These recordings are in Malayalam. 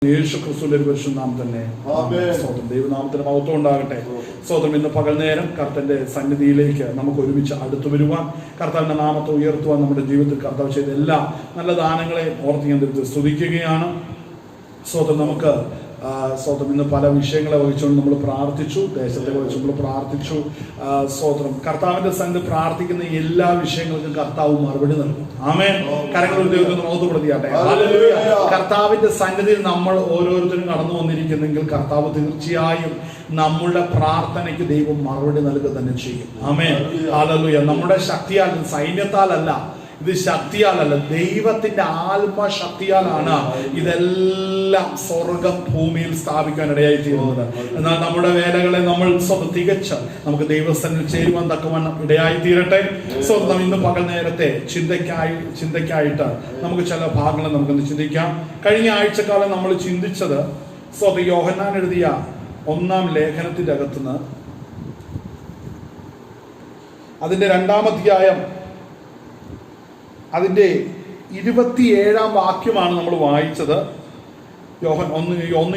യേശു ക്രിസ്തുവിന്റെ പരിശുദ്ധ നാമം തന്നെ സ്തോത്രം. ദൈവനാമത്തിന് മഹത്വം ഉണ്ടാകട്ടെ. സ്തോത്രം. ഇന്ന് പകൽ നേരം കർത്താവിന്റെ സന്നിധിയിലേക്ക് നമുക്ക് ഒരുമിച്ച് അടുത്തു വരുവാൻ, കർത്താവിന്റെ നാമത്തെ ഉയർത്തുവാൻ, നമ്മുടെ ജീവിതത്തിൽ കർത്താവ് ചെയ്ത എല്ലാ നല്ല ദാനങ്ങളെ ഓർത്ത് ഞാൻ സ്തുതിക്കുകയാണ്. സ്തോത്രം. നമുക്ക് സ്തോത്രം. ഇന്ന് പല വിഷയങ്ങളെ വഹിച്ചുകൊണ്ട് നമ്മൾ പ്രാർത്ഥിച്ചു, ദേശത്തെ വഹിച്ച് നമ്മൾ പ്രാർത്ഥിച്ചു. സ്തോത്രം. കർത്താവിന്റെ സന്നിധി പ്രാർത്ഥിക്കുന്ന എല്ലാ വിഷയങ്ങൾക്കും കർത്താവ് മറുപടി നൽകും. ആമേൻ. കരങ്ങൾ ദൈവത്തിന് മഹത്വപ്പെടുത്തിയാട്ടെ. കർത്താവിന്റെ സന്നിധിയിൽ നമ്മൾ ഓരോരുത്തരും കടന്നു വന്നിരിക്കുന്നെങ്കിൽ കർത്താവ് തീർച്ചയായും നമ്മളുടെ പ്രാർത്ഥനയ്ക്ക് ദൈവം മറുപടി നൽകുക തന്നെ ചെയ്യും. ആമേൻ. ഹല്ലേലൂയ. നമ്മുടെ ശക്തിയാൽ, സൈന്യത്താലല്ല, ഇത് ശക്തിയാലല്ല, ദൈവത്തിന്റെ ആത്മശക്തിയാലാണ് ഇതെല്ലാം സ്വർഗം ഭൂമിയിൽ സ്ഥാപിക്കാൻ ഇടയായിത്തീരുന്നത്. എന്നാൽ നമ്മുടെ വേലകളെ നമ്മൾ തികച്ച് നമുക്ക് ദൈവസ്ഥനിൽ ചേരുവാൻ തക്കവണ്ണം ഇടയായിത്തീരട്ടെ. സ്വന്തം ഇന്ന് പകൽ നേരത്തെ ചിന്തയ്ക്കായിട്ട് നമുക്ക് ചില ഭാഗങ്ങൾ നമുക്കൊന്ന് ചിന്തിക്കാം. കഴിഞ്ഞ ആഴ്ചക്കാലം നമ്മൾ ചിന്തിച്ചത് യോഹന്നാൻ എഴുതിയ 1-ാം ലേഖനത്തിന്റെ അകത്തുനിന്ന് അതിന്റെ 2-ാം അധ്യായം അതിന്റെ 27-ാം വാക്യമാണ് നമ്മൾ വായിച്ചത്. 1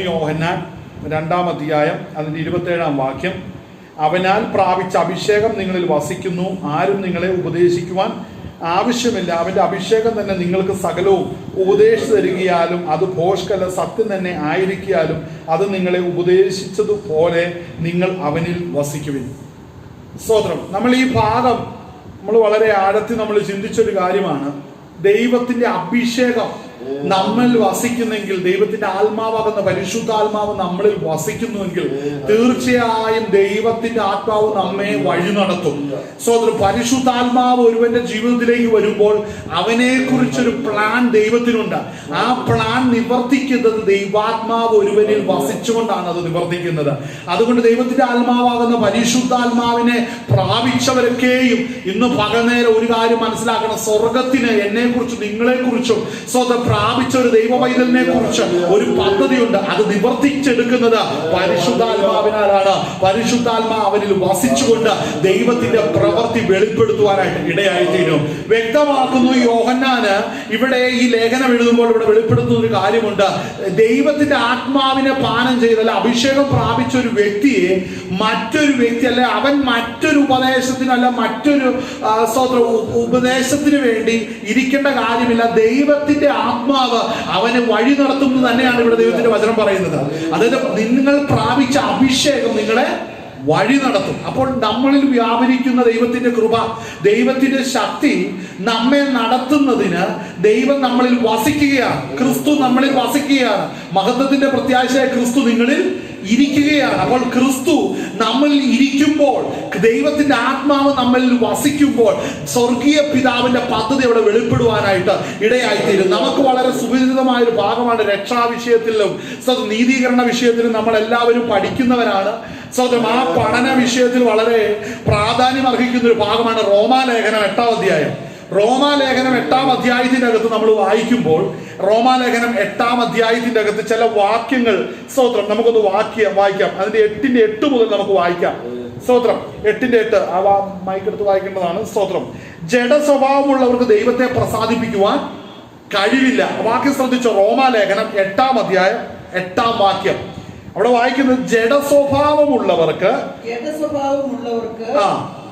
യോഹന്നാൻ 2-ാം അധ്യായം അതിന്റെ 27-ാം വാക്യം. അവനാൽ പ്രാപിച്ച അഭിഷേകം നിങ്ങളിൽ വസിക്കുന്നു, ആരും നിങ്ങളെ ഉപദേശിക്കുവാൻ ആവശ്യമില്ല. അവന്റെ അഭിഷേകം തന്നെ നിങ്ങൾക്ക് സകലവും ഉപദേശിച്ചു തരികയാലും അത് ഭോഷ്കല്ല, സത്യം തന്നെ ആയിരിക്കാലും അത് നിങ്ങളെ ഉപദേശിച്ചതുപോലെ നിങ്ങൾ അവനിൽ വസിക്കുവിൻ. സ്തോത്രം. നമ്മൾ ഈ ഭാഗം നമ്മൾ വളരെ ആഴത്തിൽ നമ്മൾ ചിന്തിച്ചൊരു കാര്യമാണ്. ദൈവത്തിന്റെ അഭിഷേകം നമ്മിൽ വസിക്കുന്നെങ്കിൽ, ദൈവത്തിന്റെ ആത്മാവാകുന്ന പരിശുദ്ധാത്മാവ് നമ്മളിൽ വസിക്കുന്നുവെങ്കിൽ തീർച്ചയായും ദൈവത്തിന്റെ ആത്മാവ് നമ്മെ വഴി നടത്തും. സോദരൻ, പരിശുദ്ധാത്മാവ് ഒരുവന്റെ ജീവിതത്തിലേക്ക് വരുമ്പോൾ അവനെ കുറിച്ചൊരു പ്ലാൻ ദൈവത്തിനുണ്ട്. ആ പ്ലാൻ നിവർത്തിക്കുന്നത് ദൈവാത്മാവ് ഒരുവനിൽ വസിച്ചുകൊണ്ടാണ് അത് നിവർത്തിക്കുന്നത്. അതുകൊണ്ട് ദൈവത്തിന്റെ ആത്മാവാകുന്ന പരിശുദ്ധാത്മാവിനെ പ്രാപിച്ചവരൊക്കെയും ഇന്ന് പകൽനേരം ഒരു കാര്യം മനസ്സിലാക്കണം. സ്വർഗത്തിന് എന്നെ കുറിച്ചും നിങ്ങളെ കുറിച്ചും പ്രാപിച്ച ഒരു ദൈവ പൈതലിനെ കുറിച്ച് ഒരു പദ്ധതിയുണ്ട്. അത് നിവർത്തിച്ചെടുക്കുന്നത് പരിശുദ്ധാത്മാവിനാലാണ്. പരിശുദ്ധാത്മാവ് അവനിൽ വസിച്ചുകൊണ്ട് ദൈവത്തിന്റെ പ്രവൃത്തി വെളിപ്പെടുത്തുവാനായിട്ട് ഇടയായിത്തീരും. വ്യക്തമാക്കുന്നു യോഹന്നാന് ഇവിടെ ഈ ലേഖനം എഴുതുമ്പോൾ ഇവിടെ വെളിപ്പെടുത്തുന്ന ഒരു കാര്യമുണ്ട്. ദൈവത്തിന്റെ ആത്മാവിനെ പാനം ചെയ്തല്ല, അഭിഷേകം പ്രാപിച്ച ഒരു വ്യക്തിയെ മറ്റൊരു വ്യക്തി അല്ലെ അവൻ മറ്റൊരു ഉപദേശത്തിനല്ല, മറ്റൊരു ഉപദേശത്തിന് വേണ്ടി ഇരിക്കേണ്ട കാര്യമില്ല. ദൈവത്തിന്റെ ആത്മാവ് അവനെ വഴി നടത്തുന്നത് തന്നെയാണ് ഇവിടെ ദൈവത്തിന്റെ വചനം പറയുന്നത്. അതായത് നിങ്ങൾ പ്രാപിച്ച അഭിഷേകം നിങ്ങളെ വഴി നടത്തും. അപ്പോൾ നമ്മളിൽ വ്യാപരിക്കുന്ന ദൈവത്തിന്റെ കൃപ, ദൈവത്തിന്റെ ശക്തി നമ്മെ നടത്തുന്നതിന് ദൈവം നമ്മളിൽ വസിക്കുകയാണ്. ക്രിസ്തു നമ്മളിൽ വസിക്കുകയാണ്. മഹത്വത്തിന്റെ പ്രത്യാശയായ ക്രിസ്തു നിങ്ങളിൽ ഇരിക്കുകയാണ്. അപ്പോൾ ക്രിസ്തു നമ്മളിൽ ഇരിക്കുമ്പോൾ, ദൈവത്തിന്റെ ആത്മാവ് നമ്മളിൽ വസിക്കുമ്പോൾ സ്വർഗീയ പിതാവിന്റെ പദ്ധതി അവിടെ വെളിപ്പെടുവാനായിട്ട് ഇടയായിത്തീരും. നമുക്ക് വളരെ സുപരിചിതമായ ഒരു ഭാഗമാണ്. രക്ഷാ വിഷയത്തിലും നീതീകരണ വിഷയത്തിലും നമ്മൾ എല്ലാവരും പഠിക്കുന്നവരാണ്. സഹോദരൻ, ആ പഠന വിഷയത്തിൽ വളരെ പ്രാധാന്യം അർഹിക്കുന്ന ഒരു ഭാഗമാണ് റോമാലേഖനം 8-ാം അധ്യായം. റോമാലേഖനം 8-ാം അധ്യായത്തിന്റെ അകത്ത് നമ്മൾ വായിക്കുമ്പോൾ, റോമാലേഖനം 8-ാം അധ്യായത്തിന്റെ അകത്ത് ചില വാക്യങ്ങൾ സ്തോത്രം നമുക്കൊന്ന് വായിക്കാം. അതിന്റെ 8-ന്റെ 8 മുതൽ നമുക്ക് വായിക്കാം. സ്തോത്രം. 8-ന്റെ 8 ആ മൈക്കെടുത്ത് വായിക്കേണ്ടതാണ്. സ്തോത്രം. ജഡ സ്വഭാവമുള്ളവർക്ക് ദൈവത്തെ പ്രസാദിപ്പിക്കുവാൻ കഴിവില്ല. വാക്യം ശ്രദ്ധിച്ചോ. റോമാലേഖനം 8-ാം അധ്യായം 8-ാം വാക്യം. അവിടെ വായിക്കുന്നത് ജഡസ്വഭാവമുള്ളവർക്ക്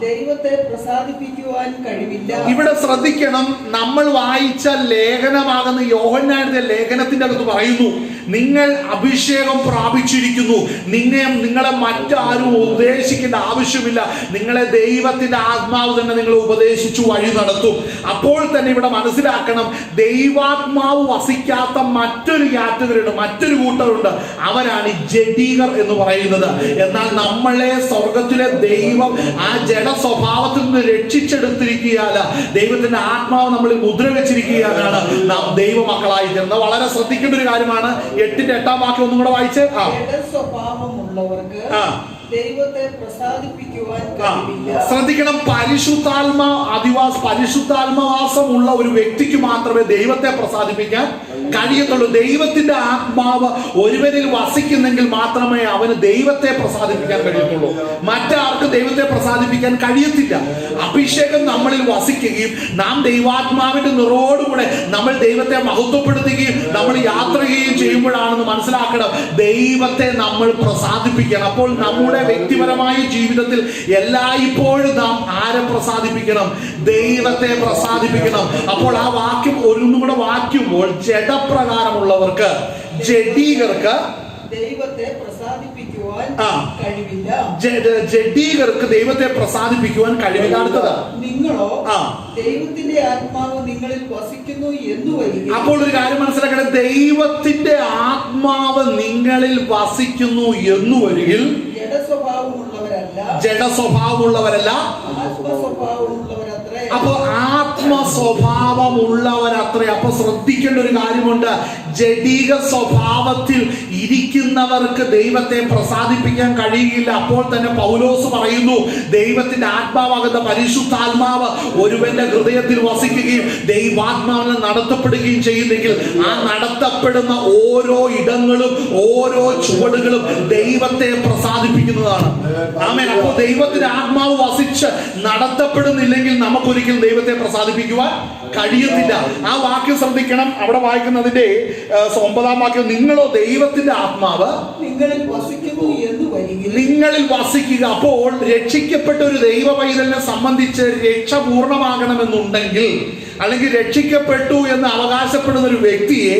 ദൈവത്തെ പ്രസാദിപ്പിക്കുവാൻ കഴിവില്ല. ഇവിടെ ശ്രദ്ധിക്കണം. നമ്മൾ വായിച്ച ലേഖനമാകുന്ന യോഹന്നാന്റെ ലേഖനത്തിന്റെ അകത്ത് പറയുന്നു, നിങ്ങൾ അഭിഷേകം പ്രാപിച്ചിരിക്കുന്നു, നിങ്ങളെ മറ്റാരും ഉപദേശിക്കേണ്ട ആവശ്യമില്ല, നിങ്ങളെ ദൈവത്തിന്റെ ആത്മാവ് തന്നെ നിങ്ങളെ ഉപദേശിച്ചു വഴി നടത്തും. അപ്പോൾ തന്നെ ഇവിടെ മനസ്സിലാക്കണം, ദൈവാത്മാവ് വസിക്കാത്ത മറ്റൊരു കാറ്റഗറിയുണ്ട്, മറ്റൊരു കൂട്ടരുണ്ട്. അവരാണ് ജഡീകർ എന്ന് പറയുന്നത്. എന്നാൽ നമ്മളെ സ്വർഗത്തിലെ ദൈവം ആ ജഡ സ്വഭാവത്തിൽ നിന്ന് രക്ഷിച്ചെടുത്തിരിക്കുകയാണ്. ദൈവത്തിന്റെ ആത്മാവ് നമ്മളിൽ മുദ്ര വെച്ചിരിക്കുകയാണ് നാം ദൈവമക്കളായി തീർന്നത്. വളരെ ശ്രദ്ധിക്കേണ്ട ഒരു കാര്യമാണ്. 8-ന്റെ 8-ാം വാക്യം ഒന്നും കൂടെ വായിച്ച്. ദൈവത്തെ പ്രസാദിപ്പിക്കുവാൻ കഴിവില്ല. ശ്രദ്ധിക്കണം. പരിശുദ്ധാത്മാവാസമുള്ള ഒരു വ്യക്തിക്ക് മാത്രമേ ദൈവത്തെ പ്രസാദിപ്പിക്കാൻ കഴിയത്തുള്ളൂ. ദൈവത്തിന്റെ ആത്മാവ് ഒരുവനിൽ വസിക്കുന്നെങ്കിൽ മാത്രമേ അവന് ദൈവത്തെ പ്രസാദിപ്പിക്കാൻ കഴിയത്തുള്ളൂ. മറ്റാർക്ക് ദൈവത്തെ പ്രസാദിപ്പിക്കാൻ കഴിയത്തില്ല. അഭിഷേകം നമ്മളിൽ വസിക്കുകയും നാം ദൈവാത്മാവിന്റെ നിറവോടുകൂടെ നമ്മൾ ദൈവത്തെ മഹത്വപ്പെടുത്തുകയും നമ്മൾ യാത്ര ചെയ്യുകയും ചെയ്യുമ്പോഴാണെന്ന് മനസ്സിലാക്കണം, ദൈവത്തെ നമ്മൾ പ്രസാദിപ്പിക്കണം. അപ്പോൾ നമ്മുടെ വ്യക്തിപരമായ ജീവിതത്തിൽ എല്ലായ്പ്പോഴും നാം ആരെ പ്രസാദിപ്പിക്കണം? ദൈവത്തെ പ്രസാദിപ്പിക്കണം. അപ്പോൾ ആ വാക്യം ഒന്നും കൂടെ വായിക്കുമ്പോൾ ജഡപ്രകാരമുള്ളവർക്ക്, ജഡീകർക്ക് ദൈവത്തെ പ്രസാദിപ്പിക്കുവാൻ കഴിവില്ല. ജഡീകർക്ക് ദൈവത്തെ പ്രസാദിപ്പിക്കുവാൻ കഴിവില്ല. അടുത്തത്, നിങ്ങളോ ദൈവത്തിന്റെ ആത്മാവ് നിങ്ങളിൽ വസിക്കുന്നു എന്ന് വരിക. അപ്പോൾ ഒരു കാര്യം മനസ്സിലാക്കണം, ദൈവത്തിന്റെ ആത്മാവ് നിങ്ങളിൽ വസിക്കുന്നു എന്ന് വരികിൽ ജഡസ്വഭാവമുള്ളവരല്ല, ആത്മസ്വഭാവമുള്ളവരത്രേ. അപ്പൊ ആത്മസ്വഭാവമുള്ളവരത്രേ. അപ്പൊ ശ്രദ്ധിക്കേണ്ട ഒരു കാര്യമുണ്ട്, ജഡീക സ്വഭാവത്തിൽ ഇരിക്കുന്നവർക്ക് ദൈവത്തെ പ്രസാദിപ്പിക്കാൻ കഴിയില്ല. അപ്പോൾ തന്നെ പൗലോസ് പറയുന്നു, ദൈവത്തിന്റെ ആത്മാവാകുന്ന പരിശുദ്ധാത്മാവ് ഒരുവന്റെ ഹൃദയത്തിൽ വസിക്കുകയും ദൈവാത്മാവിനെ നടത്തപ്പെടുകയും ചെയ്യുന്നെങ്കിൽ ആ നടത്തപ്പെടുന്ന ഓരോ ഇടങ്ങളും ഓരോ ചുവടുകളും ദൈവത്തെ പ്രസാദിപ്പിക്കുന്നതാണ്. ആമേൻ. അപ്പോൾ ദൈവത്തിന്റെ ആത്മാവ് വസിച്ച് നടത്തപ്പെടുന്നില്ലെങ്കിൽ നമുക്കൊരിക്കലും ദൈവത്തെ പ്രസാദിപ്പിക്കുവാൻ കഴിയത്തില്ല. ആ വാക്യം ശ്രദ്ധിക്കണം. അവിടെ വായിക്കുന്നതിന്റെ 9-ാം വാക്യം, നിങ്ങളോ ദൈവത്തിന്റെ ആത്മാവ് നിങ്ങളിൽ വസിക്കുന്നു എന്ന് വരിക. നിങ്ങളിൽ വസിക്കുക. അപ്പോൾ രക്ഷിക്കപ്പെട്ട ഒരു ദൈവ പൈതലിനെ സംബന്ധിച്ച് രക്ഷ പൂർണ്ണമാകണമെന്നുണ്ടെങ്കിൽ, അല്ലെങ്കിൽ രക്ഷിക്കപ്പെട്ടു എന്ന് അവകാശപ്പെടുന്ന ഒരു വ്യക്തിയെ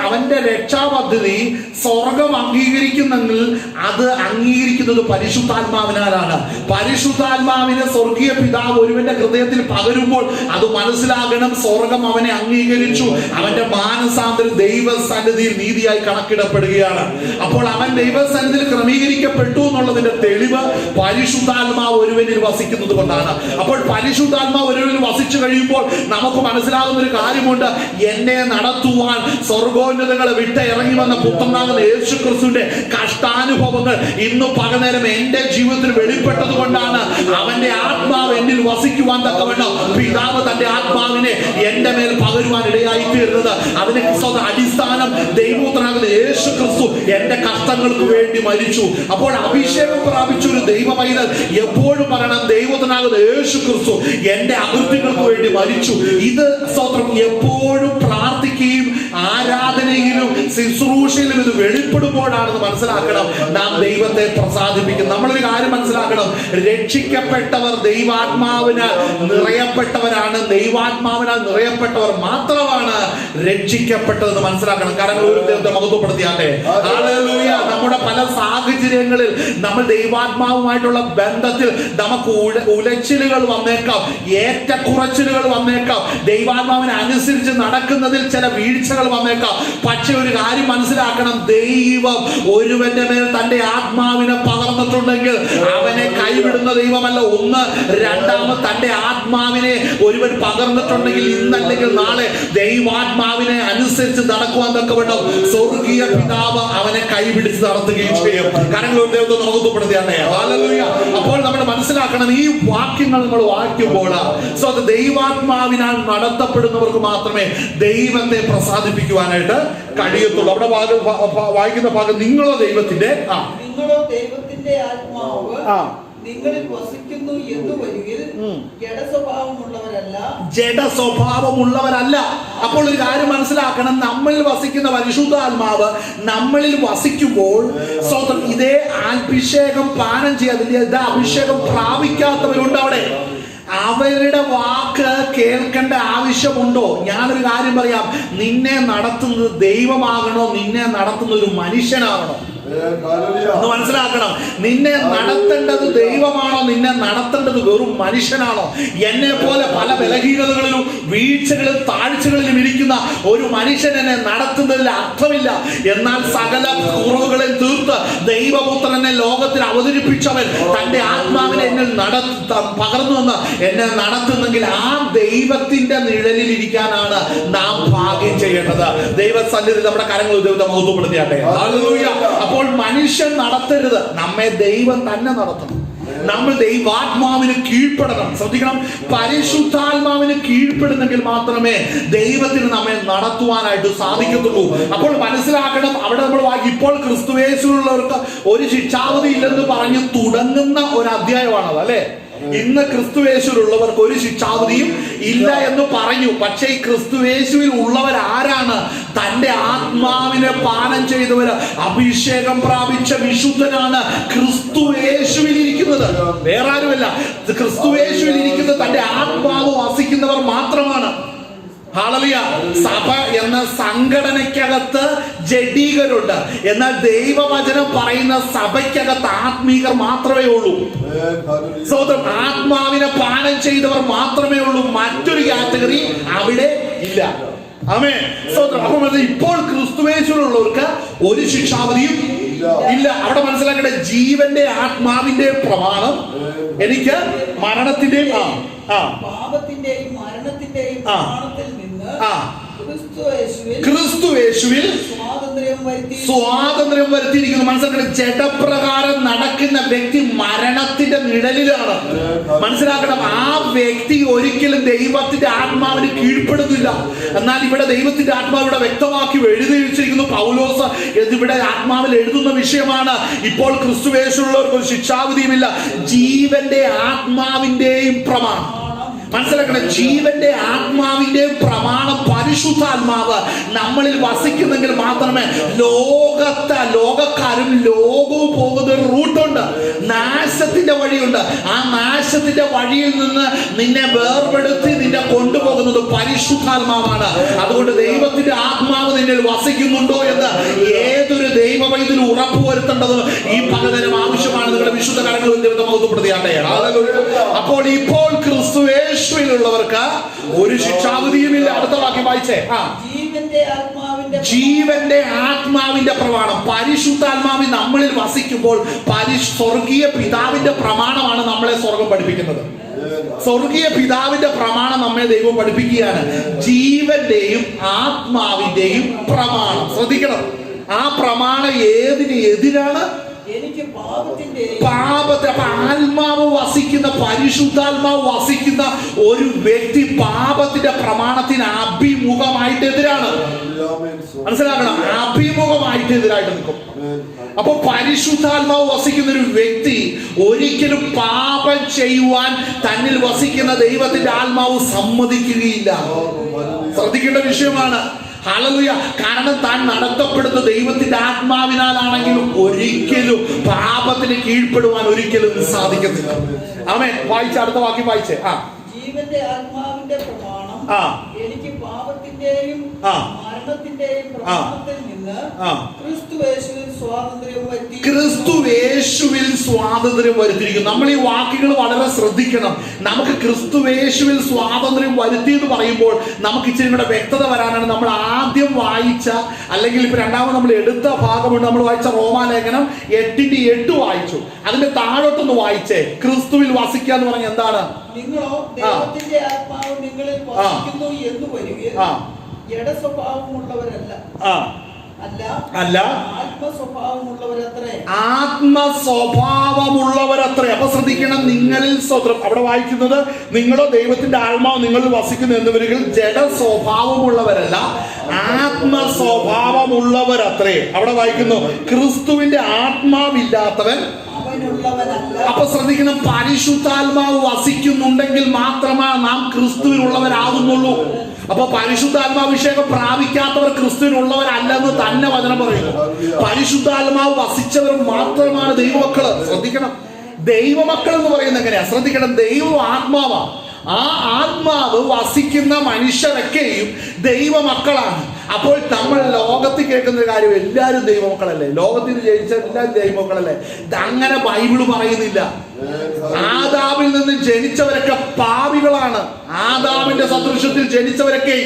അവന്റെ രക്ഷാപദ്ധതി സ്വർഗം അംഗീകരിക്കുന്നെങ്കിൽ അത് അംഗീകരിക്കുന്നത് പരിശുദ്ധാത്മാവിനാലാണ്. പരിശുദ്ധാത്മാവിനെ സ്വർഗീയ പിതാവ് ഒരുവന്റെ ഹൃദയത്തിൽ പകരുമ്പോൾ അത് മനസ്സിലാകണം, സ്വർഗം അവനെ അംഗീകരിച്ചു, അവന്റെ മാനസാന്തരം ദൈവസന്നിധിയിൽ നീതിയായി കണക്കിടപ്പെടുകയാണ്. അപ്പോൾ അവൻ ദൈവസന്നിധിയിൽ ക്രമീകരിക്കപ്പെട്ടു എന്നുള്ളതിന്റെ തെളിവ് പരിശുദ്ധാത്മാവ് ഒരുവനിൽ വസിക്കുന്നത് കൊണ്ടാണ്. അപ്പോൾ പരിശുദ്ധാത്മാവ് ഒരുവനിൽ വസിച്ചു കഴിയുമ്പോൾ നമുക്ക് മനസ്സിലാകുന്ന ഒരു കാര്യമുണ്ട്, എന്നെ നടത്തുവാൻ സ്വർഗോന്നതങ്ങളെ വിട്ട് ഇറങ്ങി വന്ന പുത്രനാകുന്ന യേശു ക്രിസ്തുവിന്റെ കഷ്ടാനുഭവങ്ങൾ ഇന്ന് പകനേരം എന്റെ ജീവിതത്തിൽ വെളിപ്പെട്ടത് കൊണ്ടാണ് അവന്റെ ആത്മാവ് എന്നിൽ വസിക്കുവാൻ തക്കവണ്ണം പിതാവ് തന്റെ ആത്മാവിനെ എന്റെ മേൽ പകരുവാൻ ഇടയായി തീർന്നത്. അതിന് അടിസ്ഥാനം ദൈവപുത്രനാകുന്ന യേശു ക്രിസ്തു എന്റെ കഷ്ടങ്ങൾക്ക് വേണ്ടി മരിച്ചു. അപ്പോൾ അഭിഷേകം പ്രാപിച്ച ഒരു ദൈവ പൈതൽ എപ്പോഴും പറയണം, ദൈവപുത്രനാകുന്ന യേശു ക്രിസ്തു എന്റെ അകൃത്യങ്ങൾക്ക് വേണ്ടി മരിച്ചു. ഇത് സ്തോത്രം എപ്പോഴും പ്രാർത്ഥിക്കുകയും ആരാധനയിലും ശുശ്രൂഷയിലും ഇത് വെളിപ്പെടുമ്പോഴാണെന്ന് മനസ്സിലാക്കണം, നാം ദൈവത്തെ പ്രസാദിപ്പിക്കും. നമ്മളൊരു കാര്യം മനസ്സിലാക്കണം, രക്ഷിക്കപ്പെട്ടവർ ദൈവാത്മാവിനാൽ നിറയപ്പെട്ടവരാണ്. ദൈവാത്മാവിനാൽ നിറയപ്പെട്ടവർ മാത്രമാണ് രക്ഷിക്കപ്പെട്ടതെന്ന് മനസ്സിലാക്കണം. കാരണം ഒരു ദൈവത്തെ മഹത്വപ്പെടുത്തിയാട്ടെ. ഹല്ലേലൂയ. നമ്മുടെ പല സാഹചര്യങ്ങളിൽ നമ്മൾ ദൈവാത്മാവുമായിട്ടുള്ള ബന്ധത്തിൽ നമുക്ക് ഉലച്ചിലുകൾ വന്നേക്കാം, ഏറ്റക്കുറച്ചിലുകൾ വന്നേക്കാം, ദൈവാത്മാവിനെ അനുസരിച്ച് നടക്കുന്നതിൽ ചില വീഴ്ചകൾ വന്നേക്കാം. പക്ഷെ ഒരു കാര്യം മനസ്സിലാക്കണം, ദൈവം ഒരുവന്റെ മേൽ തന്റെ ആത്മാവിനെ പകർന്നിട്ടുണ്ടെങ്കിൽ അവനെ കൈവിടുന്ന ദൈവമല്ല. ഒന്ന്, രണ്ടാമത് തന്റെ ആത്മാവിനെ ഒരുവൻ പകർന്നിട്ടുണ്ടെങ്കിൽ ഇന്നല്ലെങ്കിൽ നാളെ ദൈവാത്മാവിനെ അനുസരിച്ച് നടക്കുവാൻ തക്കവണ്ണം സ്വർഗീയ പിതാവ് അവനെ കൈപിടിച്ച് നടത്തുകയും ചെയ്യും. കാരണം ഒരു ദൈവത്തെ മഹത്വപ്പെടുത്തിയാണേ. ഹല്ലേലൂയ. അപ്പോൾ നമ്മൾ മനസ്സിലാക്കണം, ഈ വാക്യങ്ങൾ നമ്മൾ വായിക്കുമ്പോൾ ദൈവാത്മാവിനാൽ നടത്തപ്പെടുന്നവർക്ക് മാത്രമേ ദൈവത്തെ പ്രസാദിപ്പിക്കുവാനായിട്ട് കഴിയത്തുള്ളൂ. അവിടെ വായിക്കുന്ന ഭാഗം, നിങ്ങളോ ദൈവത്തിന്റെ ആത്മാവ് നിങ്ങളിൽ വസിക്കുന്നു എന്ന് വരികിൽ ജഡസ്വഭാവമുള്ളവരല്ല. അപ്പോൾ ഒരു കാര്യം മനസ്സിലാക്കണം, നമ്മളിൽ വസിക്കുന്ന പരിശുദ്ധാത്മാവ് നമ്മളിൽ വസിക്കുമ്പോൾ സ്വന്തം ഇതേ അഭിഷേകം പാനം ചെയ്യാതില്ല, ഇതേ അഭിഷേകം പ്രാപിക്കാത്തവരുണ്ട് അവിടെ. അവരുടെ വാക്ക് കേൾക്കേണ്ട ആവശ്യമുണ്ടോ? ഞാനൊരു കാര്യം പറയാം, നിന്നെ നടത്തുന്നത് ദൈവമാകണോ, നിന്നെ നടത്തുന്ന ഒരു മനുഷ്യനാകണോ എന്ന് മനസ്സിലാക്കണം. നിന്നെ നടത്തേണ്ടത് ദൈവമാണോ, നിന്നെ നടത്തേണ്ടത് വെറും മനുഷ്യനാണോ? എന്നെ പോലെ പല ബലഹീനതകളിലും വീഴ്ചകളിലും താഴ്ചകളിലും ഇരിക്കുന്ന ഒരു മനുഷ്യൻ എന്നെ നടത്തുന്നതിൽ അർത്ഥമില്ല. എന്നാൽ സകല കുറവുകളെ തീർത്ത് ദൈവപുത്രനെ ലോകത്തിൽ അവതരിപ്പിച്ചവൻ തന്റെ ആത്മാവിനെ എന്നിൽ പകർന്നുവെന്ന് എന്നെ നടത്തുന്നെങ്കിൽ ആ ദൈവത്തിന്റെ നിഴലിൽ ഇരിക്കാനാണ് നാം ഭാഗ്യം ചെയ്യേണ്ടത്. ദൈവസന്നിധിയിൽ നമ്മുടെ കരങ്ങൾ ദൈവത്തെ മഹത്വപ്പെടുത്തിയാട്ടെ. ഹല്ലേലൂയ. അപ്പോൾ മനുഷ്യൻ നടത്തരുത്, നമ്മെ ദൈവം തന്നെ നടത്തണം. നമ്മൾ ദൈവാത്മാവിന് കീഴ്പ്പെടണം. ശ്രദ്ധിക്കണം, പരിശുദ്ധാത്മാവിന് കീഴ്പ്പെടുന്നെങ്കിൽ മാത്രമേ ദൈവത്തിന് നമ്മെ നടത്തുവാനായിട്ട് സാധിക്കത്തുള്ളൂ. അപ്പോൾ മനസ്സിലാക്കണം, അവിടെ നമ്മൾ ഇപ്പോൾ ക്രിസ്തുയേശുവിലുള്ളവർക്ക് ഒരു ശിക്ഷാവധി ഇല്ലെന്ന് പറഞ്ഞ് തുടങ്ങുന്ന ഒരു അധ്യായമാണത്, അല്ലെ? ഇന്ന് ക്രിസ്തുയേശുവിലുള്ളവർക്ക് ഒരു ശിക്ഷാവധിയും ഇല്ല എന്ന് പറഞ്ഞു. പക്ഷേ ഈ ക്രിസ്തുയേശുവിൽ ഉള്ളവർ ആരാണ്? തന്റെ ആത്മാവിനെ പാനം ചെയ്തവര്, അഭിഷേകം പ്രാപിച്ച വിശുദ്ധനാണ് ക്രിസ്തുയേശുവിൽ ഇരിക്കുന്നത്. വേറെ ആരുമല്ല. ക്രിസ്തുയേശുവിൽ ഇരിക്കുന്നത് തന്റെ ആത്മാവ് വസിക്കുന്നവർ മാത്രമാണ്. ഹല്ലേലൂയ. സഭ എന്ന സംഘടനയ്ക്കകത്ത് ജഡീകരുണ്ട്, എന്നാൽ ദൈവവചനം പറയുന്ന സഭയ്ക്കകത്ത് ആത്മീകർ മാത്രമേ ഉള്ളൂ. സ്വന്തം ആത്മാവിനെ പാനം ചെയ്തവർ മാത്രമേ ഉള്ളൂ. മറ്റൊരു കാറ്റഗറി അവിടെ ഇല്ല. ആമേൻ. അപ്പോൾ ഇപ്പോൾ ക്രിസ്തുയേശുവിലുള്ളവർക്ക് ഒരു ശിക്ഷാവധിയും ഇല്ല. അവിടെ മനസ്സിലാക്കേണ്ട, ജീവന്റെ ആത്മാവിന്റെ പ്രമാണം എനിക്ക് മരണത്തിന്റെയും പാപത്തിന്റെയും മരണത്തിന്റെയും പ്രമാണത്തിൽ നിന്ന് ക്രിസ്തുയേശുവിൽ സ്വാതന്ത്ര്യം വരുത്തിയിരിക്കുന്നു. മനസ്സിലാക്കണം, ജഡപ്രകാരം നടക്കുന്ന വ്യക്തി മരണത്തിന്റെ നിഴലിലാണ്. മനസ്സിലാക്കണം, ആ വ്യക്തി ഒരിക്കലും ദൈവത്തിന്റെ ആത്മാവിന് കീഴ്പ്പെടുന്നില്ല. എന്നാൽ ഇവിടെ ദൈവത്തിന്റെ ആത്മാവിടെ വ്യക്തമാക്കി എഴുതി വെച്ചിരിക്കുന്നു. പൗലോസ് ഇവിടെ ആത്മാവിൽ എഴുതുന്ന വിഷയമാണ്. ഇപ്പോൾ ക്രിസ്തുയേശുവിലുള്ളവർക്ക് ഒരു ശിക്ഷാവിധിയുമില്ല. ജീവന്റെ ആത്മാവിന്റെയും പ്രമാണം. മനസ്സിലാക്കണം, ജീവന്റെ ആത്മാവിന്റെ പ്രമാണം പരിശുദ്ധാത്മാവ് നമ്മളിൽ വസിക്കുന്നെങ്കിൽ മാത്രമേ ലോകക്കാരും ലോകവും പോകുന്ന ഒരു റൂട്ടുണ്ട്, നാശത്തിന്റെ വഴിയുണ്ട്. ആ നാശത്തിന്റെ വഴിയിൽ നിന്ന് നിന്നെ വേർപെടുത്തി നിന്നെ കൊണ്ടുപോകുന്നത് പരിശുദ്ധാത്മാവാണ്. അതുകൊണ്ട് ദൈവത്തിന്റെ ആത്മാവ് നിന്നിൽ വസിക്കുന്നുണ്ടോ എന്ന് ഏതൊരു ദൈവവൈദ്യനും ഉറപ്പുവരുത്തേണ്ടത് ഈ പകരം ആവശ്യമാണ്. നിങ്ങളുടെ വിശുദ്ധ കാര്യങ്ങൾ ബോധ്യപ്പെടുത്തിയാട്ടെ. അപ്പോൾ ഇപ്പോൾ ക്രിസ്തുയേശുവിലുള്ളവർക്ക് ഒരു ശിക്ഷാവിധിയുമില്ല. അടുത്ത വാക്യം വായിച്ചേ. ജീവന്റെ ആത്മാവിന്റെ പ്രമാണം. പരിശുദ്ധാത്മാവിൽ നമ്മളിൽ വസിക്കുമ്പോൾ സ്വർഗീയ പിതാവിന്റെ പ്രമാണമാണ് നമ്മളെ സ്വർഗം പഠിപ്പിക്കുന്നത്. സ്വർഗീയ പിതാവിന്റെ പ്രമാണം നമ്മെ ദൈവം പഠിപ്പിക്കുകയാണ്. ജീവന്റെയും ആത്മാവിന്റെയും പ്രമാണം. ശ്രദ്ധിക്കണം, ആ പ്രമാണം ഏതിന് എതിരാണ്? പാപത്തെ. അപ്പൊ ആത്മാവ് വസിക്കുന്ന, പരിശുദ്ധാത്മാവ് വസിക്കുന്ന ഒരു വ്യക്തി പാപത്തിന്റെ പ്രമാണത്തിന് അഭിമുഖമായിട്ട് എതിരാണ്. മനസ്സിലാക്കണം, അഭിമുഖമായിട്ട് എതിരായിട്ട് നിൽക്കും. അപ്പൊ പരിശുദ്ധാത്മാവ് വസിക്കുന്ന ഒരു വ്യക്തി ഒരിക്കലും പാപം ചെയ്യുവാൻ തന്നിൽ വസിക്കുന്ന ദൈവത്തിന്റെ ആത്മാവ് സമ്മതിക്കുകയില്ല. ശ്രദ്ധിക്കേണ്ട വിഷയമാണ്. ഹല്ലേലൂയ. കാരണം താൻ നടത്തപ്പെടുന്ന ദൈവത്തിന്റെ ആത്മാവിനാലാണെങ്കിലും ഒരിക്കലും പാപത്തിന് കീഴ്പ്പെടുവാൻ ഒരിക്കലും സാധിക്കത്തില്ല. ആമേൻ. വായിച്ച അടുത്ത വാക്യം വായിച്ചേ. ജീവന്റെ ആത്മാവിന്റെ പ്രമാണം എനിക്ക് പാപത്തിന്റെയും മരണത്തിന്റെയും പ്രമാണത്തിൽ നിന്ന് ക്രിസ്തുവേശുവിൽ സ്വാതന്ത്ര്യം വരുത്തിയിരിക്കുന്നു. നമ്മൾ ഈ വാക്കുകൾ വളരെ ശ്രദ്ധിക്കണം. നമുക്ക് ക്രിസ്തുവേശുവിൽ സ്വാതന്ത്ര്യം വരുത്തി എന്ന് പറയുമ്പോൾ നമുക്ക് ഇച്ചിരി കൂടെ വ്യക്തത വരാനാണ് നമ്മൾ ആദ്യം വായിച്ച, അല്ലെങ്കിൽ ഇപ്പൊ രണ്ടാമത് നമ്മൾ എടുത്ത ഭാഗമുണ്ട്. നമ്മൾ വായിച്ച റോമാലേഖനം 8:8 വായിച്ചു. അതിന്റെ താഴോട്ടൊന്ന് വായിച്ചേ. ക്രിസ്തുവിൽ വസിക്കുക എന്ന് പറഞ്ഞാൽ എന്താണ്? നിങ്ങളോ ദൈവത്തിന്റെ ആത്മാവ് നിങ്ങളിൽ വസിക്കുന്നു എന്ന് വരികയും ജഡസ്വഭാവമുള്ളവരല്ല, അല്ല ആത്മസ്വഭാവമുള്ളവരത്രേ. അപ്പൊ ശ്രദ്ധിക്കണം, നിങ്ങളിൽ സ്വത്രം. അവിടെ വായിക്കുന്നത് നിങ്ങളോ ദൈവത്തിന്റെ ആത്മാവ് നിങ്ങളിൽ വസിക്കുന്നു എന്നിവരിൽ ജഡ സ്വഭാവമുള്ളവരല്ല, ആത്മസ്വഭാവമുള്ളവരത്രേ. അവിടെ വായിക്കുന്നു ക്രിസ്തുവിന്റെ ആത്മാവില്ലാത്തവൻ. അപ്പൊ ശ്രദ്ധിക്കണം, പരിശുദ്ധാത്മാവ് വസിക്കുന്നുണ്ടെങ്കിൽ മാത്രമാണ് നാം ക്രിസ്തുവിനുള്ളവരാകുന്നുള്ളൂ. അപ്പൊ പരിശുദ്ധാത്മാഭിഷേകം പ്രാപിക്കാത്തവർ ക്രിസ്തുവിനുള്ളവരല്ലെന്ന് തന്നെ വചനം പറയുന്നു. പരിശുദ്ധാത്മാവ് വസിച്ചവർ മാത്രമാണ് ദൈവമക്കള്. ശ്രദ്ധിക്കണം, ദൈവമക്കൾ എന്ന് പറയുന്നത് എങ്ങനെയാ? ശ്രദ്ധിക്കണം, ദൈവം ആത്മാവാണ്. ആ ആത്മാവ് വസിക്കുന്ന മനുഷ്യരൊക്കെയും ദൈവമക്കളാണ്. അപ്പോൾ നമ്മൾ ലോകത്തിൽ കേൾക്കുന്ന കാര്യം, എല്ലാവരും ദൈവമക്കളല്ലേ, ലോകത്തിൽ ജയിച്ച എല്ലാവരും ദൈവമക്കളല്ലേ? അങ്ങനെ ബൈബിള് പറയുന്നില്ല. ആദാമിൽ നിന്ന് ജനിച്ചവരൊക്കെ പാപികളാണ്. ആദാമിന്റെ സദൃശ്യത്തിൽ ജനിച്ചവരൊക്കെ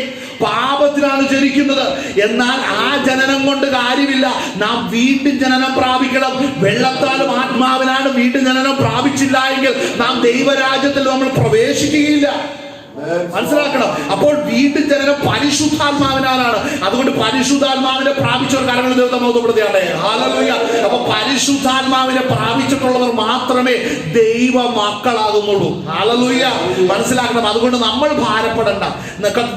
പാപത്തിലാണ് ജനിക്കുന്നത്. എന്നാൽ ആ ജനനം കൊണ്ട് കാര്യമില്ല. നാം വീണ്ടും ജനനം പ്രാപിക്കണം. വെള്ളത്താലും ആത്മാവിനാണ് വീണ്ടും ജനനം പ്രാപിച്ചില്ല എങ്കിൽ നാം ദൈവരാജ്യത്തിൽ നമ്മൾ പ്രവേശിക്കുകയില്ല. മനസ്സിലാക്കണം. അപ്പോൾ വീണ്ടും ജനനം പരിശുദ്ധാത്മാവിനാലാണ്. അതുകൊണ്ട് പരിശുദ്ധാത്മാവിനെ പ്രാപിച്ചവർ കരങ്ങൾ ദൈവത്തെ മഹത്വപ്പെടുത്തുകയാണ്. ഹല്ലേലൂയ. അപ്പൊ പരിശുദ്ധാത്മാവിനെ പ്രാപിച്ചിട്ടുള്ളവർ മാത്രമേ ദൈവ മക്കളാകുന്നുള്ളൂ. ഹല്ലേലൂയ. മനസ്സിലാക്കണം. അതുകൊണ്ട് നമ്മൾ ഭാരപ്പെടണ്ട.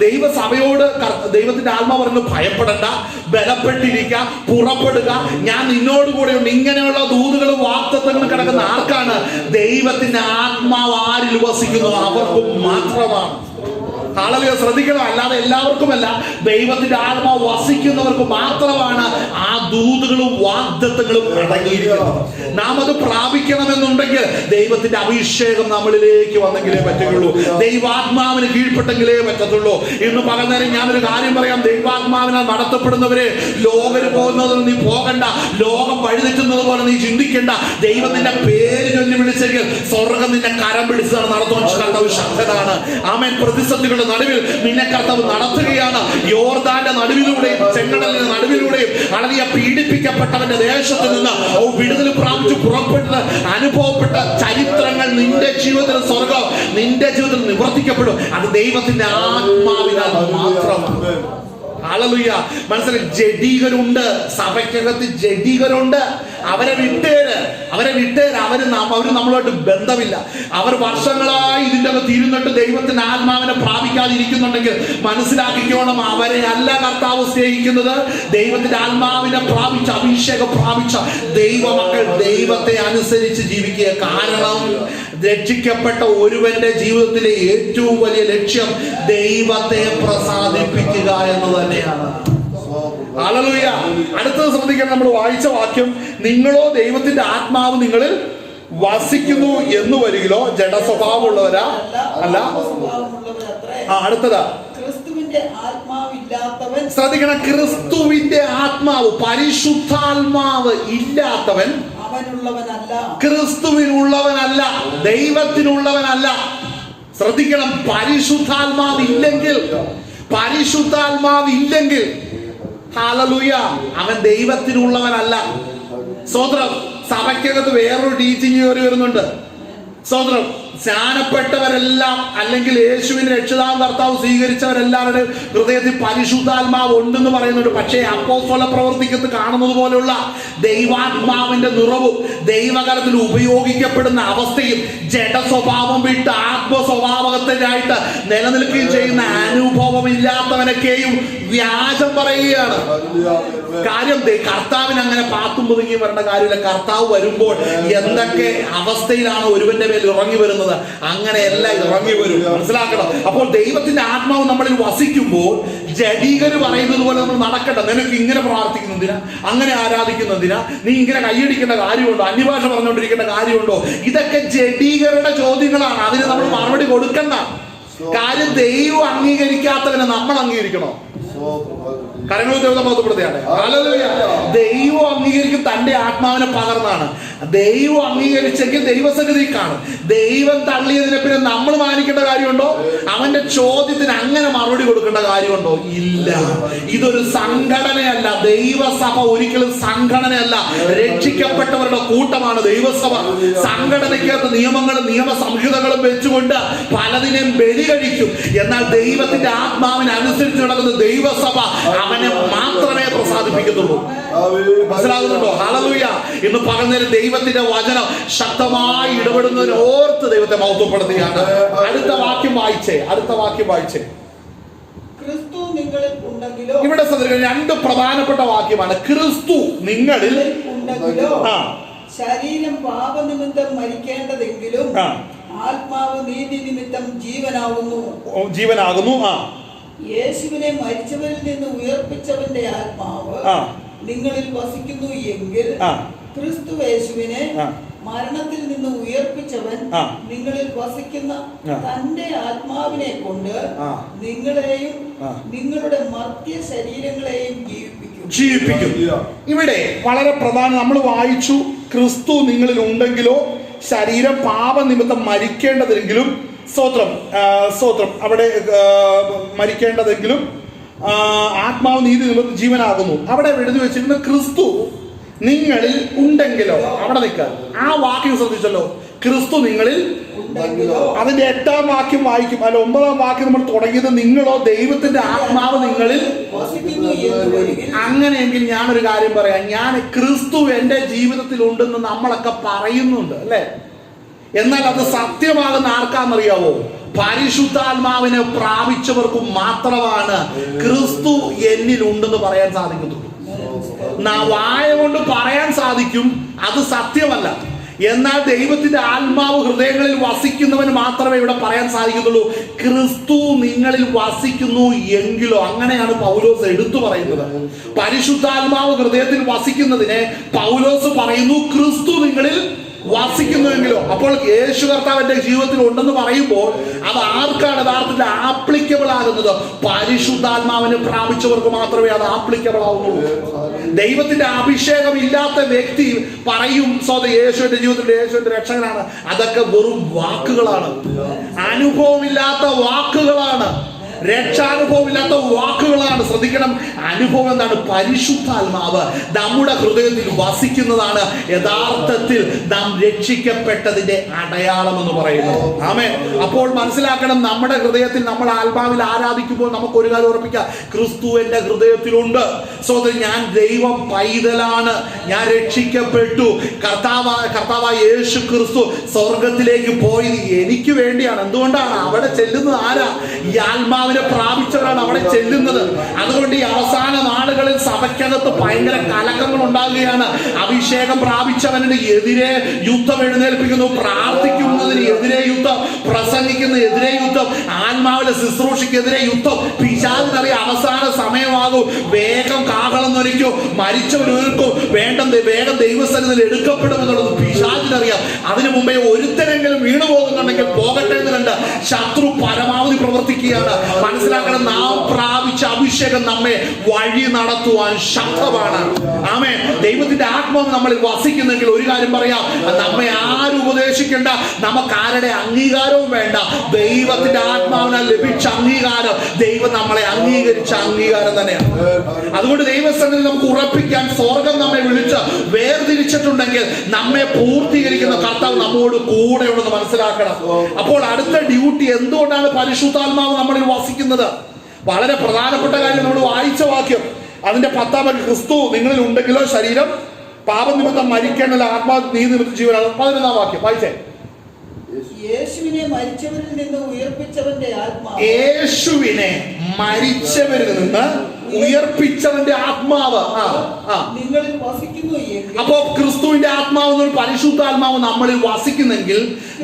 ദൈവസഭയോട് ദൈവത്തിന്റെ ആത്മാവ് പറയുന്നത് ഭയപ്പെടണ്ട, ബലപ്പെട്ടിരിക്കുക, പുറപ്പെടുക, ഞാൻ നിന്നോട് കൂടെ ഉണ്ട്. ഇങ്ങനെയുള്ള ദൂതുകളും വാഗ്ദത്തങ്ങളും കിടക്കുന്ന ആർക്കാണ്? ദൈവത്തിന്റെ ആത്മാവ് ആരിൽ വസിക്കുന്നു അവർക്കും മാത്രമാണ്. ആളുകൾ ശ്രദ്ധിക്കണം. അല്ലാതെ എല്ലാവർക്കുമല്ല. ദൈവത്തിന്റെ ആത്മാവ് വസിക്കുന്നവർക്ക് മാത്രമാണ് ആ ദൂതുകളും വാഗ്ദത്തങ്ങളും അടങ്ങിയിരിക്കുന്നത്. നാം അത് പ്രാപിക്കണമെന്നുണ്ടെങ്കിൽ ദൈവത്തിന്റെ അഭിഷേകം നമ്മളിലേക്ക് വന്നെങ്കിലേ പറ്റുകയുള്ളൂ. ദൈവാത്മാവിന് കീഴ്പ്പെട്ടെങ്കിലേ പറ്റത്തുള്ളൂ. ഇന്ന് പകർന്നേരം ഞാനൊരു കാര്യം പറയാം. ദൈവാത്മാവിനാൽ നടത്തപ്പെടുന്നവരെ ലോകര് പോകുന്നത് നീ പോകണ്ട, ലോകം വഴിതെറ്റുന്നത് പോലെ നീ ചിന്തിക്കണ്ട. ദൈവത്തിന്റെ പേര് ചൊല്ലി വിളിച്ചെങ്കിൽ സ്വർഗം നിന്നെ കരം പിടിച്ചതാണ് നടത്തുവാൻ കർത്താവ് ശക്തനാണ്. ആമേൻ. പ്രതിസന്ധികളുടെ നടുവിൽ നിന്നെ കർത്താവ് നടത്തുകയാണ്. യോർദാന്റെ നടുവിലൂടെയും ചെങ്കടലിന്റെ നടുവിലൂടെയും അളവിയ പീഡിപ്പിക്കപ്പെട്ടവന്റെ ദേശത്ത് നിന്ന് വിടുതൽ പ്രാപിച്ചു പുറപ്പെട്ട അനുഭവപ്പെട്ട ചരിത്രങ്ങൾ നിന്റെ ജീവിതത്തിൽ സ്വർഗം നിന്റെ ജീവിതത്തിൽ നിവർത്തിക്കപ്പെടും. അത് ദൈവത്തിന്റെ ആത്മാവിനാൽ മാത്രമാണ്. ഹല്ലേലൂയ. മനസ്സിലായി. ജഡികരുണ്ട്, സഭയ്ക്കകത്ത് ജഡികരുണ്ട്. അവരെ വിട്ടേര്. അവര് നമ്മളുമായിട്ട് ബന്ധമില്ല. അവർ വർഷങ്ങളായി ഇതിൻ്റെ അകത്ത് ഇരുന്നിട്ട് ദൈവത്തിന്റെ ആത്മാവിനെ പ്രാപിക്കാതിരിക്കുന്നുണ്ടെങ്കിൽ മനസ്സിലാക്കിക്കോണം, അവരെ അല്ല കർത്താവ് സ്നേഹിക്കുന്നത്. ദൈവത്തിന്റെ ആത്മാവിനെ പ്രാപിച്ച, അഭിഷേകം പ്രാപിച്ച ദൈവമക്കൾ ദൈവത്തെ അനുസരിച്ച് ജീവിക്കുക. കാരണം രക്ഷിക്കപ്പെട്ട ഒരുവന്റെ ജീവിതത്തിലെ ഏറ്റവും വലിയ ലക്ഷ്യം ദൈവത്തെ പ്രസാദിപ്പിക്കുക എന്ന് തന്നെയാണ്. ഹല്ലേലൂയ. അടുത്തത് ശ്രദ്ധിക്കണം. നമ്മൾ വായിച്ച വാക്യം, നിങ്ങളോ ദൈവത്തിന്റെ ആത്മാവ് നിങ്ങളിൽ വസിക്കുന്നു എന്ന് വരികിലോ ജഡസ്വഭാവമുള്ളവരാ അല്ല. അടുത്തതാ ശ്രദ്ധിക്കണം. ക്രിസ്തുവിന്റെ ആത്മാവ്, പരിശുദ്ധാത്മാവ് ഇല്ലാത്തവൻ ക്രിസ്തുവിനുള്ളവനല്ല, ദൈവത്തിനുള്ളവനല്ല. ശ്രദ്ധിക്കണം. പരിശുദ്ധാത്മാവില്ലെങ്കിൽ ഹല്ലേലൂയ അവൻ ദൈവത്തിനുള്ളവനല്ല. സ്തോത്രം. സഭയ്ക്കകത്ത് വേറൊരു ടീച്ചിങ് കയറി വരുന്നുണ്ട്. സ്തോത്രം. സ്നാനപ്പെട്ടവരെല്ലാം അല്ലെങ്കിൽ യേശുവിനെ രക്ഷിതാവും കർത്താവ് സ്വീകരിച്ചവരെല്ലാവരുടെയും ഹൃദയത്തിൽ പരിശുദ്ധാത്മാവ് ഉണ്ടെന്ന് പറയുന്നുണ്ട്. പക്ഷേ അപ്പോസ്തല പ്രവർത്തിക്കത്ത് കാണുന്നത് പോലെയുള്ള ദൈവാത്മാവിന്റെ നിറവും ദൈവകരത്തിൽ ഉപയോഗിക്കപ്പെടുന്ന അവസ്ഥയും ജഡസ്വഭാവം വിട്ട് ആത്മസ്വഭാവത്തിനായിട്ട് നിലനിൽക്കുകയും ചെയ്യുന്ന അനുഭവമില്ലാത്തവനൊക്കെയും വ്യാജം പറയുകയാണ്. കാര്യം കർത്താവിന് അങ്ങനെ പാത്തും പുതുങ്ങിയും വരേണ്ട കാര്യമില്ല. കർത്താവ് വരുമ്പോൾ എന്തൊക്കെ അവസ്ഥയിലാണ് ഒരുവന്റെ മേൽ ഇറങ്ങി വരുന്നത്, അങ്ങനെയല്ല ഇറങ്ങി വരും. മനസ്സിലാക്കണം. അപ്പോൾ ദൈവത്തിന്റെ ആത്മാവ് നമ്മളിൽ വസിക്കുമ്പോൾ ജഡീകര് പറയുന്നത് പോലെ നമ്മൾ നടക്കണ്ട. നിനക്ക് ഇങ്ങനെ പ്രാർത്ഥിക്കുന്നതിനാ, അങ്ങനെ ആരാധിക്കുന്നതിനാ, നീ ഇങ്ങനെ കൈയടിക്കേണ്ട കാര്യമുണ്ടോ, അന്യഭാഷ പറഞ്ഞുകൊണ്ടിരിക്കേണ്ട കാര്യമുണ്ടോ? ഇതൊക്കെ ജഡീകരുടെ ചോദ്യങ്ങളാണ്. അതിന് നമ്മൾ മറുപടി കൊടുക്കണ്ട. കാര്യം ദൈവം അംഗീകരിക്കാത്തവനെ നമ്മൾ അംഗീകരിക്കണോ? കരങ്ങൾ ബോധപ്പെടുത്തുകയാണ്. ദൈവം അംഗീകരിക്കും തന്റെ ആത്മാവിനെ പകർന്നാണ്. ദൈവം അംഗീകരിച്ചെങ്കിൽ ദൈവസന്നിധി കാണും. ദൈവം തള്ളിയതിനെ പിന്നെ നമ്മൾ മാനിക്കേണ്ട കാര്യമുണ്ടോ? അവന്റെ ചോദ്യത്തിന് അങ്ങനെ മറുപടി കൊടുക്കേണ്ട കാര്യമുണ്ടോ? ഇല്ല. ഇതൊരു സംഘടനയല്ല. ദൈവസഭ ഒരിക്കലും സംഘടനയല്ല. രക്ഷിക്കപ്പെട്ടവരുടെ കൂട്ടമാണ് ദൈവസഭ. സംഘടനയ്ക്കകത്ത് നിയമങ്ങളും നിയമസംഹിതകളും വെച്ചുകൊണ്ട് പലതിനെയും ബലി കഴിക്കും. എന്നാൽ ദൈവത്തിന്റെ ആത്മാവിനനുസരിച്ച് നടക്കുന്ന ദൈവസഭ അവനെ മാത്രമേ പ്രസാദിപ്പിക്കത്തുള്ളൂ. മനസ്സിലാകുന്നുണ്ടോ? ഹല്ലേലൂയ. ഇന്ന് പകർന്നേരം ദൈവത്തിന്റെ വചനം ശക്തമായി ഇടപെടുന്നതിന് ഓർത്ത് ദൈവത്തെ മഹത്വപ്പെടുത്തുകയാണ്. അടുത്ത വാക്യം വായിച്ചേ. ക്രിസ്തു നിങ്ങളിൽ ഉണ്ടെങ്കിലോ. ഇവിടെ രണ്ട് പ്രധാനപ്പെട്ട വാക്യമാണ്. ക്രിസ്തു നിങ്ങളിൽ ഉണ്ടെങ്കിലോ ശരീരം പാപനിമിത്തം മരിക്കേണ്ടതെങ്കിലും ആത്മാവ് നീതി നിമിത്തം ജീവനാകുന്നു. യേശുവിനെ മരിച്ചവരിൽ നിന്ന് ഉയർപ്പിച്ചവന്റെ ആത്മാവ് നിങ്ങളിൽ വസിക്കുന്നു എങ്കിൽ ക്രിസ്തു യേശുവിനെ മരണത്തിൽ നിന്ന് ഉയർപ്പിച്ചവൻ നിങ്ങളിൽ വസിക്കുന്ന തന്റെ ആത്മാവിനെ കൊണ്ട് നിങ്ങളെയും നിങ്ങളുടെ മർത്യ ശരീരങ്ങളെയും ജീവിപ്പിക്കും. ഇവിടെ വളരെ പ്രധാനം നമ്മൾ വായിച്ചു. ക്രിസ്തു നിങ്ങളിൽ ഉണ്ടെങ്കിലോ ശരീരം പാപനിമിത്തം മരിക്കേണ്ടതെങ്കിലും സ്തോത്രം അവിടെ മരിക്കേണ്ടതെങ്കിലും ആത്മാവ് നീതി നിമിത്തം ജീവനാകുന്നു. അവിടെ എഴുതി വെച്ചിരുന്ന ക്രിസ്തു നിങ്ങളിൽ ഉണ്ടെങ്കിലോ. അവിടെ നിൽക്കുക. ആ വാക്യം ശ്രദ്ധിച്ചല്ലോ. ക്രിസ്തു നിങ്ങളിൽ ഉണ്ടെങ്കിലോ. അതിന്റെ 8-ാം വാക്യം വായിക്കും. അല്ല 9-ാം വാക്യം നമ്മൾ തുടങ്ങിയത് നിങ്ങളോ ദൈവത്തിന്റെ ആത്മാവ് നിങ്ങളിൽ വസിക്കുന്നു എന്ന് വരികിൽ. അങ്ങനെയെങ്കിൽ ഞാനൊരു കാര്യം പറയാം. ഞാൻ ക്രിസ്തു എന്റെ ജീവിതത്തിൽ ഉണ്ടെന്ന് നമ്മളൊക്കെ പറയുന്നുണ്ട് അല്ലെ. എന്നാൽ അത് സത്യമാകുന്ന ആർക്കാണെന്നറിയാവോ? പരിശുദ്ധാത്മാവിനെ പ്രാപിച്ചവർക്ക് മാത്രമാണ് ക്രിസ്തു എന്നിൽ ഉണ്ടെന്ന് പറയാൻ സാധിക്കത്തുള്ളൂ. വായ കൊണ്ട് പറയാൻ സാധിക്കും, അത് സത്യമല്ല. എന്നാൽ ദൈവത്തിന്റെ ആത്മാവ് ഹൃദയങ്ങളിൽ വസിക്കുന്നവന് മാത്രമേ ഇവിടെ പറയാൻ സാധിക്കത്തുള്ളൂ ക്രിസ്തു നിങ്ങളിൽ വസിക്കുന്നു എങ്കിലോ. അങ്ങനെയാണ് പൗലോസ് എടുത്തു പറയുന്നത്. പരിശുദ്ധാത്മാവ് ഹൃദയത്തിൽ വസിക്കുന്നതിനെ പൗലോസ് പറയുന്നു ക്രിസ്തു നിങ്ങളിൽ വസിക്കുന്നുവെങ്കിലോ. അപ്പോൾ യേശു കർത്താവ് എന്റെ ജീവിതത്തിൽ ഉണ്ടെന്ന് പറയുമ്പോൾ അത് ആർക്കാണ് യഥാർത്ഥത്തിൽ ആപ്ലിക്കബിൾ ആകുന്നത്? പരിശുദ്ധാത്മാവിനെ പ്രാപിച്ചവർക്ക് മാത്രമേ അത് ആപ്ലിക്കബിൾ ആവുന്നുള്ളൂ. ദൈവത്തിന്റെ അഭിഷേകം ഇല്ലാത്ത വ്യക്തി പറയും യേശു എന്റെ ജീവിതത്തിൽ യേശു എന്റെ രക്ഷകനാണ്. അതൊക്കെ വെറും വാക്കുകളാണ്, അനുഭവമില്ലാത്ത വാക്കുകളാണ്, രക്ഷാനുഭവമില്ലാത്ത വാക്കുകളാണ്. ശ്രദ്ധിക്കണം, അനുഭവം എന്താണ്? പരിശുദ്ധാത്മാവ് നമ്മുടെ ഹൃദയത്തിൽ വസിക്കുന്നതാണ് യഥാർത്ഥത്തിൽ നാം രക്ഷിക്കപ്പെട്ടതിന്റെ അടയാളം എന്ന് പറയുന്നത്. ആമേൻ. അപ്പോൾ മനസ്സിലാക്കണം, നമ്മുടെ ഹൃദയത്തിൽ നമ്മൾ ആത്മാവിൽ ആരാധിക്കുമ്പോൾ നമുക്ക് ഒരു കാര്യം ഉറപ്പിക്കാം, ക്രിസ്തു എന്റെ ഹൃദയത്തിലുണ്ട്. സഹോദരൻ, ഞാൻ ദൈവ പൈതലാണ്, ഞാൻ രക്ഷിക്കപ്പെട്ടു. കർത്താവായ യേശു ക്രിസ്തു സ്വർഗത്തിലേക്ക് പോയത് എനിക്ക് വേണ്ടിയാണ്. എന്തുകൊണ്ടാണ്? അവിടെ ചെല്ലുന്നത് ആരാ? ഈ ആത്മാവിനെ പ്രാപിച്ചവരാണ് അവിടെ ചെല്ലുന്നത്. അതുകൊണ്ട് ഈ അവസാന നാളുകളിൽ സഭയ്ക്കകത്ത് ഭയങ്കര കലക്കങ്ങൾ ഉണ്ടാകുകയാണ്. അഭിഷേകം പ്രാപിച്ചവന് എതിരെ യുദ്ധം എഴുന്നേൽപ്പിക്കുന്നു, പ്രാർത്ഥിക്കുന്നതിന് എതിരെ യുദ്ധം, പ്രസംഗിക്കുന്ന എതിരെ യുദ്ധം, ആത്മാവിലെ ശുശ്രൂഷയ്ക്കെതിരെ യുദ്ധം. പിശാചിനറിയാം അവസാന സമയമാകും, വേഗം കാഹളം നൊരിക്കും, മരിച്ചവരൊരുക്കും, വേഗം ദൈവസന്നിധിയിൽ എടുക്കപ്പെടുമെന്നുള്ളത് പിശാചിനറിയാം. അതിനു മുമ്പേ ഒരുത്തരെങ്കിലും വീണു പോകുന്നുണ്ടെങ്കിൽ പോകട്ടെ എന്ന് കണ്ട് ശത്രു പരമാവധി പ്രവർത്തിക്കുകയാണ്. മനസ്സിലാക്കണം, നാം പ്രാപിച്ച അഭിഷേകം നമ്മെ വഴി നടത്തുവാൻ ശക്തമാണ്. ആമേൻ. ദൈവത്തിന്റെ ആത്മാവ് നമ്മളിൽ വസിക്കുന്നെങ്കിൽ ഒരു കാര്യം പറയാം, നമ്മെ ആരും ഉപദേശിക്കേണ്ട, നമുക്ക് ആരുടെ അംഗീകാരവും വേണ്ട. ദൈവത്തിന്റെ ആത്മാവിനാൽ ലഭിച്ച അംഗീകാരം ദൈവം നമ്മളെ അംഗീകരിച്ച അംഗീകാരം തന്നെയാണ്. അതുകൊണ്ട് ദൈവസന്നിധിയിൽ നമുക്ക് ഉറപ്പിക്കാൻ, സ്വർഗം നമ്മെ വിളിച്ച് വേർതിരിച്ചിട്ടുണ്ടെങ്കിൽ നമ്മെ പൂർത്തീകരിക്കുന്ന കർത്താവ് നമ്മോട് കൂടെയുണ്ടെന്ന് മനസ്സിലാക്കണം. അപ്പോൾ അടുത്ത ഡ്യൂട്ടി എന്തുകൊണ്ടാണ് പരിശുദ്ധാത്മാവ് നമ്മളിൽ വസിക്കുന്നത്? വളരെ പ്രധാനപ്പെട്ട കാര്യം നമ്മൾ വായിച്ച വാക്യം, അതിന്റെ 10-ാം വാക്യം, ക്രിസ്തു നിങ്ങളിൽ ഉണ്ടെങ്കിലോ ശരീരം പാപനിമിത്തം മരിക്കേണ്ടല്ല, ആത്മാവ് നീതി നിമിത്തം ജീവനാണ്. 11-ാം വാക്യം വായിച്ചേ. യേശുവിനെ മരിച്ചവരിൽ നിന്ന് ഉയർപ്പിച്ചവന്റെ ആത്മാവ്. യേശുവിനെ മരിച്ചവരിൽ നിന്ന് ഉയർപ്പിച്ചവന്റെ ആത്മാവ് നിങ്ങളിൽ വസിക്കുന്നു എങ്കിൽ. അപ്പോ ക്രിസ്തുവിന്റെ ആത്മാവ്, പരിശുദ്ധാത്മാവ് നമ്മളിൽ വസിക്കുന്നെങ്കിൽ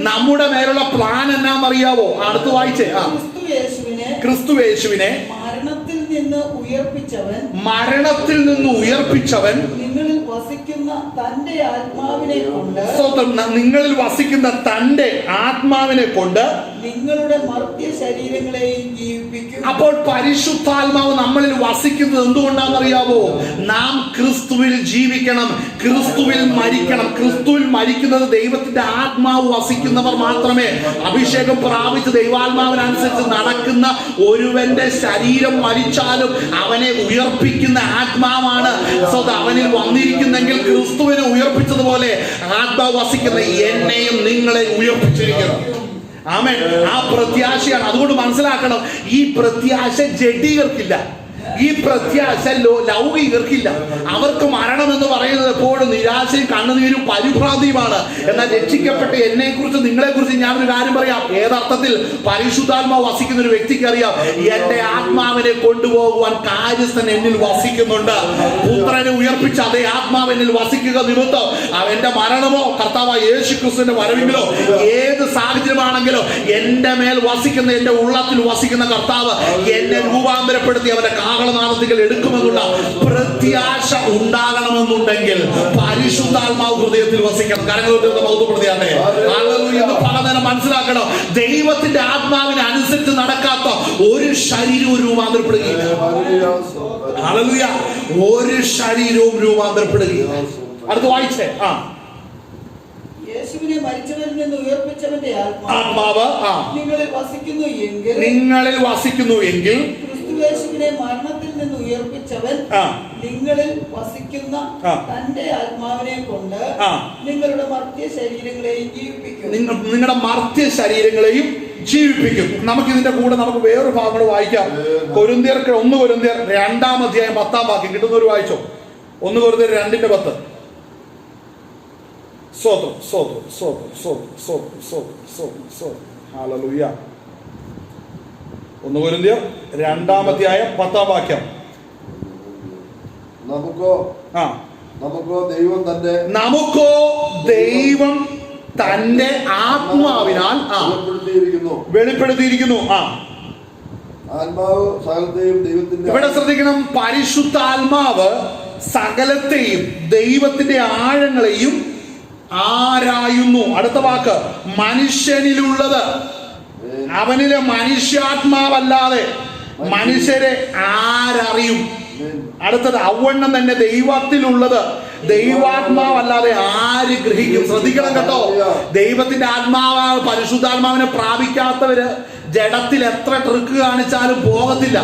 നമ്മുടെ മേലുള്ള പ്ലാൻ എന്നാന്നറിയാവോ? അടുത്ത് വായിച്ചേ. ക്രിസ്തു യേശുവിനെ മരണത്തിൽ നിന്ന് ഉയർപ്പിച്ചവൻ നിങ്ങളിൽ വസിക്കുന്ന തന്റെ ആത്മാവിനെ കൊണ്ട്. നിങ്ങളിൽ വസിക്കുന്ന തന്റെ ആത്മാവിനെ കൊണ്ട് നിങ്ങളുടെ മർത്യ ശരീരങ്ങളെയും ജീവിപ്പിക്കും. അപ്പോൾ പരിശുദ്ധാത്മാവ് നമ്മളിൽ വസിക്കുന്നത് എന്തുകൊണ്ടാണെന്നറിയാവോ? നാം ക്രിസ്തുവിൽ ജീവിക്കണം, ക്രിസ്തുവിൽ മരിക്കണം. ക്രിസ്തുവിൽ മരിക്കുന്നത് ദൈവത്തിന്റെ ആത്മാവ് വസിക്കുന്നവർ മാത്രമേ. അഭിഷേകം പ്രാപിച്ച് ദൈവാത്മാവിനനുസരിച്ച് നടക്കുന്ന ഒരുവന്റെ ശരീരം മരിച്ചാലും അവനെ ഉയർപ്പിക്കുന്ന ആത്മാവാണ്. അവനിൽ വന്നിരിക്കുന്നെങ്കിൽ ക്രിസ്തുവിനെ ഉയർപ്പിച്ചതുപോലെ ആത്മാവ് വസിക്കുന്ന എന്നെയും നിങ്ങളെ ഉയർപ്പിച്ചിരിക്കണം. ആമേൻ. ആ പ്രത്യാശയാണ്. അതുകൊണ്ട് മനസ്സിലാക്കണം, ഈ പ്രത്യാശ ജഡികർക്കില്ല, ഈ പ്രത്യാശ ലൗകികർക്കില്ല. അവർക്ക് മരണം എന്ന് പറയുന്നത് എപ്പോഴും നിരാശയും കണ്ണുനീരും പരിഭ്രാന്തിയുമാണ്. എന്നാൽ രക്ഷിക്കപ്പെട്ട എന്നെ കുറിച്ച്, നിങ്ങളെ കുറിച്ച് ഞാനൊരു കാര്യം പറയാം. ഏതർത്ഥത്തിൽ പരിശുദ്ധാത്മാവ് വസിക്കുന്ന ഒരു വ്യക്തിക്ക് അറിയാം, എന്റെ ആത്മാവിനെ കൊണ്ടുപോകുവാൻ കാര്യസ്ഥൻ എന്നിൽ വസിക്കുന്നുണ്ട്. പുത്രനെ ഉയർപ്പിച്ച അതേ ആത്മാവ് എന്നിൽ വസിക്കുക നിമിത്തം അവന്റെ മരണമോ കർത്താവായ യേശു ക്രിസ്തുവിന്റെ വരവെങ്കിലോ ഏത് സാഹചര്യമാണെങ്കിലോ എന്റെ മേൽ വസിക്കുന്ന, എന്റെ ഉള്ളത്തിൽ വസിക്കുന്ന കർത്താവ് എന്നെ രൂപാന്തരപ്പെടുത്തി അവന്റെ കാഹളനാദത്തിൽ എടുക്കുമെന്നുള്ള പ്രത്യാശ ഉണ്ടാകണമെന്നുണ്ടെങ്കിൽ പരിശുദ്ധാത്മാവ് ഹൃദയത്തിൽ വസിക്കണം. കരങ്ങളിൽ ബോധപ്പെടുത്തിയാണേ എന്ന് പലതരം മനസ്സിലാക്കണം. ദൈവത്തിന്റെ ആത്മാവിനെ അനുസരിച്ച് നടക്കാത്ത ഒരു ശരീരവും രൂപാന്തരപ്പെടുകയില്ല. ഹല്ലേലൂയ. ഒരു ശരീരവും രൂപാന്തരപ്പെടുകയില്ല. അടുത്ത് വായിച്ചേ. യേശുവിനെ മരിച്ചവരിൽ നിന്ന് ഉയർപ്പിച്ചവന്റെ ആത്മാവ് നിങ്ങളിൽ വസിക്കുന്നു എങ്കിൽ ക്രിസ്തുയേശുവിനെ മരണത്തിൽ നിന്ന് ഉയർപ്പിച്ചവൻ ആ. നിങ്ങളിൽ വസിക്കുന്ന ആ. തന്റെ ആത്മാവിനെ കൊണ്ട് ആ. നിങ്ങളുടെ മർത്യ ശരീരങ്ങളെയും ജീവിപ്പിക്കും. നിങ്ങളുടെ മർത്യ ശരീരങ്ങളെയും ജീവിപ്പിക്കും. നമുക്ക് ഇതിന്റെ കൂടെ നമുക്ക് വേറൊരു ഭാഗങ്ങൾ വായിക്കാം. കൊരിന്ത്യർക്ക് 1 കൊരിന്ത്യർ 2-ാം അധ്യായം 10-ാം വാക്യം കിട്ടുന്നവർ വായിച്ചോ. 1 കൊരിന്ത്യർ 2:10. സ്തോത്രം സ്തോത്രം സ്തോത്രം സ്തോത്രം സ്തോത്രം സ്തോത്രം സ്തോത്രം സ്തോത്രം. ഹല്ലേലൂയ. 1 കൊരിന്ത്യർ 2-ാം അധ്യായം 10-ാം വാക്യം. നമുക്കോ ദൈവം തന്റെ ആത്മാവിനാൽ വെളിപ്പെടുത്തിയിരിക്കുന്നു. ആത്മാവ് സകലത്തെയും ദൈവത്തിന്റെ, ഇവിടെ ശ്രദ്ധിക്കണം, പരിശുദ്ധാത്മാവ് സകലത്തെയും ദൈവത്തിന്റെ ആഴങ്ങളെയും ആരായുന്നു. അടുത്ത വാക്ക് മനുഷ്യനിലുള്ളത്. അവനിലെ മനുഷ്യാത്മാവല്ലാതെ മനുഷ്യരെ ആരറിയും? അടുത്തത് ഔവണ്ണം തന്നെ ദൈവത്തിലുള്ളത് ദൈവാത്മാവല്ലാതെ ആര് ഗ്രഹിക്കും? ശ്രദ്ധിക്കണം കേട്ടോ. ദൈവത്തിന്റെ ആത്മാവ് പരിശുദ്ധാത്മാവിനെ പ്രാപിക്കാത്തവര് ജഡത്തിൽ എത്ര ട്രിക്ക് കാണിച്ചാലും പോകത്തില്ല.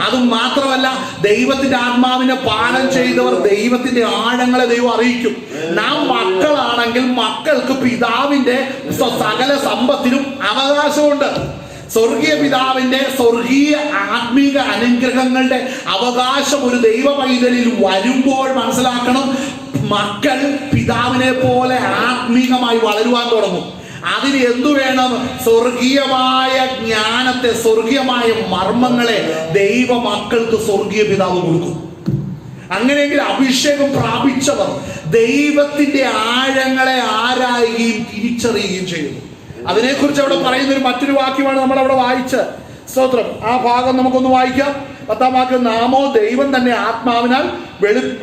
അതും മാത്രമല്ല, ദൈവത്തിന്റെ ആത്മാവിനെ പാനം ചെയ്തവർ ദൈവത്തിന്റെ ആഴങ്ങളെ ദൈവം അറിയിക്കും. നാം മക്കളാണെങ്കിൽ മക്കൾക്ക് പിതാവിന്റെ സകല സമ്പത്തിനും അവകാശമുണ്ട്. സ്വർഗീയ പിതാവിന്റെ സ്വർഗീയ ആത്മീക അനുഗ്രഹങ്ങളുടെ അവകാശം ഒരു ദൈവ പൈതലിൽ വരുമ്പോൾ മനസ്സിലാക്കണം, മക്കൾ പിതാവിനെ പോലെ ആത്മീകമായി വളരുവാൻ തുടങ്ങും. അതിന് എന്തു വേണം? സ്വർഗീയമായ ജ്ഞാനത്തെ, സ്വർഗീയമായ മർമ്മങ്ങളെ ദൈവ മക്കൾക്ക് സ്വർഗീയ പിതാവ് കൊടുക്കും. അങ്ങനെയെങ്കിൽ അഭിഷേകം പ്രാപിച്ചവർ ദൈവത്തിന്റെ ആഴങ്ങളെ ആരായുകയും തിരിച്ചറിയുകയും ചെയ്യുന്നു. അതിനെക്കുറിച്ച് അവിടെ പറയുന്ന ഒരു മറ്റൊരു വാക്യമാണ് നമ്മൾ അവിടെ വായിച്ച സ്തോത്രം. ആ ഭാഗം നമുക്കൊന്ന് വായിക്കാം. 10-ാം വാക്യം. നാമോ ദൈവം തന്നെ ആത്മാവിനാൽ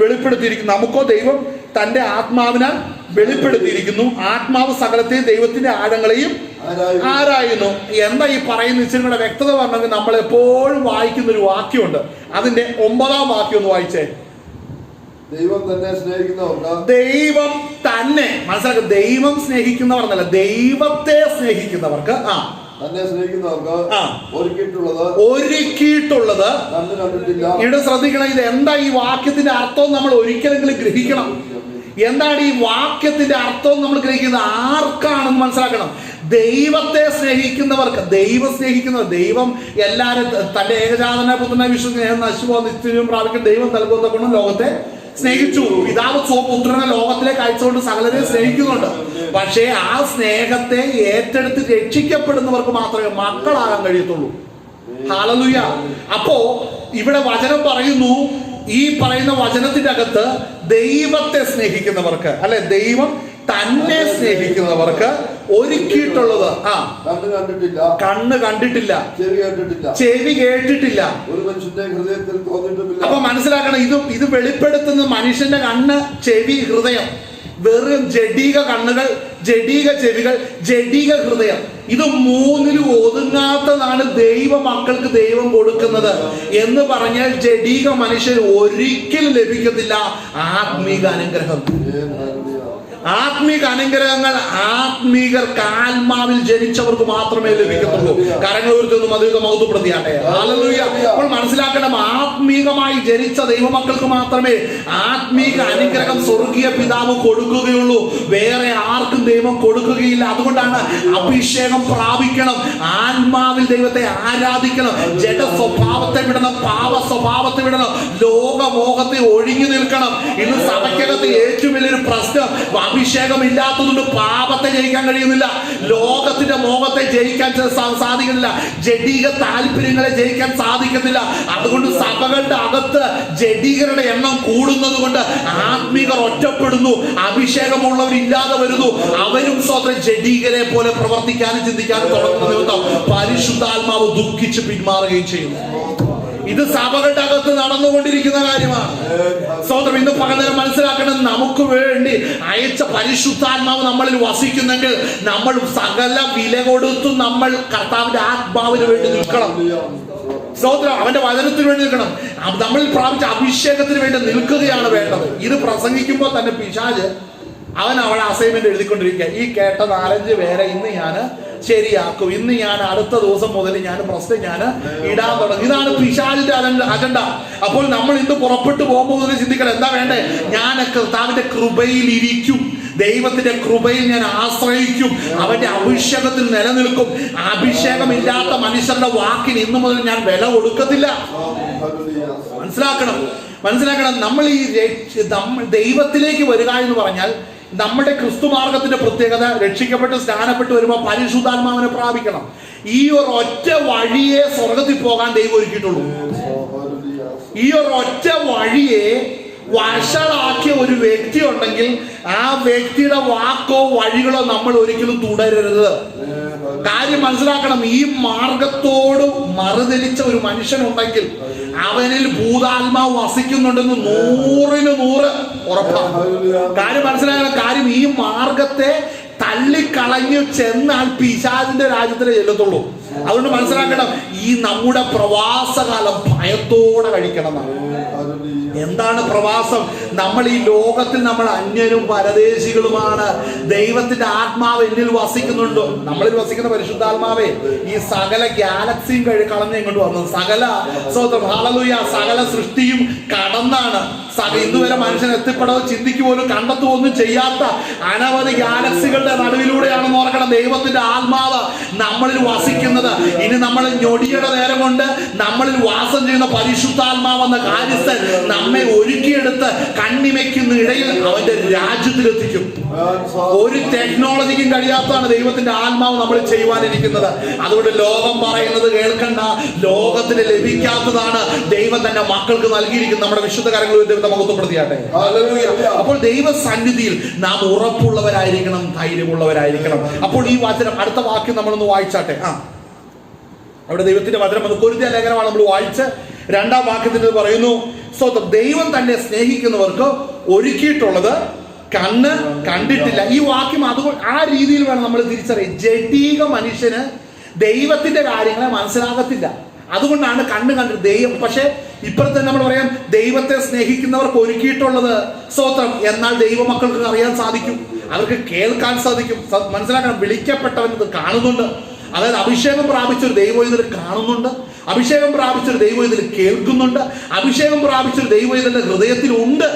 വെളിപ്പെടുത്തിയിരിക്കുന്നു. നമുക്കോ ദൈവം തന്റെ ആത്മാവിനാൽ വെളിപ്പെടുത്തിയിരിക്കുന്നു. ആത്മാവ് സകലത്തെയും ദൈവത്തിന്റെ ആഴങ്ങളെയും ആരായുന്നു. എന്താ ഈ പറയുന്ന ഇച്ചിരി കൂടെ വ്യക്തത പറഞ്ഞെങ്കിൽ നമ്മൾ എപ്പോഴും വായിക്കുന്ന ഒരു വാക്യമുണ്ട്. അതിന്റെ 9-ാം വാക്യം ഒന്ന് വായിച്ചേ. ദൈവം തന്നെ സ്നേഹിക്കുന്നവർക്ക്, ദൈവം തന്നെ, മനസ്സിലാക്കുക, ദൈവം സ്നേഹിക്കുന്നവർ എന്നല്ല, ദൈവത്തെ സ്നേഹിക്കുന്നവർക്ക് തന്നെ സ്നേഹിക്കുന്നവർക്ക് ഒരുക്കിയിട്ടുള്ളത് കണ്ടിട്ടില്ല. ഇവിടെ ശ്രദ്ധിക്കണം, ഇത് എന്താ ഈ വാക്യത്തിന്റെ അർത്ഥം നമ്മൾ ഒരിക്കലെങ്കിലും ഗ്രഹിക്കണം. എന്താണ് ഈ വാക്യത്തിന്റെ അർത്ഥം നമ്മൾ ഗ്രഹിക്കുന്നത്? ആർക്കാണെന്ന് മനസ്സിലാക്കണം. ദൈവത്തെ സ്നേഹിക്കുന്നവർക്ക്. ദൈവം സ്നേഹിക്കുന്നവർ, ദൈവം എല്ലാവരും തന്റെ ഏകജാതന പുത്രനെ വിശ്വസിക്കുന്ന നശിപ്പോ നിശ്ചയം പ്രാപിക്കും ദൈവം നൽകുന്ന ഗുണം ലോകത്തെ സ്നേഹിച്ചു. പിതാവ് പുത്രനെ ലോകത്തിലേക്ക് അയച്ചുകൊണ്ട് സകലരെ സ്നേഹിക്കുന്നുണ്ട്. പക്ഷേ ആ സ്നേഹത്തെ ഏറ്റെടുത്ത് രക്ഷിക്കപ്പെടുന്നവർക്ക് മാത്രമേ മക്കളാകാൻ കഴിയത്തുള്ളൂ. ഹല്ലേലൂയ. അപ്പോ ഇവിടെ വചനം പറയുന്നു, ഈ പറയുന്ന വചനത്തിന്റെ അകത്ത് ദൈവത്തെ സ്നേഹിക്കുന്നവർക്ക്, അല്ലെ, ദൈവം തന്നെ സ്നേഹിക്കുന്നവർക്ക് ഒരുക്കിയിട്ടുള്ളത് കണ്ണ് കണ്ടിട്ടില്ല, ചെവി കേട്ടിട്ടില്ല. അപ്പൊ മനസ്സിലാക്കണം, ഇത് വെളിപ്പെടുത്തുന്ന മനുഷ്യന്റെ കണ്ണ്, ചെവി, ഹൃദയം വെറും ജഡീക കണ്ണുകൾ, ജഡീക ചെവികൾ, ജഡീക ഹൃദയം, ഇത് മൂന്നിലും ഒതുങ്ങാത്തതാണ് ദൈവ മക്കൾക്ക് ദൈവം കൊടുക്കുന്നത് എന്ന് പറഞ്ഞാൽ ജഡീക മനുഷ്യന് ഒരിക്കലും ലഭിക്കത്തില്ല ആത്മീക അനുഗ്രഹം. ആത്മീക അനുഗ്രഹങ്ങൾ ആത്മീകർക്ക്, ആത്മാവിൽ ജനിച്ചവർക്ക് മാത്രമേ ലഭിക്കത്തുള്ളൂ. കരങ്ങൾ ഉയർത്തുന്നു മധുര മൗതുപ്രതിയാട്ടെ. ഹല്ലേലൂയ. അപ്പോൾ മനസ്സിലാക്കണം, ആത്മീകമായി ജനിച്ച ദൈവമക്കൾക്ക് മാത്രമേ ആത്മീക അനുഗ്രഹം സ്വർഗീയ പിതാവ് കൊടുക്കുകയുള്ളൂ. വേറെ ആർക്കും ദൈവം കൊടുക്കുകയില്ല. അതുകൊണ്ടാണ് അഭിഷേകം പ്രാപിക്കണം, ആത്മാവിൽ ദൈവത്തെ ആരാധിക്കണം, ജഡ സ്വഭാവത്തെ വിടണം, പാപ സ്വഭാവത്തെ വിടണം, ലോകമോഹത്തെ ഒഴിഞ്ഞു നിൽക്കണം. ഇന്ന് സഭയ്ക്കകത്ത് ഏറ്റവും വലിയൊരു പ്രശ്നം, അഭിഷേകം ഇല്ലാത്തതുകൊണ്ട് പാപത്തെ ജയിക്കാൻ കഴിയുന്നില്ല, ലോകത്തിന്റെ മോഹത്തെ ജയിക്കാൻ സാധിക്കുന്നില്ല, ജഡീക താല്പര്യങ്ങളെ ജയിക്കാൻ സാധിക്കുന്നില്ല. അതുകൊണ്ട് സഭകളുടെ അകത്ത് ജഡീകരുടെ എണ്ണം കൂടുന്നത് കൊണ്ട് ആത്മീകർ ഒറ്റപ്പെടുന്നു, അഭിഷേകമുള്ളവർ ഇല്ലാതെ വരുന്നു. അവരും സ്വന്തം ജഡീകരെ പോലെ പ്രവർത്തിക്കാനും ചിന്തിക്കാനും തുടങ്ങുന്ന നിമിത്തം പരിശുദ്ധാത്മാവ് ദുഃഖിച്ച് പിന്മാറുകയും ചെയ്യുന്നു. ഇത് സഭകളുടെ അകത്ത് നടന്നുകൊണ്ടിരിക്കുന്ന കാര്യമാണ്. സഹോദരൻ, ഇന്ന് പകരം മനസ്സിലാക്കണം, നമുക്ക് വേണ്ടി അയച്ച പരിശുദ്ധാത്മാവ് നമ്മളിൽ വസിക്കുന്നെങ്കിൽ നമ്മൾ സകല വില കൊടുത്തും നമ്മൾ കർത്താവിന്റെ ആത്മാവിന് വേണ്ടി നിൽക്കണം. സഹോദരൻ, അവന്റെ വചനത്തിന് വേണ്ടി നിൽക്കണം. നമ്മളിൽ പ്രാപിച്ച അഭിഷേകത്തിന് വേണ്ടി നിൽക്കുകയാണ് വേണ്ടത്. ഇത് പ്രസംഗിക്കുമ്പോൾ തന്നെ പിശാച് അവൻ അവിടെ അസൈൻമെന്റ് എഴുതിക്കൊണ്ടിരിക്കുക. ഈ കേട്ട 4-5 പേരെ ഇന്ന് ഞാൻ ശരിയാക്കും, ഇന്ന് ഞാൻ അടുത്ത ദിവസം മുതൽ ഞാൻ പ്രശ്നം ഞാൻ ഇടാൻ തുടങ്ങും. ഇതാണ് പിശാചിന്റെ അജണ്ട. അപ്പോൾ നമ്മൾ ഇന്ന് പുറപ്പെട്ടു പോകുമ്പോൾ മുതൽ ചിന്തിക്കണം, എന്താ വേണ്ടേ? ഞാൻ കർത്താവിന്റെ കൃപയിൽ ഇരിക്കും, ദൈവത്തിന്റെ കൃപയിൽ ഞാൻ ആശ്രയിക്കും, അവന്റെ അഭിഷേകത്തിൽ നിലനിൽക്കും. അഭിഷേകമില്ലാത്ത മനുഷ്യരുടെ വാക്കിന് ഇന്നു മുതൽ ഞാൻ വില കൊടുക്കത്തില്ല. മനസ്സിലാക്കണം. നമ്മൾ ഈ ദൈവത്തിലേക്ക് വരിക എന്ന് പറഞ്ഞാൽ നമ്മുടെ ക്രിസ്തുമാർഗത്തിന്റെ പ്രത്യേകത, രക്ഷിക്കപ്പെട്ട് സ്നാനപ്പെട്ട് വരുമ്പോൾ പരിശുദ്ധാത്മാവിനെ പ്രാപിക്കണം. ഈ ഒരു ഒറ്റ വഴിയെ സ്വർഗത്തിൽ പോകാൻ ദൈവം ഒരുക്കിയിട്ടുള്ളൂ. ഈ ഒരു ഒറ്റ വഴിയെ വഷളാക്കിയ ഒരു വ്യക്തി ഉണ്ടെങ്കിൽ ആ വ്യക്തിയുടെ വാക്കോ വഴികളോ നമ്മൾ ഒരിക്കലും തുടരരുത്. കാര്യം മനസ്സിലാക്കണം, ഈ മാർഗത്തോട് മറുതലിച്ച ഒരു മനുഷ്യനുണ്ടെങ്കിൽ അവനിൽ ഭൂതാത്മാവ് വസിക്കുന്നുണ്ടെന്ന് 100% ഉറപ്പാണ്. കാര്യം മനസ്സിലാക്കണം, കാര്യം ഈ മാർഗത്തെ തള്ളിക്കളഞ്ഞു ചെന്നാൽ പിശാചിന്റെ രാജ്യത്തിലേ ചെല്ലത്തുള്ളൂ. അതുകൊണ്ട് മനസ്സിലാക്കണം, ഈ നമ്മുടെ പ്രവാസകാലം ഭയത്തോടെ കഴിക്കണം എന്നാണ്. എന്താണ് പ്രവാസം? നമ്മൾ ഈ ലോകത്തിൽ നമ്മൾ അന്യരും പരദേശികളുമാണ്. ദൈവത്തിന്റെ ആത്മാവ് എന്നിൽ വസിക്കുന്നുണ്ടോ? നമ്മളിൽ വസിക്കുന്ന പരിശുദ്ധാത്മാവേ ഈ സകല ഗാലക്സിയും കളഞ്ഞ് ഇങ്ങോട്ട് വന്നത്, സകല സൃഷ്ടിയും കടന്നാണ്. ഇതുവരെ മനുഷ്യൻ എത്തിപ്പെടാതെ ചിന്തിക്കുപോലും കണ്ടെത്തുകയൊന്നും ചെയ്യാത്ത അനവധി ഗാലക്സികളുടെ നടുവിലൂടെയാണെന്ന് ഓർക്കണം ദൈവത്തിന്റെ ആത്മാവ് നമ്മളിൽ വസിക്കുന്നത്. ഇനി നമ്മൾ ഞൊടിയുടെ നേരം കൊണ്ട് നമ്മളിൽ വാസം ചെയ്യുന്ന പരിശുദ്ധാത്മാവെന്ന കാര്യസ്ഥൻ നമ്മെ ഒരുക്കിയെടുത്ത് കണ്ണിമയ്ക്കുന്ന ഇടയിൽ അവന്റെ രാജ്യത്തിലെത്തിക്കും. ഒരു ടെക്നോളജിക്കും കഴിയാത്തതാണ് ദൈവത്തിന്റെ ആത്മാവ് നമ്മൾ ചെയ്യുവാനിരിക്കുന്നത്. അതുകൊണ്ട് ലോകം പറയുന്നത് കേൾക്കണ്ട, ലോകത്തിന് ലഭിക്കാത്തതാണ് ദൈവം തന്നെ മക്കൾക്ക് നൽകിയിരിക്കുന്നത്. നമ്മുടെ വിശുദ്ധ കാര്യങ്ങളിൽ ദൈവത്തെ മഹത്വപ്പെടുത്തിയാട്ടെ. അപ്പോൾ ദൈവസന്നിധിയിൽ നാം ഉറപ്പുള്ളവരായിരിക്കണം, ധൈര്യമുള്ളവരായിരിക്കണം. അപ്പോൾ ഈ വചനം, അടുത്ത വാക്യം നമ്മളൊന്ന് വായിച്ചാട്ടെ. അവിടെ ദൈവത്തിന്റെ വചനം അത് കൊരിന്ത്യർ ലേഖനമാണ് നമ്മൾ വായിച്ച് 2-ാം വാക്യത്തിൽ പറയുന്നു, ദൈവം തന്നെ സ്നേഹിക്കുന്നവർക്ക് ഒരുക്കിയിട്ടുള്ളത് കണ്ണ് കണ്ടിട്ടില്ല. ഈ വാക്യം അതുകൊണ്ട് ആ രീതിയിൽ വേണം നമ്മൾ തിരിച്ചറിയാൻ. ജഡിക മനുഷ്യന് ദൈവത്തിന്റെ കാര്യങ്ങളെ മനസ്സിലാകത്തില്ല. അതുകൊണ്ടാണ് കണ്ണ് കണ്ടിട്ട് ദൈവം. പക്ഷെ ഇപ്പുറത്തെ നമ്മൾ പറയാം, ദൈവത്തെ സ്നേഹിക്കുന്നവർക്ക് ഒരുക്കിയിട്ടുള്ളത് സ്തോത്രം. എന്നാൽ ദൈവമക്കൾക്ക് അറിയാൻ സാധിക്കും, അവർക്ക് കേൾക്കാൻ സാധിക്കും. മനസ്സിലാക്കണം, വിളിക്കപ്പെട്ടവൻ ഇത് കാണുന്നുണ്ട്. അതായത് അഭിഷേകം പ്രാപിച്ചൊരു ദൈവം ഇതിൽ കാണുന്നുണ്ട്, അഭിഷേകം പ്രാപിച്ചൊരു ദൈവം ഇതിൽ കേൾക്കുന്നുണ്ട്, അഭിഷേകം പ്രാപിച്ചൊരു ദൈവം ഇതിന്റെ ഹൃദയത്തിലുണ്ട്.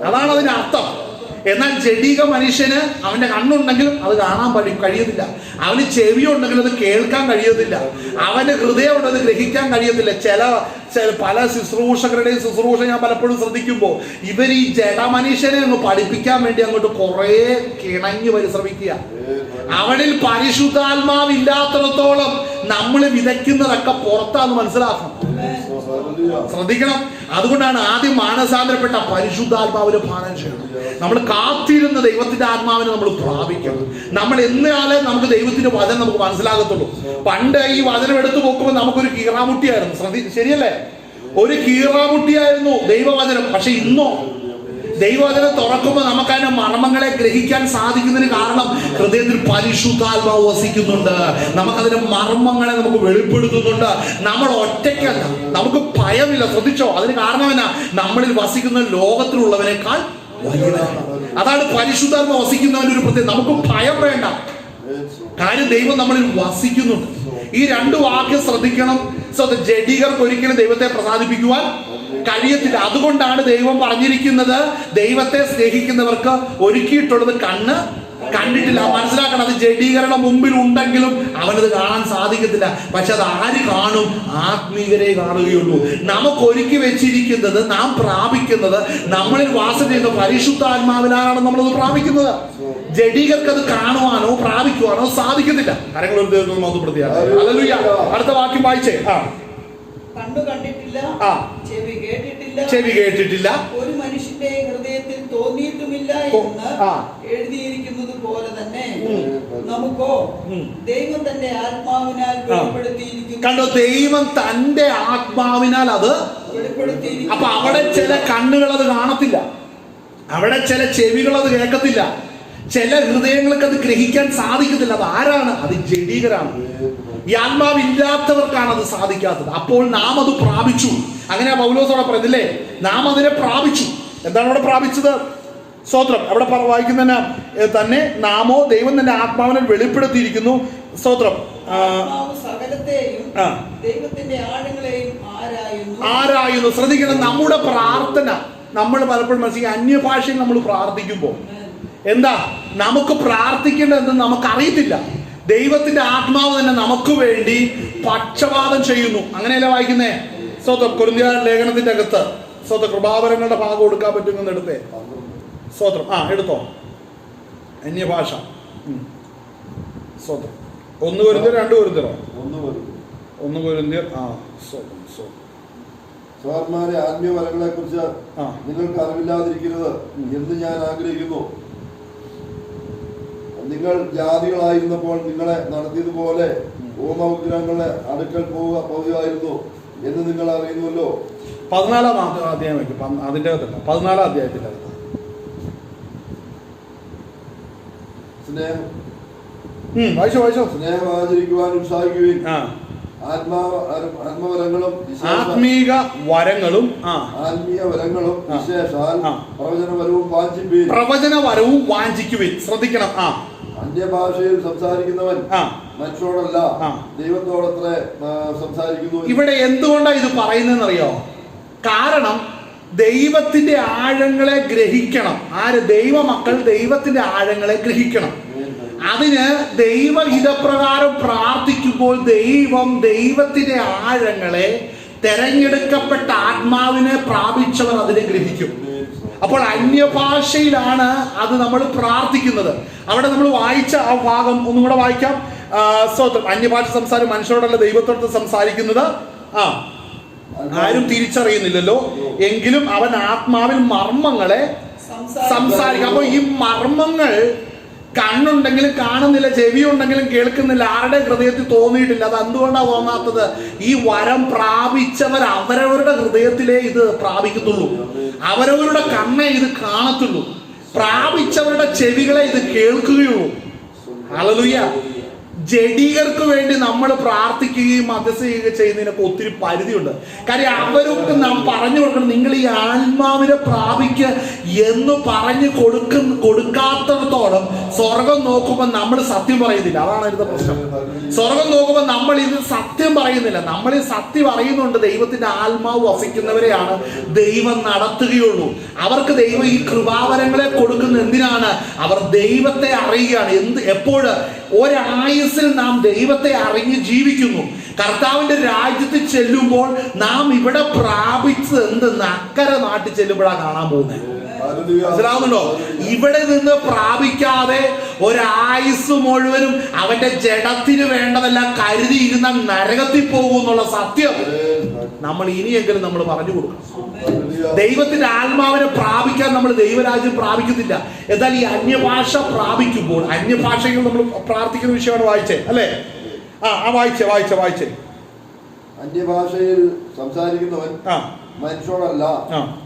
അതാണ് അതിന്റെ അർത്ഥം. എന്നാൽ ജഡിക മനുഷ്യന് അവന്റെ കണ്ണുണ്ടെങ്കിലും അത് കാണാൻ കഴിയത്തില്ല, അവന് ചെവി ഉണ്ടെങ്കിലും അത് കേൾക്കാൻ കഴിയത്തില്ല, അവന്റെ ഹൃദയം ഉണ്ടെങ്കിൽ ഗ്രഹിക്കാൻ കഴിയത്തില്ല. പല ശുശ്രൂഷകരുടെയും ശുശ്രൂഷ ഞാൻ പലപ്പോഴും ശ്രദ്ധിക്കുമ്പോൾ ഇവർ ഈ ജഡമനുഷ്യനെ അങ്ങ് പഠിപ്പിക്കാൻ വേണ്ടി അങ്ങോട്ട് കുറെ കിണഞ്ഞു പരിശ്രമിക്കുക. അവനിൽ പരിശുദ്ധാത്മാവില്ലാത്തിടത്തോളം നമ്മൾ വിതയ്ക്കുന്നതൊക്കെ പുറത്താന്ന് മനസ്സിലാക്കണം, ശ്രദ്ധിക്കണം. അതുകൊണ്ടാണ് ആദ്യം മാനസാന്തരപ്പെട്ട പരിശുദ്ധാത്മാവിന് പാനം ചെയ്യണം. നമ്മൾ കാത്തിരുന്ന ദൈവത്തിന്റെ ആത്മാവിനെ നമ്മൾ പ്രാപിക്കണം. നമ്മൾ എന്നാലേ നമുക്ക് ദൈവത്തിന്റെ വചനം നമുക്ക് മനസ്സിലാകത്തുള്ളൂ. പണ്ട് ഈ വചനം എടുത്തു നോക്കുമ്പോൾ നമുക്കൊരു കീറാമുട്ടിയായിരുന്നു, ശരിയല്ലേ? ഒരു കീറാമുട്ടിയായിരുന്നു ദൈവവചനം. പക്ഷെ ഇന്നോ ദൈവവചനം തുറക്കുമ്പോൾ നമുക്കതിന്റെ മർമ്മങ്ങളെ ഗ്രഹിക്കാൻ സാധിക്കുന്നതിന് കാരണം ഹൃദയത്തിൽ പരിശുദ്ധാത്മാവ് വസിക്കുന്നുണ്ട്. നമുക്കതിന്റെ മർമ്മങ്ങളെ നമുക്ക് വെളിപ്പെടുത്തുന്നുണ്ട്. നമ്മൾ ഒറ്റയ്ക്കല്ല, നമുക്ക് ഭയമില്ല. ശ്രദ്ധിച്ചോ, അതിന് കാരണം എന്നാ? നമ്മളിൽ വസിക്കുന്ന ലോകത്തിലുള്ളവനേക്കാൾ വലിയവനാണ്. അതാണ് പരിശുദ്ധാത്മാവ് വസിക്കുന്നവന്റെ ഒരു പ്രത്യേകത. നമുക്ക് ഭയം വേണ്ട, കാര്യം ദൈവം നമ്മളിൽ വസിക്കുന്നുണ്ട്. ഈ 2 വാക്യം ശ്രദ്ധിക്കണം. ജഡികർക്ക് ഒരിക്കലും ദൈവത്തെ പ്രസാദിപ്പിക്കുവാൻ കഴിയത്തില്ല. അതുകൊണ്ടാണ് ദൈവം പറഞ്ഞിരിക്കുന്നത്, ദൈവത്തെ സ്നേഹിക്കുന്നവർക്ക് ഒരുക്കിയിട്ടുള്ളത് കണ്ണ് കണ്ടിട്ടില്ല. മനസ്സിലാക്കണം, അത് ജഡീകരുടെ മുമ്പിൽ ഉണ്ടെങ്കിലും അവനത് കാണാൻ സാധിക്കത്തില്ല. പക്ഷെ അത് ആര് കാണും? ആത്മീയരെ കാണുകയുള്ളൂ. നമുക്ക് ഒരുക്കി വെച്ചിരിക്കുന്നത്, നാം പ്രാപിക്കുന്നത്, നമ്മളിൽ വാസം ചെയ്യുന്ന പരിശുദ്ധാത്മാവിനാണ് നമ്മളത് പ്രാപിക്കുന്നത്. ജഡീകർക്ക് അത് കാണുവാനോ പ്രാപിക്കുവാനോ സാധിക്കത്തില്ല. കാര്യങ്ങൾ അടുത്ത വാക്യം വായിച്ചേ. കണ്ണു കണ്ടിട്ടില്ല, ചെവി കേട്ടിട്ടില്ല, ഒരു മനുഷ്യന്റെ ഹൃദയത്തിൽ തോന്നിയിട്ടുമില്ല എന്ന് എഴുതിയിരിക്കുന്നത് പോലെ തന്നെ നമുക്കോ ദൈവം തന്റെ ആത്മാവിനാൽ വെളിപ്പെടുത്തിയിരിക്കുന്നു. കണ്ടോ, ദൈവം തന്റെ ആത്മാവിനാൽ അത് വെളിപ്പെടുത്തിയിരിക്കുന്നു. അപ്പൊ അവിടെ ചില കണ്ണുകൾ അത് കാണത്തില്ല, അവിടെ ചില ചെവികൾ അത് കേൾക്കത്തില്ല, ചില ഹൃദയങ്ങൾക്ക് അത് ഗ്രഹിക്കാൻ സാധിക്കത്തില്ല. അത് ആരാണ്? അത് ജഡീകരാണ്. ഈ ആത്മാവില്ലാത്തവർക്കാണ് അത് സാധിക്കാത്തത്. അപ്പോൾ നാം അത് പ്രാപിച്ചു. അങ്ങനെ പൗലോസ് അവിടെ പറയുന്നില്ലേ, നാം അതിനെ പ്രാപിച്ചു. എന്താണ് അവിടെ പ്രാപിച്ചത്? സ്തോത്രം. അവിടെ വായിക്കുന്ന തന്നെ നാമോ ദൈവം തന്നെ ആത്മാവിനെ വെളിപ്പെടുത്തിയിരിക്കുന്നു. സ്തോത്രം. ആത്മാവ് സകലത്തെയും ആ. ദൈവത്തിന്റെ ആഴങ്ങളെയും ആരായുന്നു. ശ്രദ്ധിക്കണം, നമ്മുടെ പ്രാർത്ഥന നമ്മൾ പലപ്പോഴും മനസ്സിലാക്കി അന്യഭാഷയിൽ നമ്മൾ പ്രാർത്ഥിക്കുമ്പോൾ എന്താ നമുക്ക് പ്രാർത്ഥിക്കേണ്ടതെന്ന് നമുക്കറിയത്തില്ല. ദൈവത്തിന്റെ ആത്മാവ് തന്നെ നമുക്ക് വേണ്ടി പക്ഷപാതം ചെയ്യുന്നു. അങ്ങനെയല്ലേ വായിക്കുന്നേ? സ്തോത്രം. കൊരിന്ത്യർ ലേഖനത്തിന്റെ അകത്ത് സ്തോത്രം കൃപാവരങ്ങളുടെ ഭാഗം കൊടുക്കാൻ പറ്റുമെന്ന് എടുത്തേ. സ്തോത്രം. എടുത്തോ അന്യഭാഷ. സ്തോത്രം. 1 കൊരിന്ത്യർ 2 കൊരിന്ത്യരോ? 1 കൊരിന്ത്യർ. സ്തോത്രം. സഹോദരന്മാരെ, ആത്മീയ വരങ്ങളെ കുറിച്ച് നിങ്ങൾക്ക് അറിവില്ലാതിരിക്കരുത് എന്ന് ഞാൻ ആഗ്രഹിക്കുന്നു. നിങ്ങൾ ജാതികളായിരുന്നപ്പോൾ നിങ്ങളെ നടത്തിയതുപോലെ ഹോമവിഗ്രഹങ്ങളുടെ അടുക്കൽ പോവുകയായിരുന്നു എന്ന് നിങ്ങൾ അറിയുന്നുവല്ലോ. 14-ാം അധ്യായം വയ്ക്കും. അതിന്റെ അകത്തല്ല, 14-ാം അധ്യായത്തിന്റെ അകത്ത് വായിച്ചോ. സ്നേഹം ആചരിക്കുവാൻ ഉത്സാഹിക്കുകയും ആത്മീക വരങ്ങളും വിശേഷാൽ പ്രവചനവരവും വാഞ്ചിക്കുവിൻ. ശ്രദ്ധിക്കണം. അന്യഭാഷയിൽ സംസാരിക്കുന്നവൻ മനുഷ്യരോടല്ല ദൈവത്തോടത്രേ സംസാരിക്കുന്നു. ഇവിടെ എന്തുകൊണ്ടാണ് ഇത് പറയുന്നതെന്നറിയോ? കാരണം ദൈവത്തിന്റെ ആഴങ്ങളെ ഗ്രഹിക്കണം. ദൈവമക്കൾ ദൈവത്തിന്റെ ആഴങ്ങളെ ഗ്രഹിക്കണം. അതിന് ദൈവഹിതപ്രകാരം പ്രാർത്ഥിക്കുമ്പോൾ ദൈവത്തിന്റെ ആഴങ്ങളെ തെരഞ്ഞെടുക്കപ്പെട്ട ആത്മാവിനെ പ്രാപിച്ചവർ അതിനെ ഗ്രഹിക്കും. അപ്പോൾ അന്യഭാഷയിലാണ് അത് നമ്മൾ പ്രാർത്ഥിക്കുന്നത്. അവിടെ നമ്മൾ വായിച്ച ആ ഭാഗം ഒന്നും കൂടെ വായിക്കാം. സ്തോത്രം. അന്യഭാഷ സംസാരം മനുഷ്യരോടല്ല ദൈവത്തോട് സംസാരിക്കുന്നത്. ആരും തിരിച്ചറിയുന്നില്ലല്ലോ, എങ്കിലും അവൻ ആത്മാവിൽ മർമ്മങ്ങളെ സംസാരിക്കും. അപ്പൊ ഈ മർമ്മങ്ങൾ കണ്ണുണ്ടെങ്കിലും കാണുന്നില്ല, ചെവി ഉണ്ടെങ്കിലും കേൾക്കുന്നില്ല, ആരുടെ ഹൃദയത്തിൽ തോന്നിയിട്ടില്ല. അത് എന്തുകൊണ്ടാണ് തോന്നാത്തത്? ഈ വരം പ്രാപിച്ചവർ അവരവരുടെ ഹൃദയത്തിലേ ഇത് പ്രാപിക്കത്തുള്ളൂ, അവരവരുടെ കണ്ണേ ഇത് കാണത്തുള്ളൂ, പ്രാപിച്ചവരുടെ ചെവികളെ ഇത് കേൾക്കുകയുള്ളൂ. ഹല്ലേലൂയ. ജഡികർക്ക് വേണ്ടി നമ്മൾ പ്രാർത്ഥിക്കുകയും മധ്യസ്ഥ ചെയ്യുന്നതിനൊക്കെ ഒത്തിരി പരിധിയുണ്ട്. കാര്യം അവർക്ക് നാം പറഞ്ഞു കൊടുക്കണം, നിങ്ങൾ ഈ ആത്മാവിനെ പ്രാപിക്കുക എന്ന് പറഞ്ഞു കൊടുക്കാത്തടത്തോളം സ്വർഗം നോക്കുമ്പോൾ നമ്മൾ സത്യം പറയുന്നില്ല. അതാണ് ഇതിന്റെ പ്രശ്നം. സ്വർഗം നോക്കുമ്പോൾ നമ്മൾ ഇത് സത്യം പറയുന്നില്ല. നമ്മൾ ഈ സത്യം അറിയുന്നുണ്ട്. ദൈവത്തിന്റെ ആത്മാവ് വസിക്കുന്നവരെയാണ് ദൈവം നടത്തുകയുള്ളൂ. അവർക്ക് ദൈവം ഈ കൃപാവരങ്ങളെ കൊടുക്കുന്ന എന്തിനാണ്? അവർ ദൈവത്തെ അറിയുകയാണ്. എപ്പോഴ്? ഒരായുസ്സിൽ നാം ദൈവത്തെ അറിഞ്ഞ് ജീവിക്കുന്നു. കർത്താവിന്റെ രാജ്യത്തിൽ ചെല്ലുമ്പോൾ നാം ഇവിടെ പ്രാപിച്ചത് എന്തെന്ന് അക്കരെ നാട്ടിൽ ചെല്ലുമ്പോഴാണ് കാണാൻ പോകുന്നത്. മനസ്സിലാവുന്നുണ്ടോ? ഇവിടെ നിന്ന് പ്രാപിക്കാതെ ഒരായുസ് മുഴുവനും അവന്റെ ജഡത്തിന് വേണ്ടതെല്ലാം കരുതിയിരുന്ന നരകത്തിൽ പോകും എന്നുള്ള സത്യം നമ്മൾ ഇനിയെങ്കിലും നമ്മൾ പറഞ്ഞു കൊടുക്കണം. ദൈവത്തിന്റെ ആത്മാവിനെ പ്രാപിക്കാൻ നമ്മൾ ദൈവരാജ്യം പ്രാപിക്കുന്നില്ല. എന്നാൽ ഈ അന്യഭാഷ പ്രാപിക്കുമ്പോൾ, അന്യഭാഷയിൽ നമ്മൾ പ്രാർത്ഥിക്കുന്ന വിഷയമാണ് വായിച്ചേ അല്ലേ? വായിച്ചേ. അന്യഭാഷയിൽ സംസാരിക്കുന്നവൻ മനുഷ്യരോടല്ല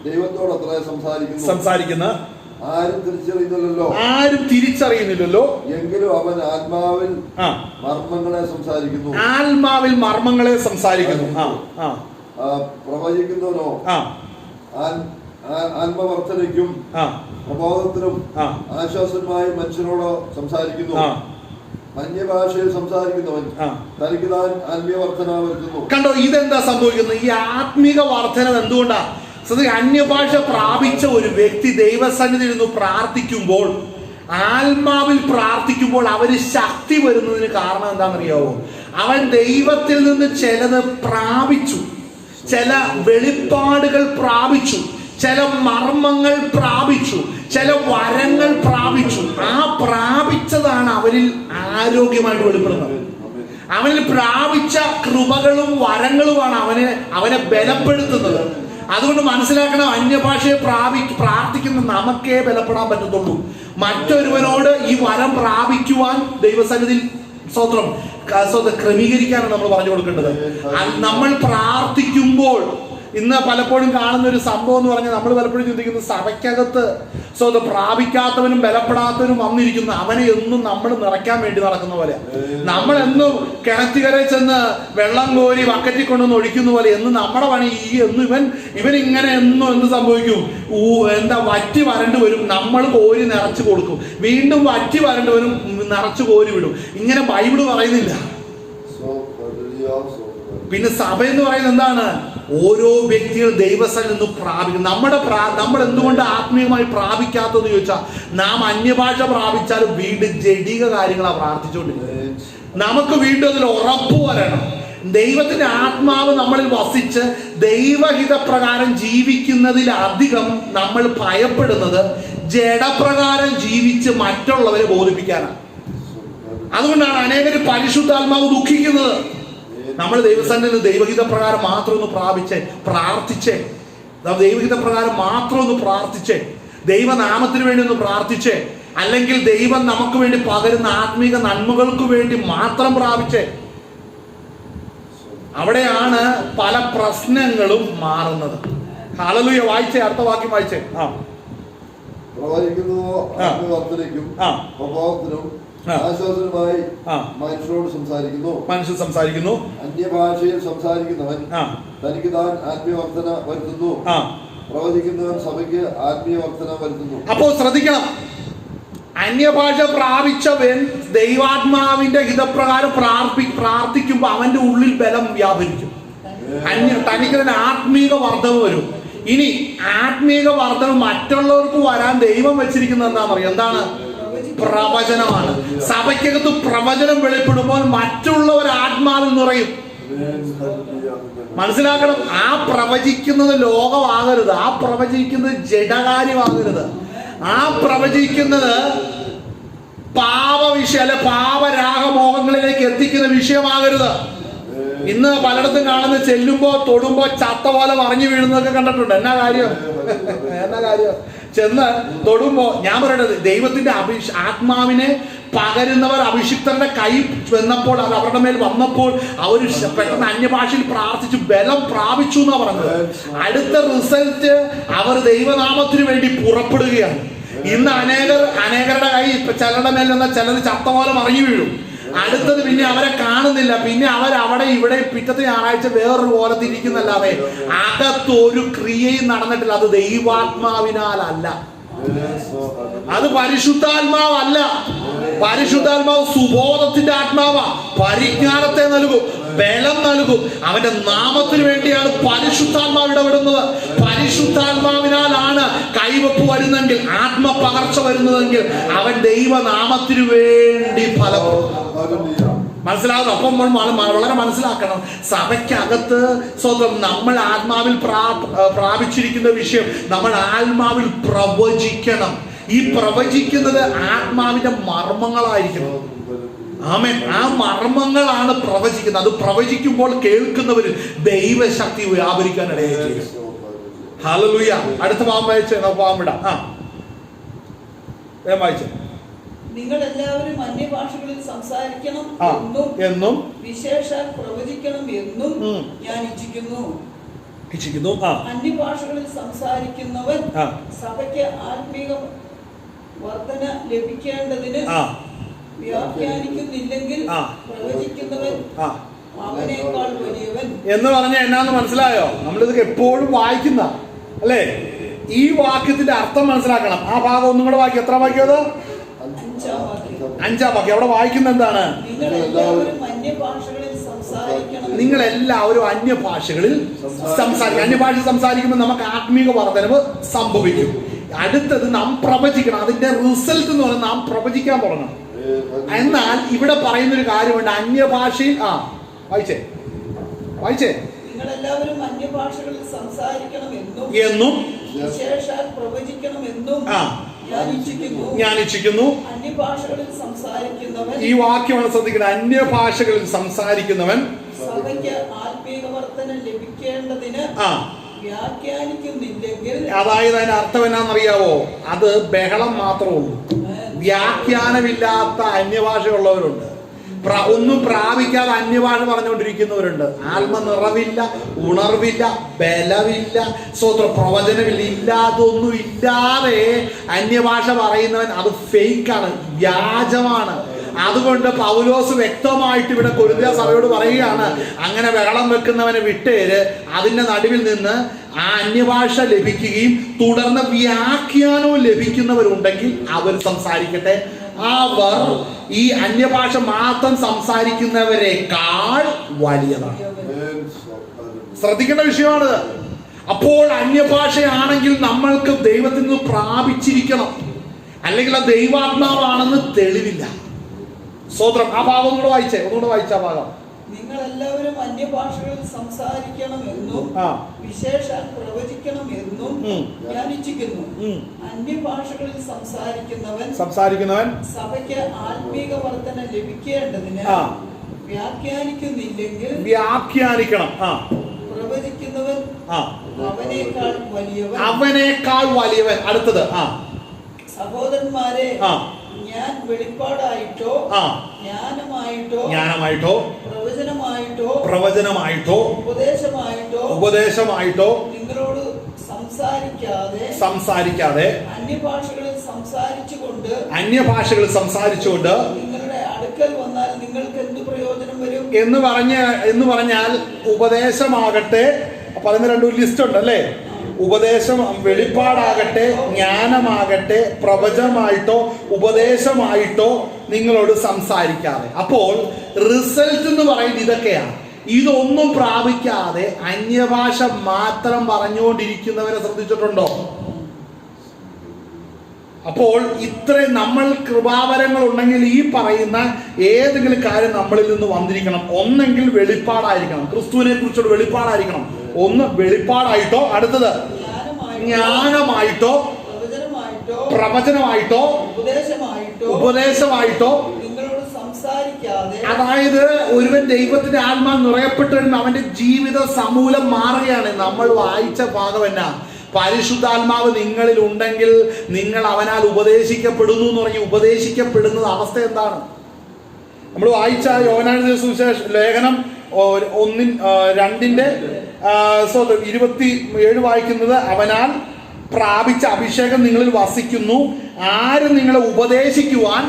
ദൈവത്തോടത്ര സംസാരിക്കുന്ന ആരും തിരിച്ചറിയുന്നില്ലല്ലോ, എങ്കിലും അവൻ ആത്മാവിൽ മർമ്മങ്ങളെ സംസാരിക്കുന്നു. പ്രവചിക്കുന്നവനോ ആത്മവർദ്ധനയ്ക്കും പ്രബോധത്തിനും ആശ്വാസമായി മനുഷ്യനോട് സംസാരിക്കുന്നു. അന്യഭാഷയിൽ സംസാരിക്കുന്നവൻ തനിക്ക് താൻ ആത്മീയ വർധന വരുത്തുന്നു. കണ്ടോ, ഇതെന്താ സംഭവിക്കുന്നത്? ഈ ആത്മീക വർധന എന്തുകൊണ്ടാ? അന്യഭാഷ പ്രാപിച്ച ഒരു വ്യക്തി ദൈവസന്നിധിയിൽ നിന്ന് പ്രാർത്ഥിക്കുമ്പോൾ, ആത്മാവിൽ പ്രാർത്ഥിക്കുമ്പോൾ അവര് ശക്തി വരുന്നതിന് കാരണം എന്താണെന്നറിയാവോ? അവൻ ദൈവത്തിൽ നിന്ന് ചിലത് പ്രാപിച്ചു, ചില വെളിപ്പാടുകൾ പ്രാപിച്ചു, ചില മർമ്മങ്ങൾ പ്രാപിച്ചു, ചില വരങ്ങൾ പ്രാപിച്ചു. ആ പ്രാപിച്ചതാണ് അവരിൽ ആരോഗ്യമായിട്ട് വെളിപ്പെടുന്നത്. അവനിൽ പ്രാപിച്ച കൃപകളും വരങ്ങളുമാണ് അവനെ ബലപ്പെടുത്തുന്നത്. അതുകൊണ്ട് മനസ്സിലാക്കണം, അന്യഭാഷയെ പ്രാർത്ഥിക്കുന്ന നമുക്കേ ബലപ്പെടാൻ പറ്റത്തുള്ളൂ. മറ്റൊരുവനോട് ഈ വരം പ്രാപിക്കുവാൻ ദൈവസന്നിധിയിൽ ക്രമീകരിക്കാനാണ് നമ്മൾ പറഞ്ഞു കൊടുക്കേണ്ടത്. നമ്മൾ പ്രാർത്ഥിക്കുമ്പോൾ ഇന്ന് പലപ്പോഴും കാണുന്ന ഒരു സംഭവം എന്ന് പറഞ്ഞാൽ നമ്മൾ പലപ്പോഴും ചിന്തിക്കുന്നത് സഭയ്ക്കകത്ത് അത് പ്രാപിക്കാത്തവനും ബലപ്പെടാത്തവനും വന്നിരിക്കുന്നു, അവനെ എന്നും നമ്മൾ നിറയ്ക്കാൻ വേണ്ടി നടക്കുന്ന പോലെ, നമ്മളെന്നും കിണറ്റുകരയിൽ ചെന്ന് വെള്ളം കോരി ബക്കറ്റിൽ കൊണ്ടുവന്ന് ഒഴിക്കുന്ന പോലെ എന്ന് നമ്മുടെ പണി ഇവൻ ഇങ്ങനെ എന്നും എന്ത് സംഭവിക്കും, വറ്റി വരണ്ട് വരും, നമ്മൾ കോരി നിറച്ചു കൊടുക്കും, വീണ്ടും വറ്റി വരണ്ട് വരും, നിറച്ചു കോരി വിടും. ഇങ്ങനെ ബൈബിള് പറയുന്നില്ല. പിന്നെ സഭ എന്ന് പറയുന്നത് എന്താണ്? ഓരോ വ്യക്തികൾ ദൈവസ്ഥലിൽ നിന്ന് പ്രാപിക്കും. നമ്മൾ എന്തുകൊണ്ട് ആത്മീയമായി പ്രാപിക്കാത്തതെന്ന് ചോദിച്ചാൽ, നാം അന്യഭാഷ പ്രാപിച്ചാലും വീണ്ടും ജഡിക കാര്യങ്ങളാണ് പ്രാർത്ഥിച്ചുകൊണ്ടിരിക്കുന്നത്. നമുക്ക് വീണ്ടും അതിൽ ഉറപ്പ് വരണം. ദൈവത്തിന്റെ ആത്മാവ് നമ്മളിൽ വസിച്ച് ദൈവഹിതപ്രകാരം ജീവിക്കുന്നതിലധികം നമ്മൾ ഭയപ്പെടുന്നത് ജഡപ്രകാരം ജീവിച്ച് മറ്റുള്ളവരെ ബോധിപ്പിക്കാനാണ്. അതുകൊണ്ടാണ് അനേകര് പരിശുദ്ധാത്മാവ് ദുഃഖിക്കുന്നത്. നമ്മൾ ദൈവസന്നിധിയിൽ ദൈവഹിത പ്രകാരം മാത്രം ഒന്ന് പ്രാർത്ഥിച്ചേ, ദൈവഹിത പ്രകാരം മാത്രം ഒന്ന് പ്രാർത്ഥിച്ചേ, ദൈവനാമത്തിന് വേണ്ടി ഒന്ന് പ്രാർത്ഥിച്ചേ, അല്ലെങ്കിൽ ദൈവം നമുക്ക് വേണ്ടി പകരുന്ന ആത്മീക നന്മകൾക്ക് വേണ്ടി മാത്രം പ്രാപിച്ചേ. അവിടെയാണ് പല പ്രശ്നങ്ങളും മാറുന്നത്. ഹല്ലേലൂയ. വായിച്ചേ, അടുത്ത വാക്യം വായിച്ചേ. ആശ്വാസനുമായി മനുഷ്യരോട് മനുഷ്യൻ സംസാരിക്കുന്നു. അന്യഭാഷയിൽ സംസാരിക്കുന്നവൻ തനിക്ക് താൻ ആത്മീയവർദ്ധന വരുത്തുന്നു, പ്രവചിക്കുന്നവൻ സഭയ്ക്ക് ആത്മീയവർദ്ധന വരുത്തുന്നു. അപ്പോ ശ്രദ്ധിക്കണം, അന്യഭാഷ പ്രാപിച്ചവൻ ദൈവാത്മാവിന്റെ ഹിതപ്രകാരം പ്രാർത്ഥിക്കുമ്പോ അവന്റെ ഉള്ളിൽ ബലം വ്യാപരിക്കും. തനിക്ക് തന്നെ ആത്മീക വർദ്ധന വരും. ഇനി ആത്മീക വർദ്ധന മറ്റുള്ളവർക്ക് വരാൻ ദൈവം വെച്ചിരിക്കുന്നത് എന്താണെന്നറിയാം? എന്താണ്? പ്രവചനമാണ്. സഭയ്ക്കകത്ത് പ്രവചനം വെളിപ്പെടുമ്പോൾ മറ്റുള്ളവർ ആത്മാവിൽ നിറയും. മനസ്സിലാക്കണം, ആ പ്രവചിക്കുന്നത് ലോകമാകരുത്, ആ പ്രവചിക്കുന്നത് ജഡകാര്യമാകരുത്, ആ പ്രവചിക്കുന്നത് പാപവിഷയം അല്ലെ പാപരാഗമോഹങ്ങളിലേക്ക് എത്തിക്കുന്ന വിഷയമാകരുത്. ഇന്ന് പലയിടത്തും കാണുന്ന ചെല്ലുമ്പോ തൊടുമ്പോ ചത്ത പോലെ മറിഞ്ഞു വീഴുന്നതൊക്കെ കണ്ടിട്ടുണ്ട്. എന്നാ കാര്യം ചെന്ന് തൊടുമ്പോ ഞാൻ പറയണത്, ദൈവത്തിന്റെ ആത്മാവിനെ പകരുന്നവർ അഭിഷിക്തരുടെ കൈ വന്നപ്പോൾ, അത് അവരുടെ മേൽ വന്നപ്പോൾ അവർ പെട്ടെന്ന് അന്യഭാഷയിൽ പ്രാർത്ഥിച്ചു ബലം പ്രാപിച്ചു എന്നാ പറഞ്ഞത്. അടുത്ത റിസൾട്ട് അവർ ദൈവനാമത്തിന് വേണ്ടി പുറപ്പെടുകയാണ്. ഇന്ന് അനേകരുടെ കൈ ചിലരുടെ മേൽ നിന്ന ചിലത് ചത്ത പോലെ മറിഞ്ഞു വീഴും. അടുത്തത് പിന്നെ അവരെ കാണുന്നില്ല, പിന്നെ അവിടെ ഇവിടെ പിറ്റത്തെ ഞായറാഴ്ച വേറൊരു കോലത്തിരിക്കുന്നല്ലാതെ അകത്തൊരു ക്രിയയും നടന്നിട്ടില്ല. അത് ദൈവാത്മാവിനാലല്ല, അത് പരിശുദ്ധാത്മാവല്ല. പരിശുദ്ധാത്മാവ് സുബോധത്തിന്റെ ആത്മാവാ. പരിജ്ഞാനത്തെ നൽകും, ബലം നൽകും. അവന്റെ നാമത്തിന് വേണ്ടിയാണ് പരിശുദ്ധാത്മാവ് ഇടപെടുന്നത്. പരിശുദ്ധാത്മാവിനാലാണ് കൈവപ്പ് വരുന്നെങ്കിൽ, ആത്മപകർച്ച വരുന്നതെങ്കിൽ അവൻ ദൈവനാമത്തിനു വേണ്ടി ഫലപ്പെടും. മനസ്സിലാകുന്നു? അപ്പം വളരെ മനസ്സിലാക്കണം, സഭയ്ക്കകത്ത് സ്വന്തം നമ്മൾ ആത്മാവിൽ പ്രാപിച്ചിരിക്കുന്ന വിഷയം നമ്മൾ ആത്മാവിൽ പ്രവചിക്കണം. ഈ പ്രവചിക്കുന്നത് ആത്മാവിന്റെ മർമ്മങ്ങളായിരിക്കണം. ആമേൻ. ആ മർമ്മങ്ങളാണ് പ്രവചിക്കുന്നത്. അത് പ്രവചിക്കുമ്പോൾ കേൾക്കുന്നവരിൽ ദൈവശക്തി വ്യാപരിക്കാനിടയായി. ഹല്ലേലൂയ. അടുത്ത പാവം വായിച്ചേ, പാവം വിടാം. വായിച്ചേ. നിങ്ങൾ എല്ലാവരും അന്യഭാഷകളിൽ സംസാരിക്കണം എന്നും വിശേഷാൽ പ്രവചിക്കണം എന്നും ഞാൻ ഇച്ഛിക്കുന്നു. അന്യഭാഷകളിൽ സംസാരിക്കുന്നവൻ സഭയ്ക്ക് ആത്മീക വർധന ലഭിക്കേണ്ടതിന് വ്യാഖ്യാനിക്കുന്നില്ലെങ്കിൽ പ്രവചിക്കുന്നവൻ അവനേക്കാൾ വലിയവൻ എന്ന് പറഞ്ഞ എന്നാന്ന് മനസ്സിലായോ? നമ്മളിത് എപ്പോഴും വായിക്കുന്ന അല്ലേ? ഈ വാക്യത്തിന്റെ അർത്ഥം മനസ്സിലാക്കണം. ആ ഭാഗം ഒന്നും കൂടെ വായിക്കും. എത്ര വാക്യം അത്? 5-ാം വാക്യം. അവിടെ വായിക്കുന്ന എന്താണ്? നിങ്ങൾ എല്ലാവരും അന്യഭാഷകളിൽ സംസാരിക്കും. അന്യഭാഷ സംസാരിക്കുമ്പോൾ നമുക്ക് ആത്മീക വർധനവ് സംഭവിക്കും. അടുത്തത് നാം പ്രവചിക്കണം. അതിന്റെ റിസൾട്ട് എന്ന് പറഞ്ഞാൽ നാം പ്രവചിക്കാൻ തുടങ്ങണം. എന്നാൽ ഇവിടെ പറയുന്നൊരു കാര്യമുണ്ട്, അന്യഭാഷയിൽ വായിച്ചേ നിങ്ങളെല്ലാവരും അന്യഭാഷകളിൽ സംസാരിക്കണം എന്നും വിശേഷാൽ പ്രവചിക്കണം എന്നും ഞാൻ ഇച്ഛിക്കുന്നു. അന്യഭാഷകളിൽ സംസാരിക്കുന്നവൻ, ഈ വാക്യമാണ് ശ്രദ്ധിക്കുന്നത്, അന്യഭാഷകളിൽ സംസാരിക്കുന്നവൻ സഭയ്ക്ക് ആത്മീക വർധന ലഭിക്കേണ്ടതിന് വ്യാഖ്യാനിക്കുന്നില്ലെങ്കിൽ. അതായത് അതിന്റെ അർത്ഥം എന്നാണെന്നറിയാവോ? അത് ബഹളം മാത്രമേ ഉള്ളൂ. വ്യാഖ്യാനമില്ലാത്ത അന്യഭാഷയുള്ളവരുണ്ട്. ഒന്നും പ്രാപിക്കാതെ അന്യഭാഷ പറഞ്ഞുകൊണ്ടിരിക്കുന്നവരുണ്ട്. ആത്മനിറവില്ല, ഉണർവില്ല, ബലമില്ല, പ്രവചനമില്ല, ഇല്ലാതൊന്നും ഇല്ലാതെ അന്യഭാഷ പറയുന്നവൻ അത് ഫേക്കാണ്, വ്യാജമാണ്. അതുകൊണ്ട് പൗലോസ് വ്യക്തമായിട്ട് ഇവിടെ കൊരിന്ത്യ സഭയോട് പറയുകയാണ്, അങ്ങനെ ബഹളം വെക്കുന്നവനെ വിട്ടേര്, അതിന്റെ നടുവിൽ നിന്ന് ആ അന്യഭാഷ ലഭിക്കുകയും തുടർന്ന് വ്യാഖ്യാനവും ലഭിക്കുന്നവരുണ്ടെങ്കിൽ അവർ സംസാരിക്കട്ടെ. അവർ ഈ അന്യഭാഷ മാത്രം സംസാരിക്കുന്നവരെക്കാൾ വലിയതാണ്. ശ്രദ്ധിക്കേണ്ട വിഷയമാണിത്. അപ്പോൾ അന്യഭാഷയാണെങ്കിൽ നമ്മൾക്ക് ദൈവത്തിൽ നിന്ന് പ്രാപിച്ചിരിക്കണം, അല്ലെങ്കിൽ ആ ദൈവാത്മാവാണെന്ന് തെളിവില്ല. സ്തോത്രം. ആ ഭാഗം ഒന്നുകൂടെ വായിച്ച ആ ഭാഗം. നിങ്ങൾ എല്ലാവരും അന്യഭാഷകളിൽ സംസാരിക്കണമെന്നും വിശേഷാൽ പ്രവചിക്കണമെന്നും ഞാൻ ഇച്ഛിക്കുന്നു. അന്യഭാഷകളിൽ സംസാരിക്കുന്നവൻ സഭയ്ക്ക് ആത്മീക വർധന ലഭിക്കേണ്ടതിന് വ്യാഖ്യാനിക്കണം. പ്രവചിക്കുന്നവൻ അവനേക്കാൾ വലിയവൻ. അടുത്തത്, സഹോദരന്മാരെ, ഞാൻ വെളിപ്പാടായിട്ടോ ജ്ഞാനമായിട്ടോ പ്രവചനമായിട്ടോ ഉപദേശമായിട്ടോ നിങ്ങളോട് സംസാരിക്കാതെ അന്യഭാഷകളിൽ സംസാരിച്ചുകൊണ്ട് നിങ്ങളുടെ അടുക്കൽ വന്നാൽ നിങ്ങൾക്ക് എന്ത് പ്രയോജനം വരും എന്ന് പറഞ്ഞാൽ ഉപദേശമാകട്ടെ. പറയുന്ന രണ്ടു ലിസ്റ്റ് ഉണ്ടല്ലേ. ഉപദേശം, വെളിപ്പാടാകട്ടെ, ജ്ഞാനമാകട്ടെ, പ്രവചനമായിട്ടോ ഉപദേശമായിട്ടോ നിങ്ങളോട് സംസാരിക്കാതെ. അപ്പോൾ റിസൾട്ട് എന്ന് പറയുന്നത് ഇതൊക്കെയാണ്. ഇതൊന്നും പ്രാപിക്കാതെ അന്യഭാഷ മാത്രം പറഞ്ഞുകൊണ്ടിരിക്കുന്നവരെ ശ്രദ്ധിച്ചിട്ടുണ്ടോ? അപ്പോൾ ഇത്രയും നമ്മൾ കൃപാവരങ്ങൾ ഉണ്ടെങ്കിൽ ഈ പറയുന്ന ഏതെങ്കിലും കാര്യം നമ്മളിൽ നിന്ന് വന്നിരിക്കണം. ഒന്നെങ്കിൽ വെളിപ്പാടായിരിക്കണം, ക്രിസ്തുവിനെ കുറിച്ചുള്ള വെളിപ്പാടായിരിക്കണം. ഒന്ന് വെളിപ്പാടായിട്ടോ, അടുത്തത് ജ്ഞാനമായിട്ടോ പ്രവചനമായിട്ടോ ഉപദേശമായിട്ടോ. അതായത് ഒരുവൻ ദൈവത്തിന്റെ ആത്മാ നിറയപ്പെട്ടു വരുമ്പോൾ അവന്റെ ജീവിത സമൂലം മാറുകയാണ്. നമ്മൾ വായിച്ച ഭാഗം എന്നാ? പരിശുദ്ധാത്മാവ് നിങ്ങളിൽ ഉണ്ടെങ്കിൽ നിങ്ങൾ അവനാൽ ഉപദേശിക്കപ്പെടുന്നു എന്ന് പറഞ്ഞ് ഉപദേശിക്കപ്പെടുന്നത് അവസ്ഥ എന്താണ്? നമ്മൾ വായിച്ച യോഹന്നാന്റെ സുവിശേഷ ലേഖനം 2:27 വായിക്കുന്നത്, അവനാൽ പ്രാപിച്ച അഭിഷേകം നിങ്ങളിൽ വസിക്കുന്നു, ആരും നിങ്ങളെ ഉപദേശിക്കുവാൻ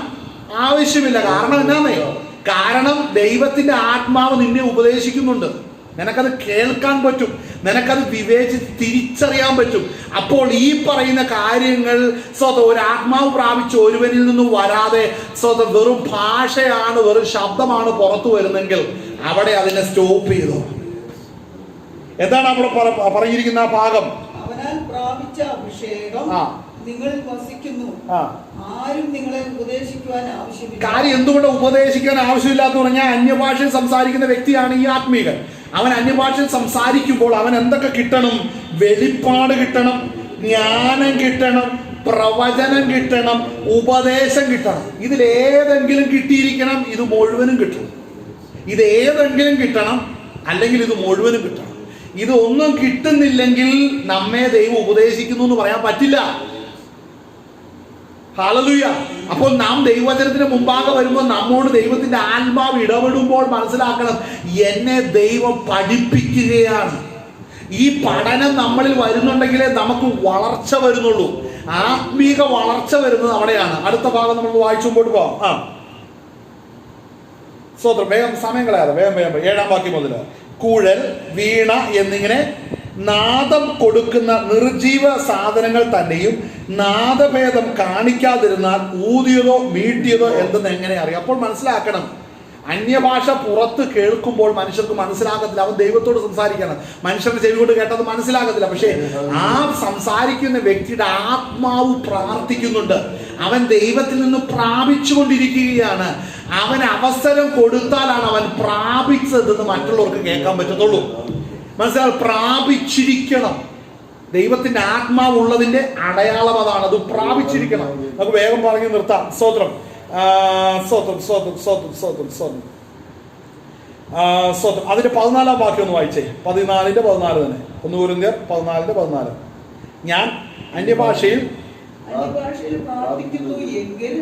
ആവശ്യമില്ല. കാരണം എന്നാന്നേ? കാരണം ദൈവത്തിന്റെ ആത്മാവ് നിന്നെ ഉപദേശിക്കുന്നുണ്ട്. നിനക്കത് കേൾക്കാൻ പറ്റും, നിനക്കത് വിവേചിച്ച് തിരിച്ചറിയാൻ പറ്റും. അപ്പോൾ ഈ പറയുന്ന കാര്യങ്ങൾ ഒരു ആത്മാവ് പ്രാപിച്ച ഒരുവനിൽ നിന്നും വരാതെ വെറും ഭാഷയാണ്, വെറും ശബ്ദമാണ് പുറത്തു വരുന്നെങ്കിൽ അവിടെ അതിനെ സ്റ്റോപ്പ് ചെയ്തു. എന്താണ് അവിടെ പറഞ്ഞിരിക്കുന്ന ആ ഭാഗം? അവനാൽ പ്രാപിച്ച അഭിഷേകം നിങ്ങൾ വസിക്കുന്നു, ആരും നിങ്ങളെ ഉപദേശിക്കുവാൻ ആവശ്യമില്ല. കാര്യം എന്തുകൊണ്ട് ഉപദേശിക്കാൻ ആവശ്യമില്ലാന്ന് പറഞ്ഞാൽ അന്യഭാഷയിൽ സംസാരിക്കുന്ന വ്യക്തിയാണ് ഈ ആത്മീകൻ. അവൻ അന്യഭാഷയിൽ സംസാരിക്കുമ്പോൾ അവൻ എന്തൊക്കെ കിട്ടണം? വെളിപ്പാട് കിട്ടണം, ജ്ഞാനം കിട്ടണം, പ്രവചനം കിട്ടണം, ഉപദേശം കിട്ടണം. ഇതിലേതെങ്കിലും കിട്ടിയിരിക്കണം, ഇത് മുഴുവനും കിട്ടണം. ഇതേതെങ്കിലും കിട്ടണം, അല്ലെങ്കിൽ ഇത് മുഴുവനും കിട്ടണം. ഇതൊന്നും കിട്ടുന്നില്ലെങ്കിൽ നമ്മെ ദൈവം ഉപദേശിക്കുന്നു എന്ന് പറയാൻ പറ്റില്ല. ഹല്ലേലൂയ. അപ്പോൾ നാം ദൈവവചനത്തിന് മുമ്പാകെ വരുമ്പോൾ നമ്മോട് ദൈവത്തിന്റെ ആത്മാവ് ഇടപെടുമ്പോൾ മനസ്സിലാക്കണം, എന്നെ ദൈവം പഠിപ്പിക്കുകയാണ്. ഈ പഠനം നമ്മളിൽ വരുന്നുണ്ടെങ്കിലേ നമുക്ക് വളർച്ച വരുന്നുള്ളൂ. ആത്മീക വളർച്ച വരുന്നത് അവിടെയാണ്. അടുത്ത ഭാഗം നമ്മൾ വായിച്ചു മുമ്പോട്ട് പോവാം. സ്വതന്ത്രം, വേഗം സമയം കളയാതെ വേഗം 7-ാം വാക്യം മുതൽ. കുഴൽ, വീണ എന്നിങ്ങനെ നാദം കൊടുക്കുന്ന നിർജീവ സാധനങ്ങൾ തന്നെയും നാദഭേദം കാണിക്കാതിരുന്നാൽ ഊതിയതോ മീട്ടിയതോ എന്തെന്ന് എങ്ങനെ അറിയാം? അപ്പോൾ മനസ്സിലാക്കണം, അന്യഭാഷ പുറത്ത് കേൾക്കുമ്പോൾ മനുഷ്യർക്ക് മനസ്സിലാകത്തില്ല. അവൻ ദൈവത്തോട് സംസാരിക്കണം, മനുഷ്യരുടെ ചെവി കൊണ്ട് കേട്ടത് മനസ്സിലാകത്തില്ല. പക്ഷേ ആ സംസാരിക്കുന്ന വ്യക്തിയുടെ ആത്മാവ് പ്രാർത്ഥിക്കുന്നുണ്ട്. അവൻ ദൈവത്തിൽ നിന്ന് പ്രാപിച്ചുകൊണ്ടിരിക്കുകയാണ്. അവൻ അവസരം കൊടുത്താലാണ് അവൻ പ്രാപിച്ചതെന്ന് മറ്റുള്ളവർക്ക് കേൾക്കാൻ പറ്റത്തുള്ളൂ. മനസ്സിലാവും, പ്രാപിച്ചിരിക്കണം. ദൈവത്തിന്റെ ആത്മാവ് ഉള്ളതിന്റെ അടയാളം അതാണ്, അത് പ്രാപിച്ചിരിക്കണം. നമുക്ക് വേഗം പറഞ്ഞു നിർത്താം. സ്തോത്രം, സ്തോത്രം, സ്തോത്രം, സ്തോത്രം, സ്തോത്രം, സ്തോത്രം, സ്തോത്രം. അതിന്റെ 14-ാം വാക്യം ഒന്ന് വായിച്ചേ. 14:14 തന്നെ. 1 കൊരിന്ത്യർ 14:14. ഞാൻ അന്യഭാഷയിൽ പ്രാർത്ഥിക്കുന്നു എങ്കിൽ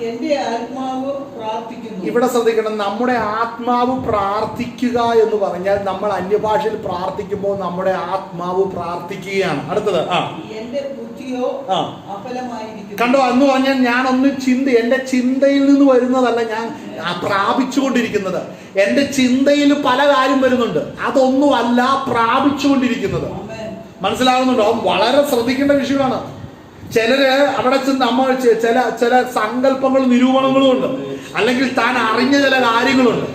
എന്റെ ആത്മാവ് പ്രാർത്ഥിക്കുന്നു. ഇവിടെ ശ്രദ്ധിക്കണം, നമ്മുടെ ആത്മാവ് പ്രാർത്ഥിക്കുക എന്ന് പറഞ്ഞാൽ നമ്മൾ അന്യഭാഷയിൽ പ്രാർത്ഥിക്കുമ്പോൾ നമ്മുടെ ആത്മാവ് പ്രാർത്ഥിക്കുകയാണ്. അടുത്തത് എന്റെ ബുദ്ധിയോ അഫലമായിരിക്കുന്നു. കണ്ടോ, എന്ന് പറഞ്ഞാൽ ഞാനൊന്ന് എന്റെ ചിന്തയിൽ നിന്ന് വരുന്നതല്ല ഞാൻ പ്രാപിച്ചുകൊണ്ടിരിക്കുന്നത്. എന്റെ ചിന്തയിൽ പല കാര്യം വരുന്നുണ്ട്, അതൊന്നും അല്ല പ്രാപിച്ചുകൊണ്ടിരിക്കുന്നത്. മനസ്സിലാകുന്നുണ്ടോ? വളരെ ശ്രദ്ധിക്കേണ്ട വിഷയമാണ്. ചിലര് അവിടെ ചെന്ന് നമ്മൾ ചില സങ്കല്പങ്ങളും നിരൂപണങ്ങളും ഉണ്ട്, അല്ലെങ്കിൽ താൻ അറിഞ്ഞ ചില കാര്യങ്ങളുണ്ട്.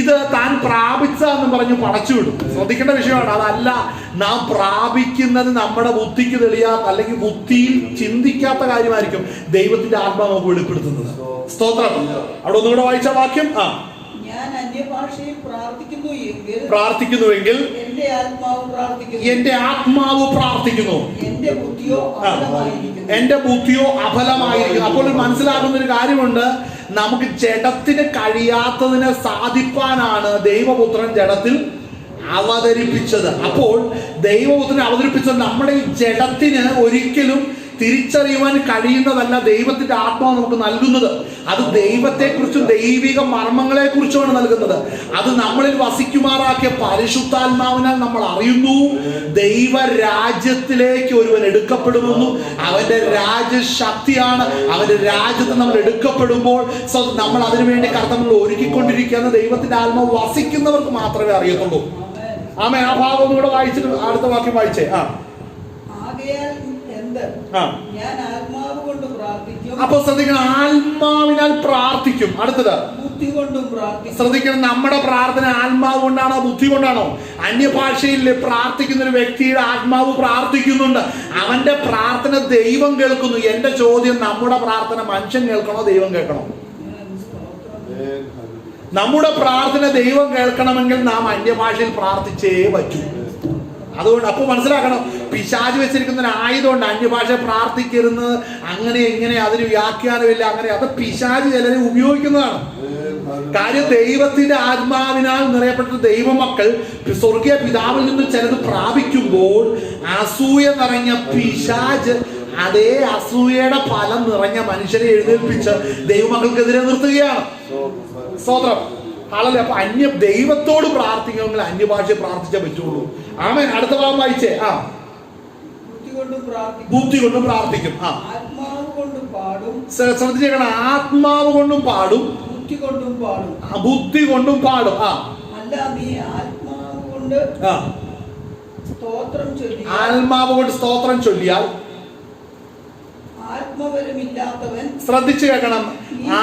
ഇത് താൻ പ്രാപിച്ചതെന്ന് പറഞ്ഞ് പടച്ചുവിടും. ശ്രദ്ധിക്കേണ്ട വിഷയമാണ്. അതല്ല, നാം പ്രാപിക്കുന്നത് നമ്മുടെ ബുദ്ധിക്ക് തെളിയാത്ത അല്ലെങ്കിൽ ബുദ്ധിയിൽ ചിന്തിക്കാത്ത കാര്യമായിരിക്കും ദൈവത്തിന്റെ ആത്മാവ് നമുക്ക് വെളിപ്പെടുത്തുന്നത്. സ്തോത്രം. അവിടെ ഒന്നുകൂടെ വായിച്ച വാക്യം, ഞാൻ അന്യഭാഷയിൽ പ്രാർത്ഥിക്കുന്നുവെങ്കിൽ എന്റെ ആത്മാവ് പ്രാർത്ഥിക്കുന്നു, എന്റെ ബുദ്ധിയോ അഫലമായിരിക്കുന്നു. അപ്പോൾ മനസ്സിലാക്കുന്ന ഒരു കാര്യമുണ്ട്, നമുക്ക് ജഡത്തിന് കഴിയാത്തതിനെ സാധിപ്പാനാണ് ദൈവപുത്രൻ ജഡത്തിൽ അവതരിപ്പിച്ചത്. അപ്പോൾ ദൈവപുത്രൻ അവതരിപ്പിച്ചത് നമ്മുടെ ഈ ജഡത്തിന് ഒരിക്കലും തിരിച്ചറിയുവാൻ കഴിയുന്നതല്ല ദൈവത്തിന്റെ ആത്മാവ് നമുക്ക് നൽകുന്നത്. അത് ദൈവത്തെക്കുറിച്ചും ദൈവിക മർമ്മങ്ങളെ കുറിച്ചുമാണ് നൽകുന്നത്. അത് നമ്മളിൽ വസിക്കുമാറാക്കിയ പരിശുദ്ധാത്മാവിനാൽ നമ്മൾ അറിയുന്നു. ദൈവരാജ്യത്തിലേക്ക് ഒരുവൻ എടുക്കപ്പെടുമെന്നും അവന്റെ രാജ്യശക്തിയാണ്. അവന്റെ രാജ്യത്ത് നമ്മൾ എടുക്കപ്പെടുമ്പോൾ നമ്മൾ അതിനുവേണ്ടി കർത്തവ്യങ്ങൾ ഒരുക്കിക്കൊണ്ടിരിക്കുകയെന്ന് ദൈവത്തിന്റെ ആത്മാവ് വസിക്കുന്നവർക്ക് മാത്രമേ അറിയത്തുള്ളൂ. ആമേൻ. ആ ഭാഗം ഒന്നുകൂടെ വായിച്ചിട്ട് അടുത്ത വാക്യം വായിച്ചേ. അപ്പൊ ശ്രദ്ധിക്കണം, ആത്മാവിനാൽ പ്രാർത്ഥിക്കും. അടുത്തത് ബുദ്ധി കൊണ്ടും പ്രാർത്ഥിക്കും. ശ്രദ്ധിക്കണം, നമ്മുടെ പ്രാർത്ഥന ആത്മാവ് കൊണ്ടാണോ ബുദ്ധി കൊണ്ടാണോ? അന്യഭാഷയിൽ പ്രാർത്ഥിക്കുന്ന ഒരു വ്യക്തിയുടെ ആത്മാവ് പ്രാർത്ഥിക്കുന്നുണ്ട്, അവന്റെ പ്രാർത്ഥന ദൈവം കേൾക്കുന്നു. എന്റെ ചോദ്യം, നമ്മുടെ പ്രാർത്ഥന മനുഷ്യൻ കേൾക്കണോ ദൈവം കേൾക്കണോ? നമ്മുടെ പ്രാർത്ഥന ദൈവം കേൾക്കണമെങ്കിൽ നാം അന്യഭാഷയിൽ പ്രാർത്ഥിച്ചേ പറ്റൂ. അതുകൊണ്ട് അപ്പോൾ മനസ്സിലാക്കണം, പിശാച് വെച്ചിരിക്കുന്ന ഒരു ആയുധമുണ്ട്, അന്യഭാഷ പ്രാർത്ഥിക്കരുന്ന്, അങ്ങനെ ഇങ്ങനെ, അതിന് വ്യാഖ്യാനമില്ല, അങ്ങനെ. അത് പിശാച് ചിലരെ ഉപയോഗിക്കുന്നതാണ്. കാര്യം, ദൈവത്തിന്റെ ആത്മാവിനാൽ നിറയപ്പെട്ട ദൈവമക്കൾ സ്വർഗീയ പിതാവിൽ നിന്ന് ചിലത് പ്രാപിക്കുമ്പോൾ അസൂയ നിറഞ്ഞ പിശാച് അതേ അസൂയയുടെ ഫലം നിറഞ്ഞ മനുഷ്യരെ എഴുന്നേൽപ്പിച്ച് ദൈവമക്കൾക്കെതിരെ നിർത്തുകയാണ്. സ്തോത്രം. ആളല്ലേ. അപ്പൊ ദൈവത്തോട് പ്രാർത്ഥിക്കണമെങ്കിൽ അന്യഭാഷ പ്രാർത്ഥിച്ചേ പറ്റുള്ളൂ. ആമേൻ. അടുത്ത ഭാഗം വായിച്ചേ. ബുദ്ധി കൊണ്ടും പ്രാർത്ഥിക്കും. ശ്രദ്ധിച്ചേക്കണം, ആത്മാവ് കൊണ്ടും പാടും, ബുദ്ധി കൊണ്ടും പാടും. ആത്മാവ് കൊണ്ട് സ്തോത്രം ചൊല്ലിയാൽ, ശ്രദ്ധിച്ചു കേൾക്കണം,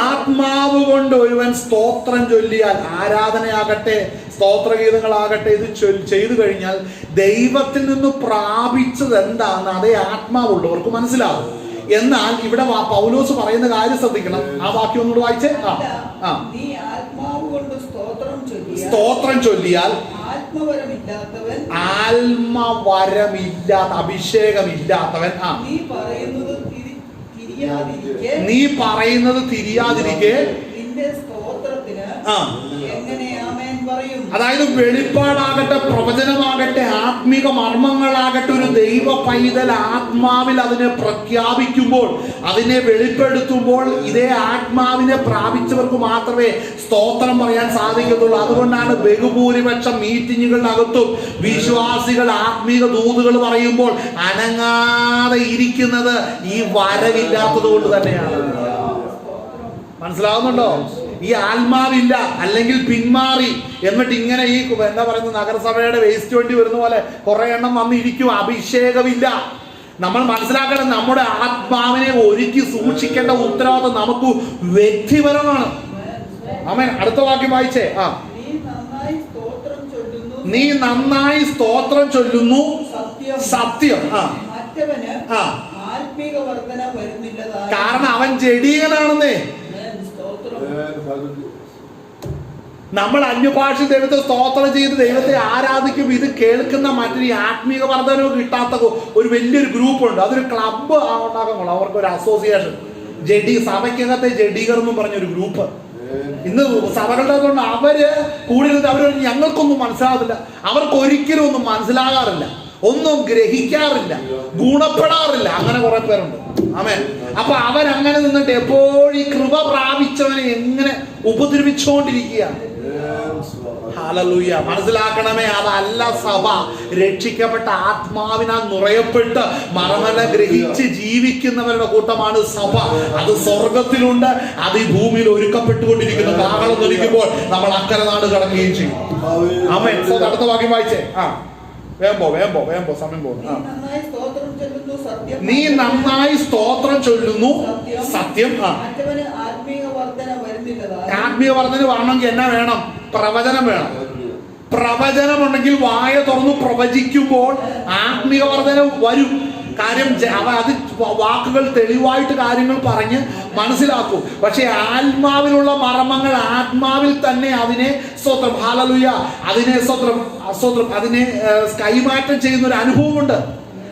ആത്മാവ് കൊണ്ട് ഒരുവൻ സ്തോത്രം ചൊല്ലിയാൽ, ആരാധനയാകട്ടെ സ്തോത്രഗീതങ്ങളാകട്ടെ, ഇത് ചെയ്തു കഴിഞ്ഞാൽ ദൈവത്തിൽ നിന്ന് പ്രാപിച്ചത് എന്താണെന്ന് അതേ ആത്മാവുള്ളവർക്ക് മനസ്സിലാവും. എന്നാൽ ഇവിടെ പൗലോസ് പറയുന്ന കാര്യം ശ്രദ്ധിക്കണം. ആ വാക്യം ഒന്നുകൂടെ വായിച്ചേ. സ്തോത്രം ചൊല്ലിയാൽ ആത്മവരമില്ലാത്ത അഭിഷേകമില്ലാത്തവൻ നീ പറയുന്നത് തിരിയാതിരിക്കെ അതായത് വെളിപ്പാടാകട്ടെ, പ്രവചനമാകട്ടെ, ആത്മീക മർമ്മങ്ങളാകട്ടെ, ഒരു ദൈവ പൈതൽ ആത്മാവിൽ അതിനെ പ്രഖ്യാപിക്കുമ്പോൾ, അതിനെ വെളിപ്പെടുത്തുമ്പോൾ ഇതേ ആത്മാവിനെ പ്രാപിച്ചവർക്ക് മാത്രമേ സ്തോത്രം പറയാൻ സാധിക്കത്തുള്ളൂ. അതുകൊണ്ടാണ് ബഹുഭൂരിപക്ഷം മീറ്റിങ്ങുകളിനകത്തും വിശ്വാസികൾ ആത്മീക ദൂതുകൾ പറയുമ്പോൾ അനങ്ങാതെ ഇരിക്കുന്നത് ഈ വരവില്ലാത്തത് കൊണ്ട് തന്നെയാണ്. മനസ്സിലാവുന്നുണ്ടോ? ഈ ആത്മാവില്ല, അല്ലെങ്കിൽ പിന്മാറി, എന്നിട്ട് ഇങ്ങനെ ഈ എന്താ പറയുന്നത്, നഗരസഭയുടെ വേസ്റ്റ് വണ്ടി വരുന്ന പോലെ കുറെ എണ്ണം വന്നിരിക്കും. അഭിഷേകമില്ല. നമ്മൾ മനസ്സിലാക്കണം, നമ്മുടെ ആത്മാവിനെ ഒരുക്കി സൂക്ഷിക്കേണ്ട ഉത്തരവാദിത്വം നമുക്ക് വ്യക്തിപരമാണ്. ആമേൻ. അടുത്ത വാക്യം വായിച്ചേ. നീ നന്നായി സ്തോത്രം ചൊല്ലുന്നു, സത്യം. കാരണം അവൻ ജഡീകനാണെന്നേ. നമ്മൾ അന്യഭാഷ ദൈവത്തെ സ്തോത്രം ചെയ്ത് ദൈവത്തെ ആരാധിക്കും. ഇത് കേൾക്കുന്ന മറ്റൊരു ആത്മീക വർധനവും കിട്ടാത്ത ഒരു വലിയൊരു ഗ്രൂപ്പുണ്ട്. അതൊരു ക്ലബ്ബ് ഉണ്ടാക്കാൻ, അവർക്കൊരു അസോസിയേഷൻ, സഭയ്ക്കകത്തെ ജഡീകർ എന്നും പറഞ്ഞൊരു ഗ്രൂപ്പ് ഇന്ന് സഭകളുടെ കൊണ്ട് അവര് കൂടുതൽ ഞങ്ങൾക്കൊന്നും മനസ്സിലാകത്തില്ല, അവർക്ക് ഒരിക്കലും ഒന്നും മനസ്സിലാകാറില്ല, ഒന്നും ഗ്രഹിക്കാറില്ല, ഗുണപ്പെടാറില്ല. അങ്ങനെ കുറെ പേരുണ്ട്. ആമേൻ. അപ്പൊ അവൻ അങ്ങനെ നിന്നിട്ട് എപ്പോഴും ഈ കൃപ പ്രാപിച്ചവനെ എങ്ങനെ ഉപദ്രവിച്ചുകൊണ്ടിരിക്കുകയാണ്. ഹല്ലേലൂയ. മനസ്സിലാക്കണമേ, അതല്ല സഭ. രക്ഷിക്കപ്പെട്ട ആത്മാവിനാൽ നുറയപ്പെട്ട് മറമല ഗ്രഹിച്ച് ജീവിക്കുന്നവരുടെ കൂട്ടമാണ് സഭ. അത് സ്വർഗത്തിലുണ്ട്, അത് ഈ ഭൂമിയിൽ ഒരുക്കപ്പെട്ടുകൊണ്ടിരിക്കുന്നു. കാഹളം ധരിക്കുമ്പോൾ നമ്മൾ അക്കരെ നാട് കടക്കുകയും ചെയ്യും. ആമേൻ. അടുത്ത വാക്യം വായിച്ചേ. വേമ്പോ സമയം പോകുന്നു. നീ നന്നായി സ്തോത്രം ചൊല്ലുന്നു, സത്യം. ആത്മീയ വർധന വരണമെങ്കിൽ എന്നാ വേണം? പ്രവചനം വേണം. പ്രവചനം ഉണ്ടെങ്കിൽ വായ തുറന്നു പ്രവചിക്കുമ്പോൾ ആത്മീയ വർധന വരും. കാര്യം അത് വാക്കുകൾ തെളിവായിട്ട് കാര്യങ്ങൾ പറഞ്ഞ് മനസ്സിലാക്കും. പക്ഷെ ആത്മാവിലുള്ള മർമ്മങ്ങൾ ആത്മാവിൽ തന്നെ അതിനെ സ്തോത്രം, ഹല്ലേലൂയ, അതിനെ സ്തോത്രം അതിനെ കൈമാറ്റം ചെയ്യുന്ന ഒരു അനുഭവമുണ്ട്.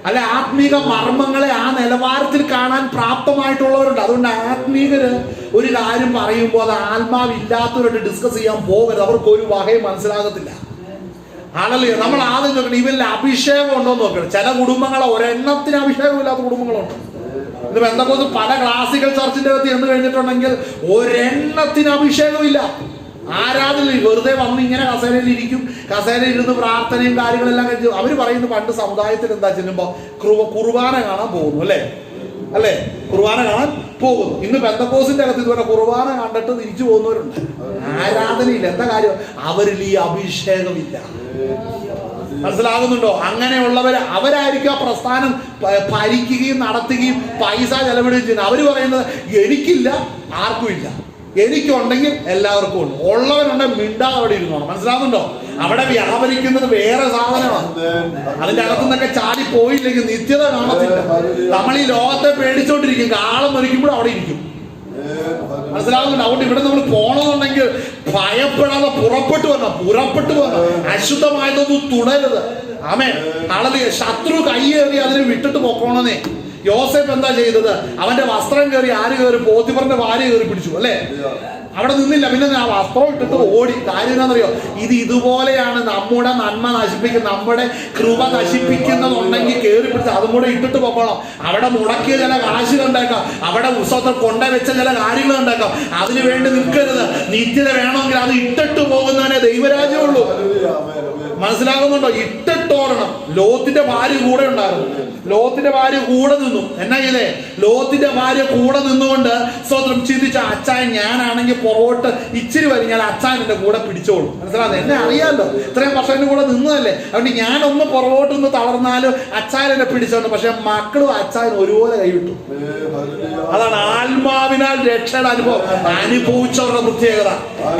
അല്ലെ, ആത്മീക മർമ്മങ്ങളെ ആ നിലവാരത്തിൽ കാണാൻ പ്രാപ്തമായിട്ടുള്ളവരുണ്ട്. അതുകൊണ്ട് ആത്മീകര് ഒരു കാര്യം പറയുമ്പോൾ അത് ആത്മാവില്ലാത്തവരോട് ഡിസ്കസ് ചെയ്യാൻ പോകരുത്. അവർക്ക് ഒരു വകയും മനസ്സിലാകത്തില്ല. ആണല്ലേ, നമ്മൾ ആദ്യം നോക്കണം ഇവരിൽ അഭിഷേകം ഉണ്ടോ എന്ന് നോക്കണം. ചില കുടുംബങ്ങളെ ഒരെണ്ണത്തിന് അഭിഷേകമില്ലാത്ത കുടുംബങ്ങളുണ്ട്. ഇത് എന്തൊക്കെ പല ക്ലാസിക്കൽ ചർച്ചിന്റെ അകത്ത് എന്ന് കഴിഞ്ഞിട്ടുണ്ടെങ്കിൽ ഒരെണ്ണത്തിന് അഭിഷേകമില്ല. ആരാധന വെറുതെ വന്ന് ഇങ്ങനെ കസേരയിൽ ഇരുന്ന് പ്രാർത്ഥനയും കാര്യങ്ങളെല്ലാം കഴിച്ചു. അവർ പറയുന്നു പണ്ട് സമുദായത്തിൽ എന്താ ചെല്ലുമ്പോ കുർബാന കാണാൻ പോകുന്നു, അല്ലേ, കുർബാന കാണാൻ പോകുന്നു. ഇന്ന് പെന്തക്കോസിന്റെ അകത്ത് ഇതുപോലെ കുർബാന കണ്ടിട്ട് തിരിച്ചു പോകുന്നവരുണ്ട്. ആരാധനയില്ല. എന്താ കാര്യം? അവരിൽ ഈ അഭിഷേകമില്ല. മനസ്സിലാകുന്നുണ്ടോ? അങ്ങനെയുള്ളവര് അവരായിരിക്കും ആ പ്രസ്ഥാനം ഭരിക്കുകയും നടത്തുകയും പൈസ ചെലവിടുകയും ചെയ്യുന്നത്. അവര് പറയുന്നത് എനിക്കില്ല, ആർക്കും ഇല്ല, എനിക്കുണ്ടെങ്കിൽ എല്ലാവർക്കും ഉണ്ട്. ഉള്ളവനുണ്ടെങ്കിൽ മിണ്ടാതെ അവിടെ ഇരുന്നോണം. മനസ്സിലാകുന്നുണ്ടോ? അവിടെ വ്യാപരിക്കുന്നത് വേറെ സാധനമാണ്. അതിന്റെ അകത്തുനിന്നൊക്കെ ചാടി പോയില്ലെങ്കിൽ നിത്യത കാണത്തില്ല. നമ്മൾ ഈ ലോകത്തെ പേടിച്ചോണ്ടിരിക്കും. കാലം മരിക്കുമ്പോഴും അവിടെ ഇരിക്കും. മനസ്സിലാകുന്നുണ്ട്? അതുകൊണ്ട് ഇവിടെ നമ്മൾ പോണമെന്നുണ്ടെങ്കിൽ ഭയപ്പെടാതെ പുറപ്പെട്ടു വരണം. അശുദ്ധമായതൊന്നും തുടരുത്. ആമേൻ. ഹല്ലേലൂയ. ശത്രു കൈയേറി അതിനെ വിട്ടിട്ട് പൊക്കോണമെന്നേ. യോസേഫ് എന്താ ചെയ്തത്? അവന്റെ വസ്ത്രം കയറി ആര് കയറി? പോത്തിഫറിന്റെ ഭാര്യ കയറി പിടിച്ചു, അല്ലേ? അവിടെ നിന്നില്ല, പിന്നെ ആ വസ്ത്രം ഇട്ടിട്ട് ഓടി. കാര്യം എന്താണെന്നറിയോ? ഇതുപോലെയാണ് നമ്മുടെ നന്മ നശിപ്പിക്കുന്നത്, നമ്മുടെ കൃപ നശിപ്പിക്കുന്നതുണ്ടെങ്കിൽ കയറി പിടിച്ച് അതും കൂടെ ഇട്ടിട്ട് പോകണം. അവിടെ മുടക്കിയ ചില കാശ് കണ്ടേക്കാം, അവിടെ ഉത്സവത്തിൽ കൊണ്ടുവച്ച ചില കാര്യങ്ങൾ കണ്ടേക്കാം. അതിനു വേണ്ടി നിൽക്കരുത്. നിത്യത വേണമെങ്കിൽ അത് ഇട്ടിട്ട് പോകുന്നതിനെ ദൈവരാജ്യമുള്ളൂ. മനസ്സിലാകുന്നുണ്ടോ? ഇട്ടിട്ടോടണം. ലോത്തിന്റെ ഭാര്യ കൂടെ ഉണ്ടായിരുന്നു. ലോത്തിന്റെ ഭാര്യ കൂടെ നിന്നു. എന്നാ ചെയ്തേ? ലോത്തിന്റെ ഭാര്യ കൂടെ നിന്നുകൊണ്ട് സ്വതന്ത്രം ചിന്തിച്ച അച്ചായൻ ഞാനാണെങ്കിൽ പുറകോട്ട് ഇച്ചിരി വരും, ഞാൻ അച്ചായൻ എന്റെ കൂടെ പിടിച്ചോളും. മനസ്സിലാകുന്നു? എന്നെ അറിയാമല്ലോ, ഇത്രയും വർഷം എന്റെ കൂടെ നിന്നതല്ലേ. അതുകൊണ്ട് ഞാനൊന്ന് പുറകോട്ടൊന്ന് തളർന്നാലും അച്ചായൻ എന്നെ പിടിച്ചോണ്ട്. പക്ഷെ മക്കളും അച്ചായൻ ഒരുപോലെ കൈവിട്ടു. അതാണ് ആത്മാവിനാൽ രക്ഷയുടെ അനുഭവിച്ചവരുടെ പ്രത്യേകത.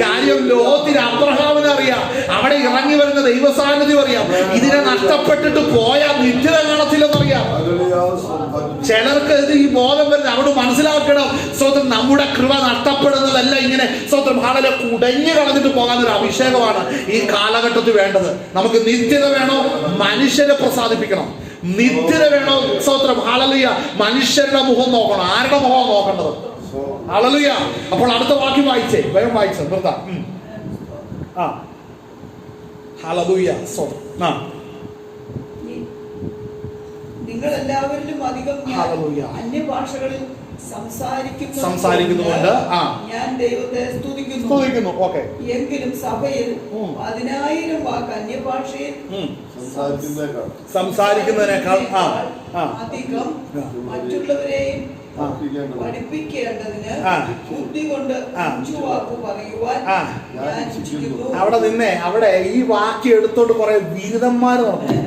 കാര്യം ലോകത്തിന് അബ്രഹാമിനെ അറിയാം, അവിടെ ഇറങ്ങി വരുന്ന ദൈവസാന്നിധ്യം അറിയാം. ഇതിനെ നഷ്ടപ്പെട്ടിട്ട് പോയാൽ നിത്യത കാണത്തില്ലെന്നറിയാം. ചിലർക്ക് ഇത് ഈ ബോധം വരുന്നത് അവിടെ മനസ്സിലാക്കണം. സ്വന്തം നമ്മുടെ കൃപ നഷ്ടപ്പെടുന്നതല്ല ഇങ്ങനെ സ്വന്തം ആളെ കുടഞ്ഞു കളഞ്ഞിട്ട് പോകാനൊരു അഭിഷേകമാണ് ഈ കാലഘട്ടത്തിൽ വേണ്ടത്. നമുക്ക് നിത്യത വേണോ? മനുഷ്യരെ പ്രസാദിപ്പിക്കണം. നിത്യത വേണോ? സ്വത്രം ഹല്ലേലൂയ. മനുഷ്യരുടെ മുഖം നോക്കണം. ആരുടെ മുഖം നോക്കേണ്ടത്? ഹല്ലേലൂയ. അപ്പോൾ അടുത്ത വാക്യം വായിച്ചേ, വേഗം വായിച്ചോ, നിർത്താം. ഹല്ലേലൂയ. നിങ്ങൾ എല്ലാവരിലും അധികം അന്യഭാഷകളിൽ സംസാരിക്കുന്നുണ്ട്. ഞാൻ ദൈവത്തെ സ്തുതിക്കുന്നു. എങ്കിലും സഭയിൽ 10,000 വാക്ക് അന്യഭാഷയിൽ സംസാരിക്കുന്നതിനേക്കാൾ അധികം മറ്റുള്ളവരെയും പഠിപ്പിക്കേണ്ടതിന് ബുദ്ധി കൊണ്ട് 5 വാക്ക് പറയുവാൻ ഞാൻ ഇച്ഛിക്കുന്നു. അവിടെ നിന്നേ, അവിടെ ഈ വാക്യം എടുത്തോണ്ട് കുറെ ബിരുദന്മാർ നടന്നു.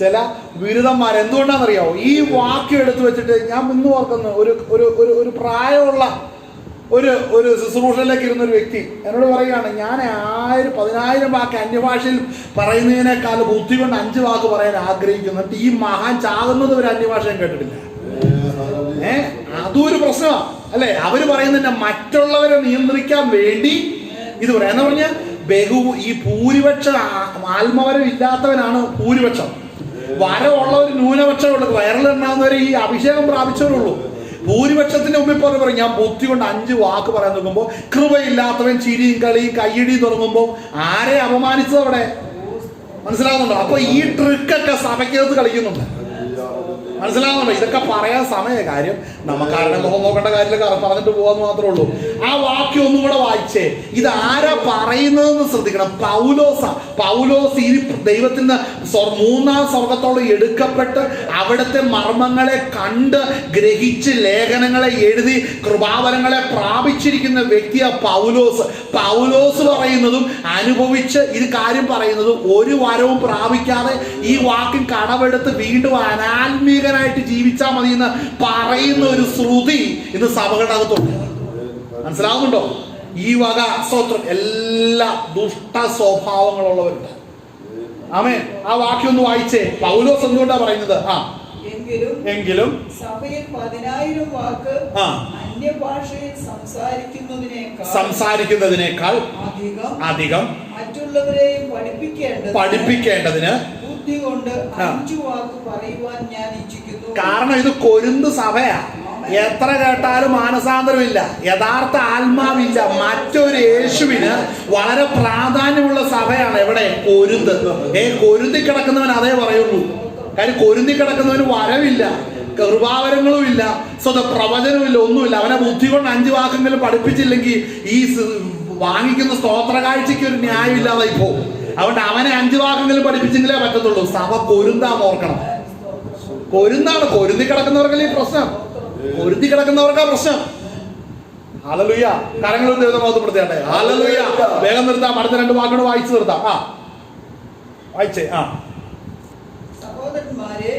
ചില ബിരുദന്മാർ എന്തുകൊണ്ടാണെന്നറിയാവോ? ഈ വാക്യം എടുത്തു വെച്ചിട്ട് ഞാൻ ഇന്ന് ഓർക്കുന്നു, ഒരു പ്രായമുള്ള ഒരു ശുശ്രൂഷയിലേക്ക് ഇരുന്ന ഒരു വ്യക്തി എന്നോട് പറയുകയാണ്, ഞാൻ 10,000 വാക്ക് അന്യഭാഷയിൽ പറയുന്നതിനേക്കാൾ ബുദ്ധി കൊണ്ട് 5 വാക്ക് പറയാൻ ആഗ്രഹിക്കുന്നു. എന്നിട്ട് ഈ മഹാൻ ചാകുന്നത് ഒരു അന്യഭാഷയും കേട്ടിട്ടില്ല. അതും ഒരു പ്രശ്നമാണ്, അല്ലെ? അവര് പറയുന്നതിന്റെ മറ്റുള്ളവരെ നിയന്ത്രിക്കാൻ വേണ്ടി ഇത് പറയാം. എന്ന് പറഞ്ഞാൽ ഈ ഭൂരിപക്ഷം ആത്മവരം ഇല്ലാത്തവനാണ് ഭൂരിപക്ഷം. വരമുള്ളവർ ന്യൂനപക്ഷമുള്ളൂ. വയറിലെണ്ണാവുന്നവരെ ഈ അഭിഷേകം പ്രാപിച്ചവരുള്ളൂ. ഭൂരിപക്ഷത്തിന്റെ മുമ്പിൽ പറയും ഞാൻ ബുദ്ധി കൊണ്ട് 5 വാക്ക് പറയാൻ നോക്കുമ്പോൾ കൃപയില്ലാത്തവൻ ചിരിയും കളിയും കയ്യടിയും തുടങ്ങുമ്പോൾ ആരെ അപമാനിച്ചത് അവിടെ? മനസ്സിലാകുന്നുണ്ടോ? അപ്പൊ ഈ ട്രിക്കൊക്കെ സഭയ്ക്കകത്ത് കളിക്കുന്നുണ്ട്. മനസ്സിലാവുന്നുണ്ടോ? ഇതൊക്കെ പറയാൻ സമയ കാര്യം, നമുക്കാരുടെ മുഖം നോക്കേണ്ട കാര്യത്തിലൊക്കെ പറഞ്ഞിട്ട് പോകാന്ന് മാത്രമേ ഉള്ളൂ. ആ വാക്യം ഒന്നും കൂടെ വായിച്ചേ. ഇത് ആരാ പറയുന്നതെന്ന് ശ്രദ്ധിക്കണം. പൗലോസ് ഈ ദൈവത്തിൽ നിന്ന് മൂന്നാം സ്വർഗത്തോട് എടുക്കപ്പെട്ട് അവിടുത്തെ മർമ്മങ്ങളെ കണ്ട് ഗ്രഹിച്ച് ലേഖനങ്ങളെ എഴുതി കൃപാവരങ്ങളെ പ്രാപിച്ചിരിക്കുന്ന വ്യക്തിയാ പൗലോസ് പറയുന്നതും അനുഭവിച്ച് ഇത് കാര്യം പറയുന്നതും ഒരു വരവും പ്രാപിക്കാതെ ഈ വാക്കിൻ കടമെടുത്ത് വീണ്ടും അനാത്മീകനായിട്ട് ജീവിച്ചാൽ മതി എന്ന് പറയുന്ന ഒരു ശ്രുതി ഇന്ന് സഭകളുടെ അകത്തുണ്ട്. മനസ്സിലാവുന്നുണ്ടോ? ഈ വക സ്തോത്രം എല്ലാ ദുഷ്ട സ്വഭാവങ്ങളുള്ളവരുണ്ട്. ആമേൻ. ആ വാക്യം ഒന്ന് വായിച്ചേ. പൗലോസ് എന്തുകൊണ്ടാ പറയുന്നത്? എങ്കിലും സഭയിൽ 10,000 വാക്ക് അന്യഭാഷയിൽ സംസാരിക്കുന്നതിനേക്കാൾ അധികം മറ്റുള്ളവരെയും പഠിപ്പിക്കേണ്ടതിന് ബുദ്ധി കൊണ്ട് 5 വാക്ക് പറയുവാൻ ഞാൻ ഇച്ഛിക്കുന്നു. കാരണം ഇത് കൊരിന്ത് സഭയാ. എത്ര കേട്ടാലും മാനസാന്തരമില്ല, യഥാർത്ഥ ആത്മാവില്ല, മറ്റൊരു യേശുവിന് വളരെ പ്രാധാന്യമുള്ള സഭയാണ്. എവിടെ? കൊരിന്ത്. കൊരിന്തി കിടക്കുന്നവൻ അതേ പറയുള്ളൂ. കാര്യം കൊരിന്തി കിടക്കുന്നവന് വരവില്ല, കൃപാവരങ്ങളും ഇല്ല, പ്രവചനവും ഇല്ല, ഒന്നുമില്ല. അവനെ ബുദ്ധി കൊണ്ട് 5 വാക്കെങ്കിലും പഠിപ്പിച്ചില്ലെങ്കിൽ ഈ വാങ്ങിക്കുന്ന സ്തോത്ര കാഴ്ചയ്ക്ക് ഒരു ന്യായം ഇല്ലാതായി പോകും. അതുകൊണ്ട് അവനെ 5 വാക്കെങ്കിലും പഠിപ്പിച്ചെങ്കിലേ പറ്റത്തുള്ളൂ. സഭ കൊരിന്താന്ന് ഓർക്കണം. കൊരിന്താണ്. കൊരിന്തി കിടക്കുന്നവർക്കല്ലേ ഈ പ്രശ്നം. കൊരിന്തി കിടക്കുന്നവർക്കാ പ്രശ്നം. ഹല്ലേലൂയ. കരങ്ങൾ ദൈവത്തെ മഹത്വപ്പെടുത്തിയാട്ടെ. ഹല്ലേലൂയ. വേഗം നിർത്താം. അടുത്ത 2 വാക്കുകൾ വായിച്ചു നിർത്താം. വായിച്ചേ. സഹോദരന്മാരെ,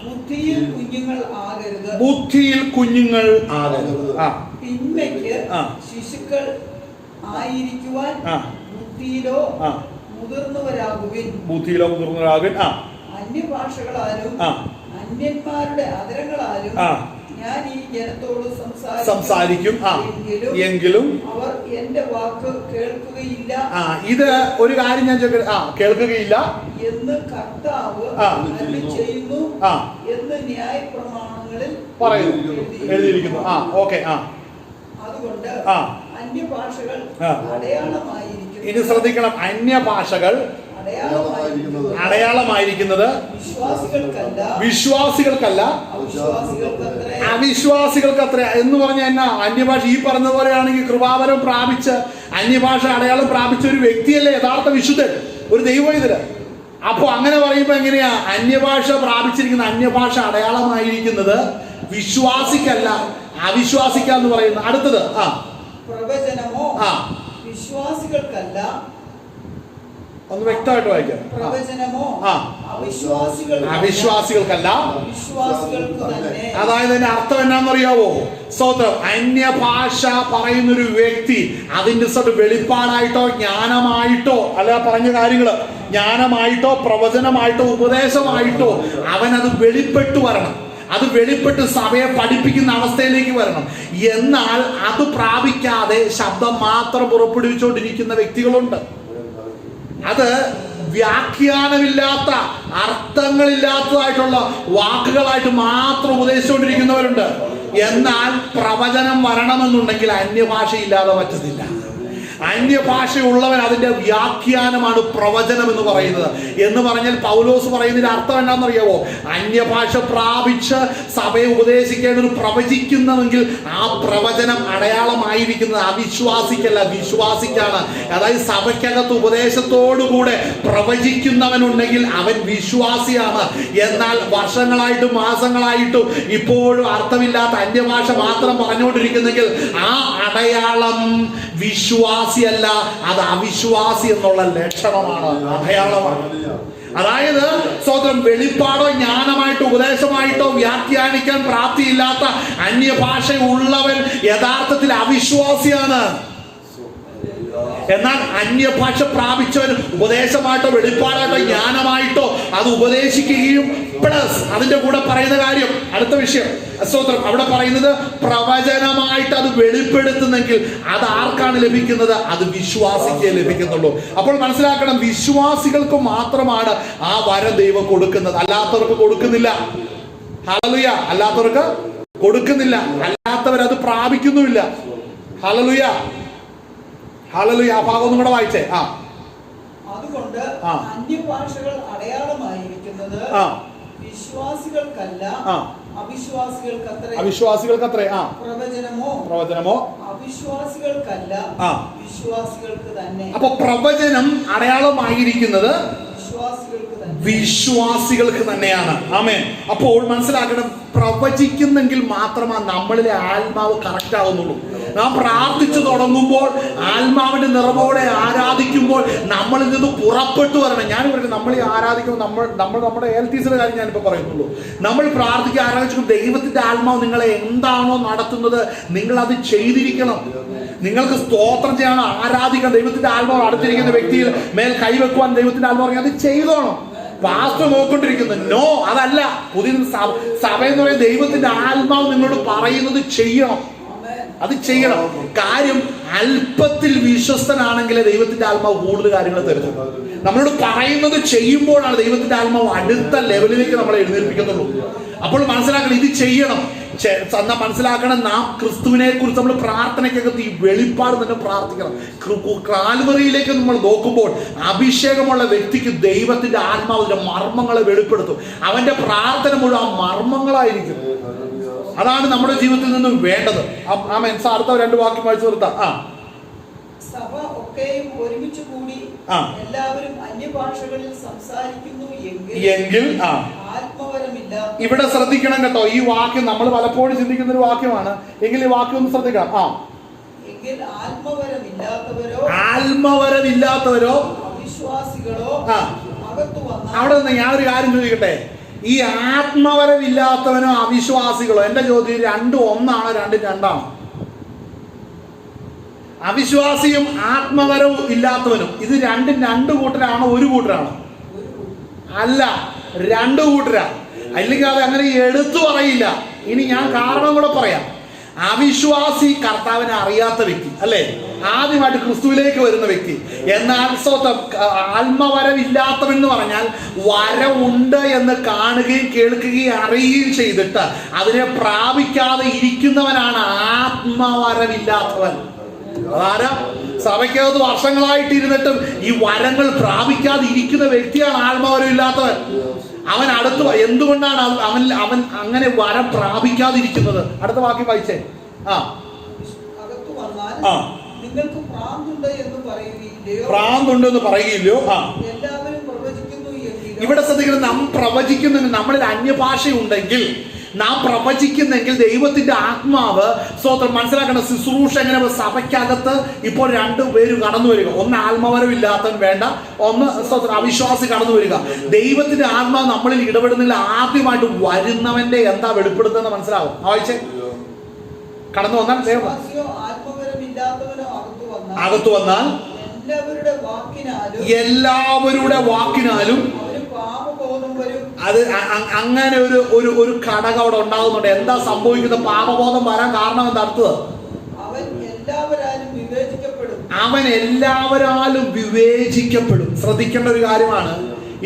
ബുദ്ധിയിൽ കുഞ്ഞുങ്ങൾ ആകരുത്. തിന്മയ്ക്ക് ശിശുക്കൾ ആയിരിക്കുവാൻ ബുദ്ധിയിലോ മുതിർന്നവരാകുവിൻ. അന്യഭാഷകളാലും അന്യന്മാരുടെ അധരങ്ങളാലും ഞാൻ ഈ ജനത്തോട് സംസാരിക്കും. എങ്കിലും അവർ എന്റെ വാക്ക് കേൾക്കുകയില്ല. ഇത് ഒരു കാര്യം ഞാൻ കേൾക്കുകയില്ല എന്ന് കർത്താവ് ചെയ്യുന്നു എന്ന് ന്യായപ്രമാണങ്ങളിൽ എഴുതിയിരിക്കുന്നു. ഓക്കെ. അതുകൊണ്ട് അന്യഭാഷകൾ അടയാളമായിരിക്കുന്നു. ഇനി ശ്രദ്ധിക്കണം. അന്യഭാഷകൾ അടയാളമായിരിക്കുന്നത് വിശ്വാസികൾക്കല്ല, അവിശ്വാസികൾക്കത്ര. എന്ന് പറഞ്ഞാൽ എന്നാ? അന്യഭാഷ ഈ പറഞ്ഞ പോലെയാണെങ്കിൽ കൃപാവരം പ്രാപിച്ച് അന്യഭാഷ അടയാളം പ്രാപിച്ച ഒരു വ്യക്തിയല്ലേ യഥാർത്ഥ വിശുദ്ധൻ, ഒരു ദൈവവൈദ്യര്. അപ്പൊ അങ്ങനെ പറയുമ്പോ എങ്ങനെയാ? അന്യഭാഷ പ്രാപിച്ചിരിക്കുന്ന അന്യഭാഷ അടയാളമായിരിക്കുന്നത് വിശ്വാസിക്കല്ല, അവിശ്വാസിക്കാന്ന് പറയുന്നത്. അടുത്തത് പ്രവചനമോ വിശ്വാസികൾക്കല്ല. ഒന്ന് വ്യക്തമായിട്ട് വായിക്കാം. പ്രവചനമോ അവിശ്വാസികൾക്കല്ല. അതായത് അതിന്റെ അർത്ഥം എന്നാന്നറിയാവോ? സ്തോത്രം. അന്യഭാഷ പറയുന്നൊരു വ്യക്തി അതിന്റെ വെളിപ്പാടായിട്ടോ ജ്ഞാനമായിട്ടോ അല്ല പറഞ്ഞ കാര്യങ്ങള് ജ്ഞാനമായിട്ടോ പ്രവചനമായിട്ടോ ഉപദേശമായിട്ടോ അവനത് വെളിപ്പെട്ടു വരണം. അത് വെളിപ്പെട്ട് സഭയെ പഠിപ്പിക്കുന്ന അവസ്ഥയിലേക്ക് വരണം. എന്നാൽ അത് പ്രാപിക്കാതെ ശബ്ദം മാത്രം പുറപ്പെടുവിച്ചുകൊണ്ടിരിക്കുന്ന വ്യക്തികളുണ്ട്. അത് വ്യാഖ്യാനമില്ലാത്ത അർത്ഥങ്ങളില്ലാത്തതായിട്ടുള്ള വാക്കുകളായിട്ട് മാത്രം ഉപദേശിച്ചുകൊണ്ടിരിക്കുന്നവരുണ്ട്. എന്നാൽ പ്രവചനം വരണമെന്നുണ്ടെങ്കിൽ അന്യഭാഷ ഇല്ലാതെ പറ്റത്തില്ല. അന്യഭാഷയുള്ളവൻ അതിന്റെ വ്യാഖ്യാനമാണ് പ്രവചനം എന്ന് പറയുന്നത്. എന്ന് പറഞ്ഞാൽ പൗലോസ് പറയുന്നതിന്റെ അർത്ഥം എന്താണെന്നറിയാവോ? അന്യഭാഷ പ്രാപിച്ച് സഭയെ ഉപദേശിക്കേണ്ടത് പ്രവചിക്കുന്നുവെങ്കിൽ ആ പ്രവചനം അടയാളമായിരിക്കുന്നത് അവിശ്വാസിക്കല്ല, വിശ്വാസിക്കാണ്. അതായത് സഭയ്ക്കകത്ത് ഉപദേശത്തോടുകൂടെ പ്രവചിക്കുന്നവനുണ്ടെങ്കിൽ അവൻ വിശ്വാസിയാണ്. എന്നാൽ വർഷങ്ങളായിട്ടും മാസങ്ങളായിട്ടും ഇപ്പോഴും അർത്ഥമില്ലാത്ത അന്യഭാഷ മാത്രം പറഞ്ഞുകൊണ്ടിരിക്കുന്നെങ്കിൽ ആ അടയാളം വിശ്വാസിയല്ല, അത് അവിശ്വാസി എന്നുള്ള ലക്ഷണമാണ്, അടയാളമാണ്. അതായത് സ്വന്തം വെളിപ്പാടോ ജ്ഞാനമായിട്ടോ ഉപദേശമായിട്ടോ വ്യാഖ്യാനിക്കാൻ പ്രാപ്തിയില്ലാത്ത അന്യഭാഷ ഉള്ളവൻ യഥാർത്ഥത്തിൽ അവിശ്വാസിയാണ്. എന്നാൽ അന്യഭാഷ പ്രാപിച്ചവൻ ഉപദേശമായിട്ടോ വെളിപ്പാടായിട്ടോ ജ്ഞാനമായിട്ടോ അത് ഉപദേശിക്കുകയും പ്ലസ് അതിന്റെ കൂടെ പറയുന്ന കാര്യം അടുത്ത വിഷയം സ്തോത്രം. അവിടെ പറയുന്നത് പ്രവചനമായിട്ട് അത് വെളിപ്പെടുത്തുന്നെങ്കിൽ അത് ആർക്കാണ് ലഭിക്കുന്നത്? അത് വിശ്വാസിക്കേ ലഭിക്കുന്നുള്ളൂ. അപ്പോൾ മനസ്സിലാക്കണം, വിശ്വാസികൾക്ക് മാത്രമാണ് ആ വരം ദൈവം കൊടുക്കുന്നത്, അല്ലാത്തവർക്ക് കൊടുക്കുന്നില്ല. ഹല്ലേലൂയ. അല്ലാത്തവർക്ക് കൊടുക്കുന്നില്ല, അല്ലാത്തവരത് പ്രാപിക്കുന്നുമില്ല. ഹല്ലേലൂയ. ഹല്ലേലൂയ. ആ ഭാഗം ഒന്നും കൂടെ വായിച്ചേ. അതുകൊണ്ട് അന്യഭാഷകൾ അടയാളമായിരിക്കുന്നത് വിശ്വാസികൾക്കല്ല ആ. അവിശ്വാസികൾക്കത്രേ. അവിശ്വാസികൾക്കത്രേ. ആ. പ്രവചനമോ അവിശ്വാസികൾക്കല്ല ആ. വിശ്വാസികൾക്ക് തന്നെ. അപ്പൊ പ്രവചനം അടയാളമായിരിക്കുന്നത് വിശ്വാസികൾക്ക് തന്നെ. വിശ്വാസികൾക്ക് തന്നെയാണ്. ആമേൻ. അപ്പോൾ മനസ്സിലാക്കണം, പ്രവചിക്കുന്നെങ്കിൽ മാത്രമാണ് നമ്മളിലെ ആത്മാവ് കറക്റ്റ് ആവുന്നുള്ളൂ. നാം പ്രാർത്ഥിച്ചു തുടങ്ങുമ്പോൾ, ആത്മാവിന്റെ നിറവോടെ ആരാധിക്കുമ്പോൾ നമ്മളിൽ നിന്ന് പുറപ്പെട്ടു വരണം. ഞാൻ പറയുന്നത്, നമ്മൾ ഈ ആരാധിക്കുമ്പോൾ നമ്മൾ നമ്മുടെ എൽറ്റീസിന്റെ കാര്യം ഞാനിപ്പോൾ പറയുന്നുള്ളൂ. നമ്മൾ പ്രാർത്ഥിക്കുക, ആരാധിച്ചു, ദൈവത്തിന്റെ ആത്മാവ് നിങ്ങളെ എന്താണോ നടത്തുന്നത് നിങ്ങൾ അത് ചെയ്തിരിക്കണം. നിങ്ങൾക്ക് സ്തോത്രം ചെയ്യണം, ആരാധിക്കണം. ദൈവത്തിന്റെ ആത്മാവ് അടുത്തിരിക്കുന്ന വ്യക്തിയിൽ മേൽ കൈവെക്കുവാൻ ദൈവത്തിന്റെ ആത്മാവ് പറഞ്ഞാൽ അത് ചെയ്തോണം. പാസ്റ്റർ നോക്കൊണ്ടിരിക്കുന്നു, നോ, അതല്ല. പുതിയ സഭ എന്ന് പറയുന്ന ദൈവത്തിന്റെ ആത്മാവ് നിങ്ങളോട് പറയുന്നത് ചെയ്യണം, അത് ചെയ്യണം. കാര്യം, അല്പത്തിൽ വിശ്വസ്തനാണെങ്കിലേ ദൈവത്തിന്റെ ആത്മാവ് കൂടുതൽ കാര്യങ്ങൾ തരുന്നു. നമ്മളോട് പറയുന്നത് ചെയ്യുമ്പോഴാണ് ദൈവത്തിന്റെ ആത്മാവ് അടുത്ത ലെവലിലേക്ക് നമ്മളെ എഴുന്നേൽപ്പിക്കുന്നുള്ളൂ. അപ്പോൾ മനസ്സിലാക്കണം, ഇത് ചെയ്യണം. മനസ്സിലാക്കണം, നാം ക്രിസ്തുവിനെ കുറിച്ച് നമ്മൾ പ്രാർത്ഥനയ്ക്കകത്ത് ഈ വെളിപ്പാട് തന്നെ പ്രാർത്ഥിക്കണം. കാൽവറിയിലേക്ക് നമ്മൾ നോക്കുമ്പോൾ അഭിഷേകമുള്ള വ്യക്തിക്ക് ദൈവത്തിന്റെ ആത്മാവിന്റെ മർമ്മങ്ങളെ വെളിപ്പെടുത്തും. അവന്റെ പ്രാർത്ഥന മുഴുവൻ ആ മർമ്മങ്ങളായിരിക്കും. അതാണ് നമ്മുടെ ജീവിതത്തിൽ നിന്നും വേണ്ടത്. ആമേൻ. അടുത്ത 2 വാക്യം വായിച്ചു നിർത്താം. സഭ ഒക്കെയും ഒരുമിച്ച് കൂടി എല്ലാവരും അന്യഭാഷകളിൽ സംസാരിക്കുന്നു എങ്കിൽ ആത്മവരമില്ല. ഇവിടെ ശ്രദ്ധിക്കണം കേട്ടോ, ഈ വാക്യം നമ്മൾ പലപ്പോഴും ചിന്തിക്കുന്ന ഒരു വാക്യമാണ്. എങ്കിൽ ഈ വാക്യം ഒന്ന് ശ്രദ്ധിക്കാം. എങ്കിൽ ആത്മവരമില്ലാത്തവരോ അവിശ്വാസികളോ അകത്തു വന്നാൽ. അവിടെ നിന്ന് ഞാനൊരു കാര്യം ചോദിക്കട്ടെ, ഈ ആത്മവരമില്ലാത്തവനോ അവിശ്വാസികളോ, എന്റെ ചോദ്യം, രണ്ടും ഒന്നാണോ രണ്ടും രണ്ടാണോ? അവിശ്വാസിയും ആത്മവരവും ഇല്ലാത്തവനും, ഇത് രണ്ടും 2 കൂട്ടരാണോ ഒരു കൂട്ടരാണോ? അല്ല, 2 കൂട്ടരാ. അല്ലെങ്കിൽ അത് അങ്ങനെ എടുത്തു പറയില്ല. ഇനി ഞാൻ കാരണം കൂടെ പറയാം. അവിശ്വാസി കർത്താവിനെ അറിയാത്ത വ്യക്തി, അല്ലേ? ആദ്യമായിട്ട് ക്രിസ്തുവിലേക്ക് വരുന്ന വ്യക്തി. എന്നാൽ ആത്മവരമില്ലാത്തവൻ എന്ന് പറഞ്ഞാൽ വരവുണ്ട് എന്ന് കാണുകയും കേൾക്കുകയും അറിയുകയും ചെയ്തിട്ട് അതിനെ പ്രാപിക്കാതെ ഇരിക്കുന്നവനാണ് ആത്മവരമില്ലാത്തവൻ. അതാരാ? സഭയ്ക്കകത്ത് വർഷങ്ങളായിട്ട് ഇരുന്നിട്ടും ഈ വരങ്ങൾ പ്രാപിക്കാതെ ഇരിക്കുന്ന വ്യക്തിയാണ് ആത്മവരമില്ലാത്തവൻ. അവൻ എന്തുകൊണ്ടാണ് അവൻ അങ്ങനെ വരം പ്രാപിക്കാതിരിക്കുന്നത്? അടുത്ത വാക്യം വായിച്ചേ. അകത്തു വന്നാൽ നിങ്ങൾക്ക് ഭ്രാന്തുണ്ട് എന്ന് പറയുകയില്ലയോ? എല്ലാവരും പ്രവചിക്കുന്നു എങ്കിൽ. ഇവിടെ ശ്രദ്ധിക്കണം, നാം പ്രവചിക്കുന്നെങ്കിൽ, നമ്മളിൽ അന്യഭാഷയുണ്ടെങ്കിൽ, നാം പ്രവചിക്കുന്നെങ്കിൽ ദൈവത്തിന്റെ ആത്മാവ് സ്തോത്രം. മനസ്സിലാക്കണം, ശുശ്രൂഷ എങ്ങനെ സഭയ്ക്കകത്ത് ഇപ്പോൾ 2 പേര് കടന്നു വരിക. ഒന്ന് ആത്മവരമില്ലാത്തവൻ വേണ്ട, ഒന്ന് സ്തോത്രം അവിശ്വാസി കടന്നു വരിക. ദൈവത്തിന്റെ ആത്മാവ് നമ്മളിൽ ഇടപെടുന്നില്ല. ആദ്യമായിട്ട് വരുന്നവന്റെ എന്താ വെളിപ്പെടുത്തുന്നത് മനസ്സിലാവും. ആഴ്ച കടന്നു വന്നാൽ അകത്തു വന്നാൽ എല്ലാവരുടെ വാക്കിനാലും അത് അങ്ങനെ ഒരു ഘടകം അവിടെ ഉണ്ടാകുന്നുണ്ട്. എന്താ സംഭവിക്കുന്നത്? പാപബോധം വരാൻ കാരണം എന്താ? അടുത്തത്, അവൻ എല്ലാവരാലും വിവേചിക്കപ്പെടും. ശ്രദ്ധിക്കേണ്ട ഒരു കാര്യമാണ്.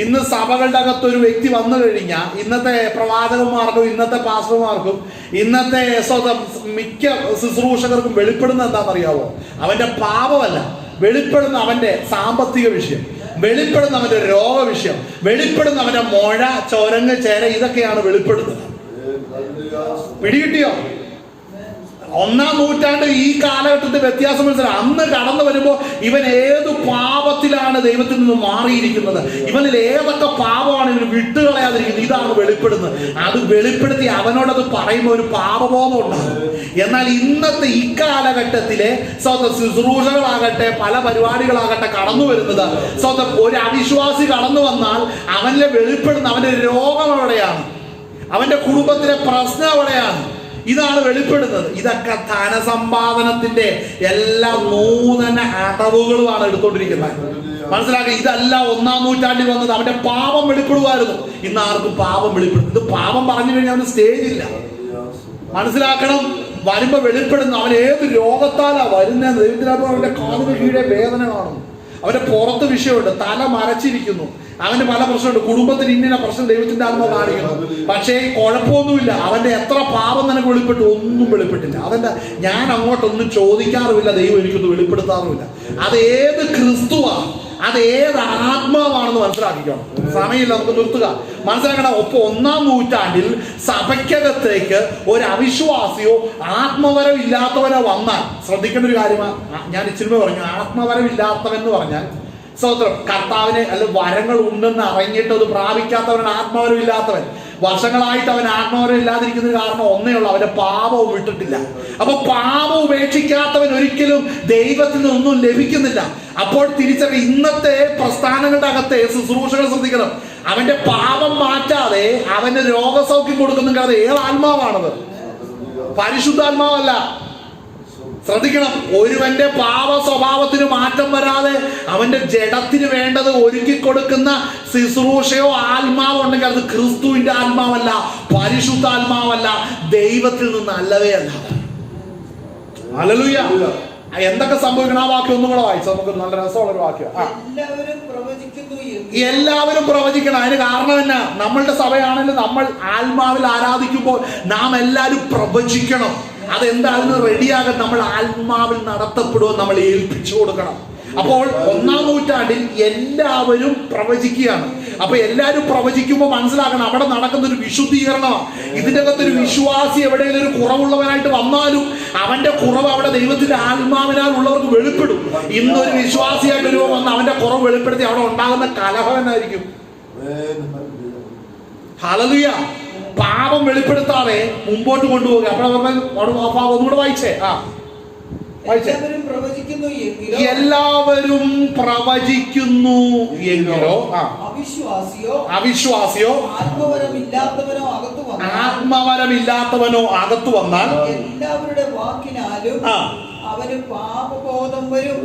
ഇന്ന് സഭകളുടെ അകത്ത് ഒരു വ്യക്തി വന്നു കഴിഞ്ഞാൽ ഇന്നത്തെ പ്രവാചകന്മാർക്കും ഇന്നത്തെ പാസ്റ്റർമാർക്കും ഇന്നത്തെ മിക്ക ശുശ്രൂഷകർക്കും വെളിപ്പെടുന്ന എന്താണെന്നറിയാവോ? അവന്റെ പാപമല്ല, വെളിപ്പെടുന്ന അവന്റെ സാമ്പത്തിക വിഷയം, വെളിപ്പെടുന്ന അവന്റെ രോഗ വിഷയം, വെളിപ്പെടുന്ന അവന്റെ മുഴ, ചൊരങ്ങ്, ചേര, ഇതൊക്കെയാണ് വെളിപ്പെടുന്നത്. പിടികിട്ടിയോ? 1-ാം നൂറ്റാണ്ട് ഈ കാലഘട്ടത്തിൽ വ്യത്യാസം മനസ്സിലായി. അന്ന് കടന്നു വരുമ്പോൾ ഇവൻ ഏത് പാപത്തിലാണ് ദൈവത്തിൽ നിന്ന് മാറിയിരിക്കുന്നത്, ഇവനിൽ ഏതൊക്കെ പാപമാണ് ഇവന് വിട്ടുകളയാതിരിക്കുന്നത്, ഇതാണ് വെളിപ്പെടുന്നത്. അത് വെളിപ്പെടുത്തി അവനോടത് പറയുമ്പോൾ ഒരു പാപബോധം ഉണ്ടാകും. എന്നാൽ ഇന്നത്തെ ഈ കാലഘട്ടത്തിലെ ശുശ്രൂഷകളാകട്ടെ പല പരിപാടികളാകട്ടെ കടന്നു വരുന്നത് ഒരു അവിശ്വാസി കടന്നു വന്നാൽ അവനിലെ വെളിപ്പെടുന്ന അവന്റെ രോഗം എവിടെയാണ്, അവന്റെ കുടുംബത്തിലെ പ്രശ്നം എവിടെയാണ്, ഇതാണ് വെളിപ്പെടുന്നത്. ഇതൊക്കെ ധനസമ്പാദനത്തിന്റെ എല്ലാ നൂതന അടവുകളുമാണ് എടുത്തോണ്ടിരിക്കുന്നത്. മനസ്സിലാക്കുക, ഇതല്ല 1-ാം നൂറ്റാണ്ടിൽ വന്നത്. അവന്റെ പാപം വെളിപ്പെടുമായിരുന്നു. ഇന്ന് ആർക്കും പാപം വെളിപ്പെടുന്നു. ഇത് പാപം പറഞ്ഞു കഴിഞ്ഞാൽ അവന് സ്റ്റേജില്ല. മനസ്സിലാക്കണം, വരുമ്പോ വെളിപ്പെടുന്നു. അവൻ ഏത് രോഗത്താലാ വരുന്നത്? ദൈവത്തിനകത്ത് അവന്റെ കാതിന് കീഴെ വേദന കാണുന്നു, അവന്റെ പുറത്ത് വിഷയമുണ്ട്, തല മരച്ചിരിക്കുന്നു, അവന് പല പ്രശ്നമുണ്ട്, കുടുംബത്തിന് ഇന്ന പ്രശ്നം ദൈവത്തിന്റെ ആത്മാവ് കാണിക്കണം. പക്ഷേ കുഴപ്പമൊന്നുമില്ല. അവന്റെ എത്ര പാപം നിനക്ക് വെളിപ്പെട്ടു? ഒന്നും വെളിപ്പെട്ടില്ല. അതെന്താ? ഞാൻ അങ്ങോട്ടൊന്നും ചോദിക്കാറുമില്ല, ദൈവം എനിക്കൊന്നും വെളിപ്പെടുത്താറുമില്ല. അത് ഏത് ക്രിസ്തുവാ അത് ഏത് ആത്മാവാണെന്ന് മനസ്സിലാക്കിക്കണം. സമയമില്ല, നമുക്ക് നിർത്തുക. മനസ്സിലാക്കണം. ഒപ്പം 1-ാം നൂറ്റാണ്ടിൽ സഭയ്ക്കകത്തേക്ക് ഒരു അവിശ്വാസിയോ ആത്മവരം ഇല്ലാത്തവനോ വന്നാൽ ശ്രദ്ധിക്കേണ്ട ഒരു കാര്യമാണ്. ഞാൻ ഇച്ചിരി പറഞ്ഞു, ആത്മവരം ഇല്ലാത്തവൻ എന്ന് പറഞ്ഞാൽ സ്തോത്രം, കർത്താവിനെ അല്ല വരങ്ങൾ ഉണ്ടെന്ന് അറിഞ്ഞിട്ട് അത് പ്രാപിക്കാത്തവൻ ആത്മവരം ഇല്ലാത്തവൻ. വർഷങ്ങളായിട്ട് അവൻ ആത്മവരം ഇല്ലാതിരിക്കുന്ന കാരണം ഒന്നേ ഉള്ളൂ, അവന്റെ പാപവും വിട്ടിട്ടില്ല. അപ്പൊ പാപം ഉപേക്ഷിക്കാത്തവൻ ഒരിക്കലും ദൈവത്തിൽ നിന്നൊന്നും ലഭിക്കുന്നില്ല. അപ്പോൾ തിരിച്ചറിയ ഇന്നത്തെ പ്രസ്ഥാനങ്ങളുടെ അകത്തെ ശുശ്രൂഷകൾ ശ്രദ്ധിക്കണം. അവന്റെ പാപം മാറ്റാതെ അവന് രോഗസൗഖ്യം കൊടുക്കുന്നുണ്ട്. അത് ഏത് ആത്മാവാണത്? പരിശുദ്ധാത്മാവല്ല. ശ്രദ്ധിക്കണം. ഒരുവന്റെ പാപ സ്വഭാവത്തിന് മാറ്റം വരാതെ അവന്റെ ജഡത്തിന് വേണ്ടത് ഒരുക്കി കൊടുക്കുന്ന ശുശ്രൂഷയോ ആത്മാവോ ഉണ്ടെങ്കിൽ അത് ക്രിസ്തുവിന്റെ ആത്മാവല്ല, പരിശുദ്ധാത്മാവല്ല, ദൈവത്തിൽ നിന്നല്ലവേ അല്ല. ഹല്ലേലൂയ. എന്തൊക്കെ സംഭവിക്കണം? ആ വാക്യം ഒന്നും കൂടെ വായിച്ചു. നമുക്ക് നല്ല രസമുള്ള ഒരു വാക്യം. എല്ലാവരും പ്രവചിക്കണം. അതിന് കാരണം എന്നാ? നമ്മളുടെ സഭയാണെങ്കിലും നമ്മൾ ആത്മാവിൽ ആരാധിക്കുമ്പോൾ നാം എല്ലാവരും പ്രവചിക്കണം. അതെന്താണെന്ന് റെഡിയാകാൻ നമ്മൾ ആത്മാവിൽ നടത്തപ്പെടുമെന്ന് നമ്മൾ ഏൽപ്പിച്ചു കൊടുക്കണം. അപ്പോൾ 1-ാം നൂറ്റാണ്ടിൽ എല്ലാവരും പ്രവചിക്കുകയാണ്. അപ്പൊ എല്ലാവരും പ്രവചിക്കുമ്പോൾ മനസ്സിലാക്കണം, അവിടെ നടക്കുന്ന ഒരു വിശുദ്ധീകരണമാണ്. ഇതിൻ്റെ അകത്തൊരു വിശ്വാസി എവിടെയെങ്കിലും ഒരു കുറവുള്ളവനായിട്ട് വന്നാലും അവന്റെ കുറവ് അവിടെ ദൈവത്തിന്റെ ആത്മാവിനാൽ ഉള്ളവർക്ക് വെളിപ്പെടും. ഇന്നൊരു വിശ്വാസിയായിട്ട് ഒരു വന്ന് അവന്റെ കുറവ് വെളിപ്പെടുത്തി അവിടെ ഉണ്ടാകുന്ന കലഹം എന്നായിരിക്കും. ഹല്ലേലൂയ. പാപം വെളിപ്പെടുത്താതെ മുമ്പോട്ട് കൊണ്ടുപോകുക. അപ്പോൾ ഒന്നുകൂടെ വായിച്ചേ. എല്ലാവരും പ്രവചിക്കുന്നു എങ്കിലോ അവിശ്വാസിയോ ആത്മവരമില്ലാത്തവനോ അകത്തു വന്നാൽ എല്ലാവരുടെ വാക്കിനാലും അവന് പാപബോധം വരും.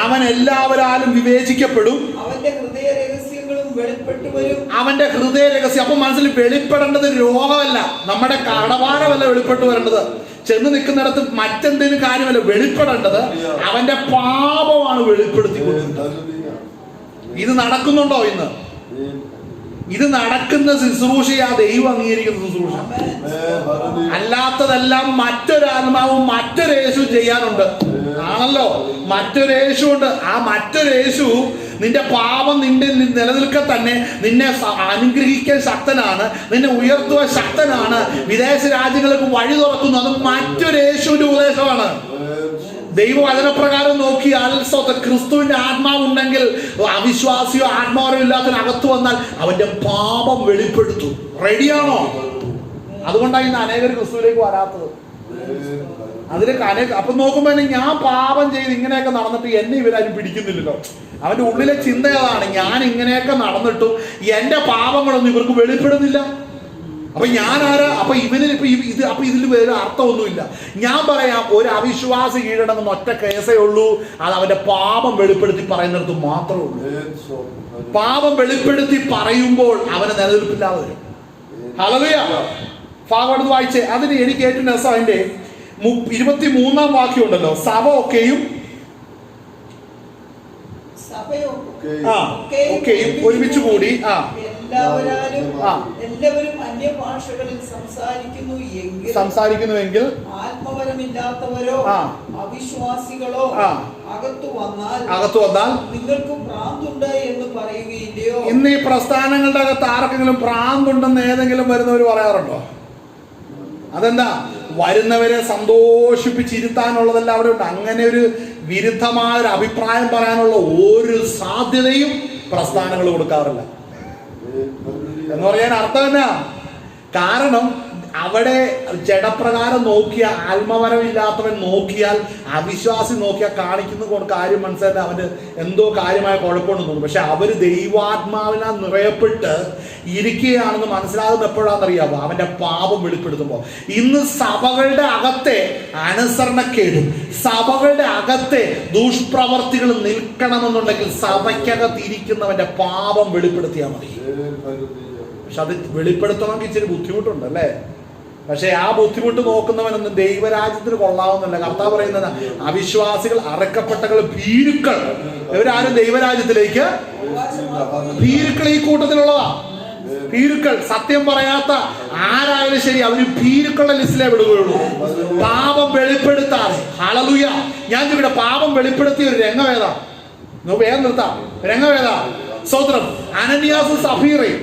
അവൻ എല്ലാവരാലും വിവേചിക്കപ്പെടും. അവന്റെ ഹൃദയ രഹസ്യങ്ങളും വെളിപ്പെട്ടു വരും. അവന്റെ ഹൃദയ രഹസ്യം. അപ്പൊ മനസ്സിൽ വെളിപ്പെടേണ്ടത് രോഗമല്ല, നമ്മുടെ കടവാരമല്ല വെളിപ്പെട്ടു വരേണ്ടത്. ചെന്ന് നിൽക്കുന്നിടത്ത് മറ്റെന്തെങ്കിലും കാര്യമല്ല വെളിപ്പെടേണ്ടത്, അവന്റെ പാപമാണ് വെളിപ്പെടുത്തിക്കൊണ്ടിരുന്നത്. ഇത് നടക്കുന്നുണ്ടോ ഇന്ന്? ഇത് നടക്കുന്ന ശുശ്രൂഷയാ ദൈവം അംഗീകരിക്കുന്ന ശുശ്രൂഷ. അല്ലാത്തതെല്ലാം മറ്റൊരാത്മാവും മറ്റൊരു യേശു ചെയ്യാനുണ്ട്. ആണല്ലോ, മറ്റൊരു യേശു ഉണ്ട്. ആ മറ്റൊരു യേശു നിന്റെ പാപം നിന്റെ നിലനിൽക്കെ തന്നെ നിന്നെ അനുഗ്രഹിക്കാൻ ശക്തനാണ്, നിന്നെ ഉയർത്തുവാൻ ശക്തനാണ്, വിദേശ രാജ്യങ്ങൾക്ക് വഴി തുറക്കുന്നു. അത് മറ്റൊരു യേശുവിന്റെ ഉപദേശമാണ്. ദൈവവചനപ്രകാരം നോക്കിയാൽ ക്രിസ്തുവിന്റെ ആത്മാവുണ്ടെങ്കിൽ അവിശ്വാസിയോ ആത്മാവോ ഇല്ലാത്തവൻ അകത്തു വന്നാൽ അവന്റെ പാപം വെളിപ്പെടുത്തും. റെഡിയാണോ? അതുകൊണ്ടാണ് ഇന്ന് അനേകർ ക്രിസ്തുവിലേക്ക് വരാത്തത്. അതിലേക്ക് അപ്പൊ നോക്കുമ്പോ ഞാൻ പാപം ചെയ്ത് ഇങ്ങനെയൊക്കെ നടന്നിട്ട് എന്നെ ഇവരാരും പിടിക്കുന്നില്ലല്ലോ. അവന്റെ ഉള്ളിലെ ചിന്ത അതാണ്, ഞാൻ ഇങ്ങനെയൊക്കെ നടന്നിട്ടും എന്റെ പാപങ്ങളൊന്നും ഇവർക്ക് വെളിപ്പെടുന്നില്ല. അപ്പൊ ഞാൻ ആരാ? അപ്പൊ ഇവന് അപ്പൊ ഇതിൽ വേറെ അർത്ഥമൊന്നുമില്ല. ഞാൻ പറയാം, ഒരു അവിശ്വാസി കീഴടങ്ങുന്ന ഒറ്റ കേസേ ഉള്ളൂ, അത് അവന്റെ പാപം വെളിപ്പെടുത്തി പറയുന്നിടത്ത് മാത്രമേ ഉള്ളൂ. പാപം വെളിപ്പെടുത്തി പറയുമ്പോൾ അവന് നിലനിൽപ്പില്ലാതെ വരും. ഹല്ലേലൂയ. ഭാഗവത് വായിച്ചേ. അതിന് എനിക്ക് ഏറ്റവും രസം അതിന്റെ 23-ാം വാക്യം ഉണ്ടല്ലോ. സഭ ഒക്കെയും ഒരുമിച്ച് കൂടി എല്ലാവരും അന്യഭാഷകളിൽ സംസാരിക്കുന്നുവെങ്കിൽ ആത്മവരമില്ലാത്തവരോ അവിശ്വാസികളോ അകത്തു വന്നാൽ നിങ്ങൾക്ക് ഭ്രാന്തുണ്ട് എന്ന് പറയുകയില്ലയോ? ഇന്ന് ഈ പ്രസ്ഥാനങ്ങളുടെ അകത്ത് ആർക്കെങ്കിലും ഭ്രാന്തുണ്ടെന്ന് ഏതെങ്കിലും വരുന്നവർ പറയാറുണ്ടോ? അതെന്താ? വരുന്നവരെ സന്തോഷിപ്പിച്ചിരുത്താനുള്ളതെല്ലാം അവിടെ ഉണ്ട്. അങ്ങനെ ഒരു വിരുദ്ധമായ ഒരു അഭിപ്രായം പറയാനുള്ള ഒരു സാധ്യതയും പ്രസ്ഥാനങ്ങൾ കൊടുക്കാറില്ല. എന്ന് പറയാൻ അർത്ഥം എന്നാ? കാരണം അവിടെ ജഡപ്രകാരം നോക്കിയ ആത്മവരമില്ലാത്തവൻ നോക്കിയാൽ, അവിശ്വാസി നോക്കിയാൽ കാണിക്കുന്ന കാര്യം മനസ്സിലായി അവന് എന്തോ കാര്യമായ കുഴപ്പമുണ്ടെന്ന് തോന്നും. പക്ഷെ അവര് ദൈവാത്മാവിനാൽ നിറയപ്പെട്ട് ഇരിക്കുകയാണെന്ന് മനസ്സിലാകുന്ന എപ്പോഴാണെന്നറിയാമോ? അവന്റെ പാപം വെളിപ്പെടുത്തുമ്പോൾ. ഇന്ന് സഭകളുടെ അകത്തെ അനുസരണക്കേടും സഭകളുടെ അകത്തെ ദുഷ്പ്രവർത്തികൾ നിൽക്കണമെന്നുണ്ടെങ്കിൽ സഭയ്ക്കകത്ത് ഇരിക്കുന്നവന്റെ പാപം വെളിപ്പെടുത്തിയാൽ മതി. പക്ഷെ അത് വെളിപ്പെടുത്തണമെങ്കിൽ ഇച്ചിരി ബുദ്ധിമുട്ടുണ്ട് അല്ലേ? പക്ഷെ ആ ബുദ്ധിമുട്ട് നോക്കുന്നവനൊന്നും ദൈവരാജ്യത്തിന് കൊള്ളാവുന്നില്ല. കർത്താവ് പറയുന്നത് അവിശ്വാസികൾ, അറക്കപ്പെട്ടകൾ, ഭീരുക്കൾ, ഇവരാരും ദൈവരാജ്യത്തിലേക്ക്, ഭീരുക്കൾ ഈ കൂട്ടത്തിലുള്ളതാ. ഭീരുക്കൾ. സത്യം പറയാത്ത ആരായാലും ശരി, അവര് ഭീരുക്കളുടെ ലിസ്റ്റിലേ വിടുകയുള്ളൂ. പാപം വെളിപ്പെടുത്താതെ. ഹല്ലേലൂയ. ഞാൻ ഇവിടെ പാപം വെളിപ്പെടുത്തിയ ഒരു രംഗവേദ വേഗം നിർത്താം. രംഗവേദ സ്തോത്രം. അനനിയാസും സഫീറയും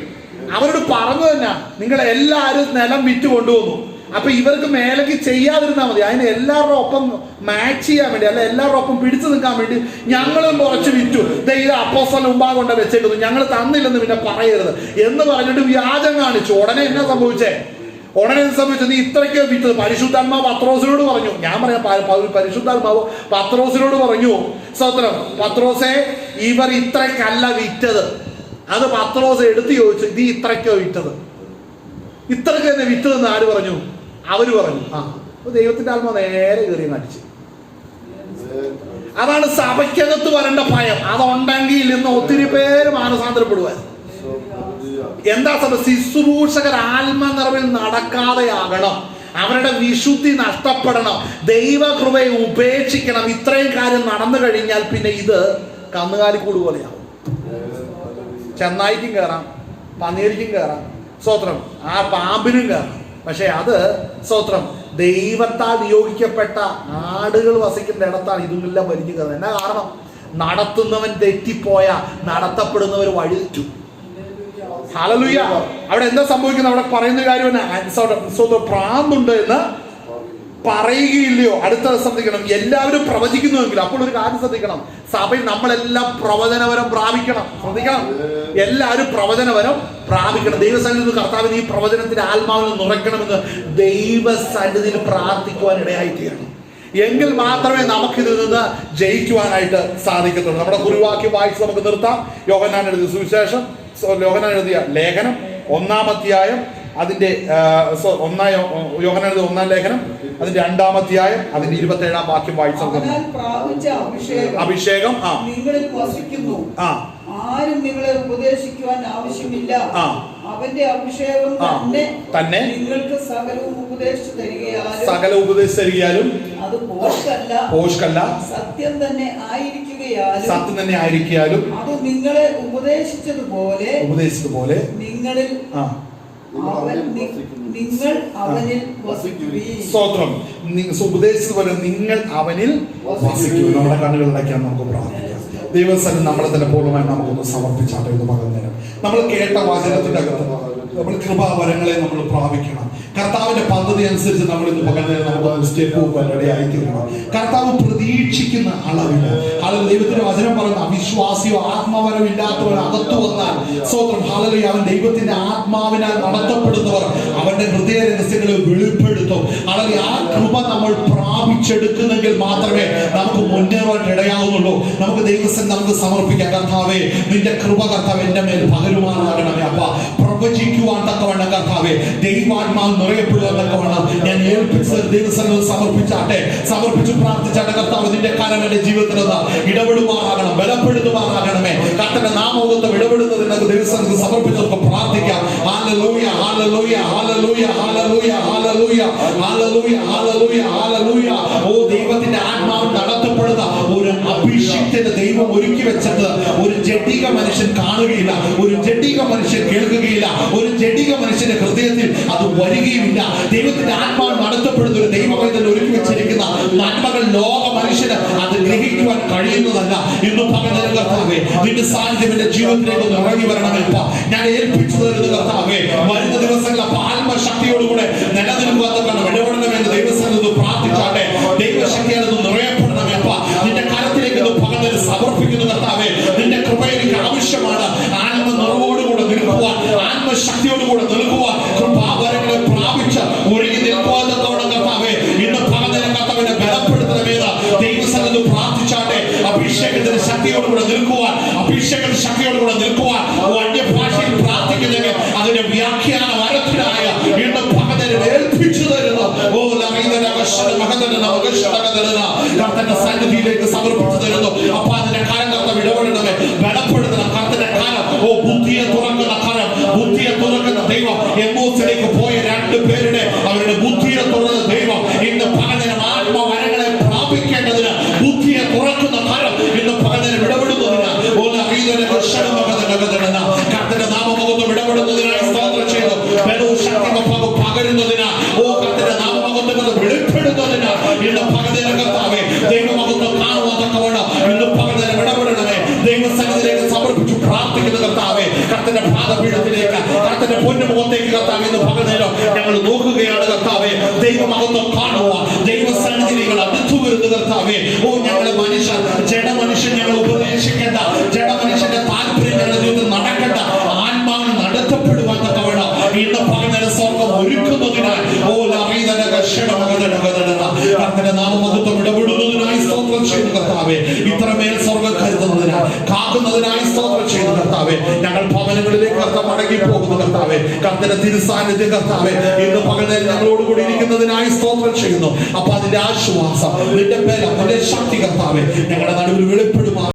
അവരോട് പറഞ്ഞു തന്നെ, നിങ്ങൾ എല്ലാവരും നിലം വിറ്റ് കൊണ്ടുവന്നു. അപ്പൊ ഇവർക്ക് മേലേക്ക് ചെയ്യാതിരുന്നാൽ മതി. അതിന് എല്ലാവരുടെ ഒപ്പം മാച്ച് ചെയ്യാൻ വേണ്ടി, അല്ല എല്ലാവരുടെ ഒപ്പം പിടിച്ചു നിൽക്കാൻ വേണ്ടി ഞങ്ങളും കുറച്ച് വിറ്റു, ഇത് അപ്പോസ്തലന്റെ മുമ്പാകെ കൊണ്ട് വെച്ചേക്കുന്നു, ഞങ്ങൾ തന്നില്ലെന്ന് പിന്നെ പറയരുത് എന്ന് പറഞ്ഞിട്ട് വ്യാജം കാണിച്ചു. ഉടനെ എന്നാ സംഭവിച്ചേ? നീ ഇത്രയ്ക്ക് വിറ്റത്. പരിശുദ്ധാത്മാവ് പത്രോസിനോട് പറഞ്ഞു. ഞാൻ പറയാം, പരിശുദ്ധാത്മാവ് പത്രോസിനോട് പറഞ്ഞു, സ്തോത്രം, പത്രോസേ, ഇവർ ഇത്രയ്ക്കല്ല വിറ്റത്. അത് പത്രോസ് എടുത്തു ചോദിച്ചു, ഇത് ഇത്രയ്ക്കോ വിറ്റത്? ഇത്രയ്ക്ക് തന്നെ വിറ്റതെന്ന് ആര് പറഞ്ഞു? അവര് പറഞ്ഞു. ദൈവത്തിന്റെ ആത്മാവ് നേരെ കയറി നടിച്ചു. അതാണ് സഭയ്ക്കകത്ത് വരേണ്ട ഭയം. അതുണ്ടെങ്കിൽ ഇന്ന് ഒത്തിരി പേര് മാനസാന്തരപ്പെടുവാൻ. എന്താ സഭ? ശുശ്രൂഷകർ ആത്മനിറവിൽ നടക്കാതെയാകണം. അവരുടെ വിശുദ്ധി നഷ്ടപ്പെടണം. ദൈവകൃപയെ ഉപേക്ഷിക്കണം. ഇത്രയും കാര്യം നടന്നു കഴിഞ്ഞാൽ പിന്നെ ഇത് കന്നുകാലിക്കൂട് പോലെയാവും. ചെന്നായിക്കും കയറാം, പന്നീരിക്കും കയറാം, സ്തോത്രം, ആ പാമ്പിനും കയറാം. പക്ഷെ അത് സ്തോത്രം ദൈവത്താൽ നിയോഗിക്കപ്പെട്ട ആടുകൾ വസിക്കുന്ന ഇടത്താണ് ഇതെല്ലാം വലിഞ്ഞു കയറുന്നത്. എന്നാ കാരണം? നടത്തുന്നവൻ തെറ്റിപ്പോയ നടത്തപ്പെടുന്നവർ വഴി തെറ്റും. ഹല്ലേലൂയ. അവിടെ എന്താ സംഭവിക്കുന്നത്? അവിടെ പറയുന്ന കാര്യം പ്രാന്തുണ്ട് എന്ന് പറയുകയില്ലയോ? അടുത്ത ശ്രദ്ധിക്കണം. എല്ലാവരും പ്രവചിക്കുന്നുവെങ്കിൽ അപ്പോൾ ഒരു കാര്യം ശ്രദ്ധിക്കണം, സഭയിൽ നമ്മളെല്ലാം പ്രവചനവരം പ്രാപിക്കണം. ശ്രദ്ധിക്കണം, എല്ലാവരും പ്രവചനവരം പ്രാപിക്കണം. ദൈവസന്നിധിയിൽ കർത്താവിന് ഈ പ്രവചനത്തിന്റെ ആത്മാവിനെ നിറയ്ക്കണമെന്ന് ദൈവസന്നിധിയിൽ പ്രാർത്ഥിക്കുവാൻ ഇടയായിത്തീരണം. എങ്കിൽ മാത്രമേ നമുക്കിതിൽ നിന്ന് ജയിക്കുവാനായിട്ട് സാധിക്കത്തുള്ളൂ. നമ്മുടെ കുറിവാക്യം വായിച്ച് നമുക്ക് നിർത്താം. യോഹന്നാൻ എഴുതിയ സുവിശേഷം, യോഹന്നാൻ എഴുതിയ ലേഖനം 1-ാം അധ്യായം അതിന്റെ യോഹന്നാൻ എഴുതിയ 1-ാം ലേഖനം അതിന്റെ 2-ാം അധ്യായം അതിന്റെ 27-ാം വാക്യം വായിച്ചു. അഭിഷേകം നിങ്ങളിൽ വസിക്കുന്നു, ആരും നിങ്ങളെ ഉപദേശിക്കുവാൻ ആവശ്യമില്ല. അവന്റെ അഭിഷേകം തന്നെ നിങ്ങൾക്ക് സകലവും ഉപദേശിച്ചു തരികയാലും അത് പോഷ്കല്ല, സത്യം തന്നെ ആയിരിക്കുകയാലും അത് നിങ്ങളെ ഉപദേശിച്ചതുപോലെ നിങ്ങളിൽ നിങ്ങൾ അവനിൽ വസിക്കുവിൻ. സ്തോത്രം. ഉപദേശിച്ചതുപോലെ നിങ്ങൾ അവനിൽ വസിക്കൂ. നമ്മുടെ കണ്ണുകളിലേക്കാണ് നമുക്ക് പ്രാർത്ഥിക്കാം. ദൈവസന്നിധി നമ്മളെ തന്നെ പൂർണ്ണമായി നമുക്കൊന്ന് സമർപ്പിച്ചാട്ടെ. ഇത് പകർന്നേരം നമ്മൾ കേട്ട വചനത്തിന്റെ അകത്ത് നമ്മൾ കൃപാവരങ്ങളെ നമ്മൾ പ്രാപിക്കണം. കർത്താവിന്റെ പദ്ധതി അനുസരിച്ച് നമ്മൾ ഇന്ന് പകർന്നേരം നമുക്ക് സ്റ്റെപ്പ് ഇടയായിത്തീരണം. കർത്താവ് പ്രതീക്ഷിക്കുന്ന അളവില് അല്ലെങ്കിൽ ദൈവത്തിന്റെ വചനം പറയുന്ന അവിശ്വാസിയോ ആത്മവരം ഇല്ലാത്തവർ അകത്തു വന്നാൽ സ്തോത്രം ഹല്ലേലൂയ, അവൻ ദൈവത്തിന്റെ ആത്മാവിനാൽ നടത്തപ്പെടുന്നവർ അവന്റെ ഹൃദയ രഹസ്യങ്ങളെ വെളിപ്പെടുത്തും. അല്ലെങ്കിൽ ആ കൃപ നമ്മൾ പ്രാപിച്ചെടുക്കുന്നെങ്കിൽ മാത്രമേ നമുക്ക് മുന്നേറാൻ ഇടയാവുന്നുള്ളൂ. നമുക്ക് ദൈവസ്ഥൻ നമുക്ക് സമർപ്പിക്കാം. കർത്താവേ, നിന്റെ കൃപ കർത്താവ് എന്റെ മേൽ പകരുമാറാകണമേ. അപ്പ പ്രവചിക്കുവാൻ തക്കവണ്ണം കർത്താവേ, ദൈവാത്മാവ് നിറയപ്പെടുവാൻ തക്കവണ്ണം ഞാൻ ഏൽപ്പിച്ചത് ദൈവസ്ഥനിൽ സമർപ്പിച്ചു പ്രാർത്ഥിച്ചാട്ടെ. കർത്താവ്, നിന്റെ കാലം എന്റെ ജീവിതത്തിൽ ഇടപെടുമാറാകണം, ബലപ്പെടുത്തുമാറാകണമേ. കർത്താവിന്റെ നാമോകത്വം ഇടപെടുന്നതിന് ദൈവസ്ഥനിൽ സമർപ്പിച്ച് നമുക്ക് പ്രാർത്ഥിക്കാം. Hallelujah, hallelujah, hallelujah, hallelujah, hallelujah, hallelujah, hallelujah, hallelujah. ഓ, ദൈവത്തിന്റെ ആത്മാവ് നടത്തപ്പെടുന്ന ഒരു അഭിഷേകത്തിന്റെ ദൈവം ഒരുക്കി വെച്ചത് ഒരു ജഡിക മനുഷ്യൻ കാണുകയില്ല, ഒരു ജഡിക മനുഷ്യൻ കേൾക്കുകയില്ല, ഒരു ജഡിക മനുഷ്യന്റെ ഹൃദയത്തിൽ അത് വരികയുമില്ല. ദൈവത്തിന്റെ ആത്മാവ് നടത്തപ്പെടുന്ന ഒരു ദൈവവേദന ഒരുക്കി വെച്ചിരിക്കുന്ന നന്മകൾ ലോക മനുഷ്യന് അത് ഗ്രഹിക്കുവാൻ കഴിയുന്നതല്ല. ഇന്ന് പകരം കർത്താവേ, നിന്റെ സാന്നിധ്യം എന്റെ ജീവിതത്തിലേക്ക് ഒന്ന് ഇറങ്ങി വരണമേ. ഞാൻ ഏൽപ്പിച്ചു തരുന്ന കർത്താവേ, വരുന്ന ദിവസങ്ങളിൽ ആത്മശക്തിയോടുകൂടെ നിലനിൽക്കുവാൻ ഇടപെടണമെന്ന് ദൈവസന്നിധിയിൽ പ്രാർത്ഥിച്ചാട്ടെ. ദൈവശക്തിയാൽ നിറയപ്പെടണമേ. നിന്റെ കരത്തിലേക്ക് പകരം സമർപ്പിക്കുന്നു കർത്താവേ. നിന്റെ കൃപ എനിക്ക് ആവശ്യമാണ്. ആത്മനിറവോടുകൂടെ നിൽക്കുവാൻ, ആത്മശക്തിയോടുകൂടെ നിൽക്കുവാൻ, കൃപാവരങ്ങളെ പ്രാപിച്ച് ഒരുങ്ങി നിൽക്കുവാൻ കർത്താവേ, ഇന്ന് പകരം കർത്താവിനെ ബലപ്പെടുത്തണമെന്ന് ദൈവസന്നിധിയിൽ പ്രാർത്ഥിച്ചാട്ടെ. അഭിഷേകത്തിന്റെ ശക്തിയോടുകൂടെ നിൽക്കുവാൻ, അഭിഷേകത്തിന്റെ ശക്തിയോടുകൂടെ നിൽക്കുവാൻ, അന്യഭാഷയിൽ പ്രാർത്ഥിക്കുന്നെങ്കിൽ അതിന്റെ വ്യാഖ്യാന വരത്തിനായ ഇന്ന് പകരം ഏൽപ്പിച്ചു തരുന്നു. ഓ, കർത്തന്റെ സന്നിധിയിലേക്ക് സമർപ്പിച്ചു തരുന്നു. അപ്പൊ അതിന്റെ കാലം കർത്താവ് ഇടപെടണമേ, ബലപ്പെടുത്തണം. കർത്തന്റെ കാലം, ഓ, ബുദ്ധിയെ തുറക്കുന്ന കാലം, ബുദ്ധിയെ തുറക്കുന്ന ദൈവം. എമ്മോസിലേക്ക് പോയ 2 പേരുടെ അവരുടെ ബുദ്ധിയെ തുറന്ന ദൈവം ഇന്ന് പകരം ആത്മവരങ്ങളെ പ്രാപിക്കേണ്ടതിന് ബുദ്ധിയെ തുറക്കുന്ന കാലം ഇന്ന് പകരം ഇടപെടുന്നതിന് കർത്തന്റെ നാമമുഖത്തും ഇടപെടുന്നതിനായി വെളിപ്പെടുന്നതിന് കർത്താവിന്റെ നാമമഹത്വം വെളിപ്പെടുന്നതിന് ഇന്ന് പകരം കർത്താവേ ദൈവമഹത്വം കാണുവാതക്കവണ്ണം ഇന്ന് പകരം ഇടപെടണമേ. ദൈവസന്നിധിയിലേക്ക് സമർപ്പിച്ചു പ്രാർത്ഥിക്കുന്ന കർത്താവേ കർത്താവിന്റെ പാദപീഠത്തിലേക്ക് കർത്താവിന്റെ പൊന്നുമുഖത്തേക്ക് കർത്താവ് ഇന്ന് പകരം ഞങ്ങൾ നോക്കുകയാണ് കർത്താവേ. ദൈവമഹത്വം കാണുക ദൈവസന്നിധിയിലേക്ക് അടുത്തു വരുന്ന കർത്താവേ ഞങ്ങളെ മനുഷ്യൻ ജഡമനുഷ്യൻ ഞങ്ങൾ ഉപദേശിക്കേണ്ട ജഡമനുഷ്യന്റെ താല്പര്യം ഞങ്ങളുടെ ജീവിതത്തിൽ നടക്കേണ്ട ആത്മാവിന് നടത്തപ്പെടുവാൻ തക്കവണ്ണം ഇന്ന് പകരം സ്വർഗം ഒരുക്കുന്നതിനാൽ കർത്താവിന്റെ നാമമഹത്വം ഇടപെടുന്നതിനായി സ്തോത്രം ചെയ്യുന്നു കർത്താവേ. ഇത്രമേൽ സ്വർഗം കരുതുന്നതിനാൽ കാക്കുന്നതിനായി സ്തോത്രം ചെയ്യുന്നു കർത്താവേ. ഞങ്ങൾ ഭവനങ്ങളിലേക്ക് കർത്താവ് മടങ്ങി പോകുന്നു കർത്താവേ. കർത്താവിന്റെ തിരുസാന്നിധ്യം കർത്താവേ ഇന്ന് പകരം ഞങ്ങളോട് കൂടി ഇരിക്കുന്നതിനായി സ്തോത്രം ചെയ്യുന്നു. അപ്പൊ അതിന്റെ ആശ്വാസം നിന്റെ പേര് അതിന്റെ ശക്തി കർത്താവേ ഞങ്ങളുടെ നടുവിൽ വെളിപ്പെടുമാ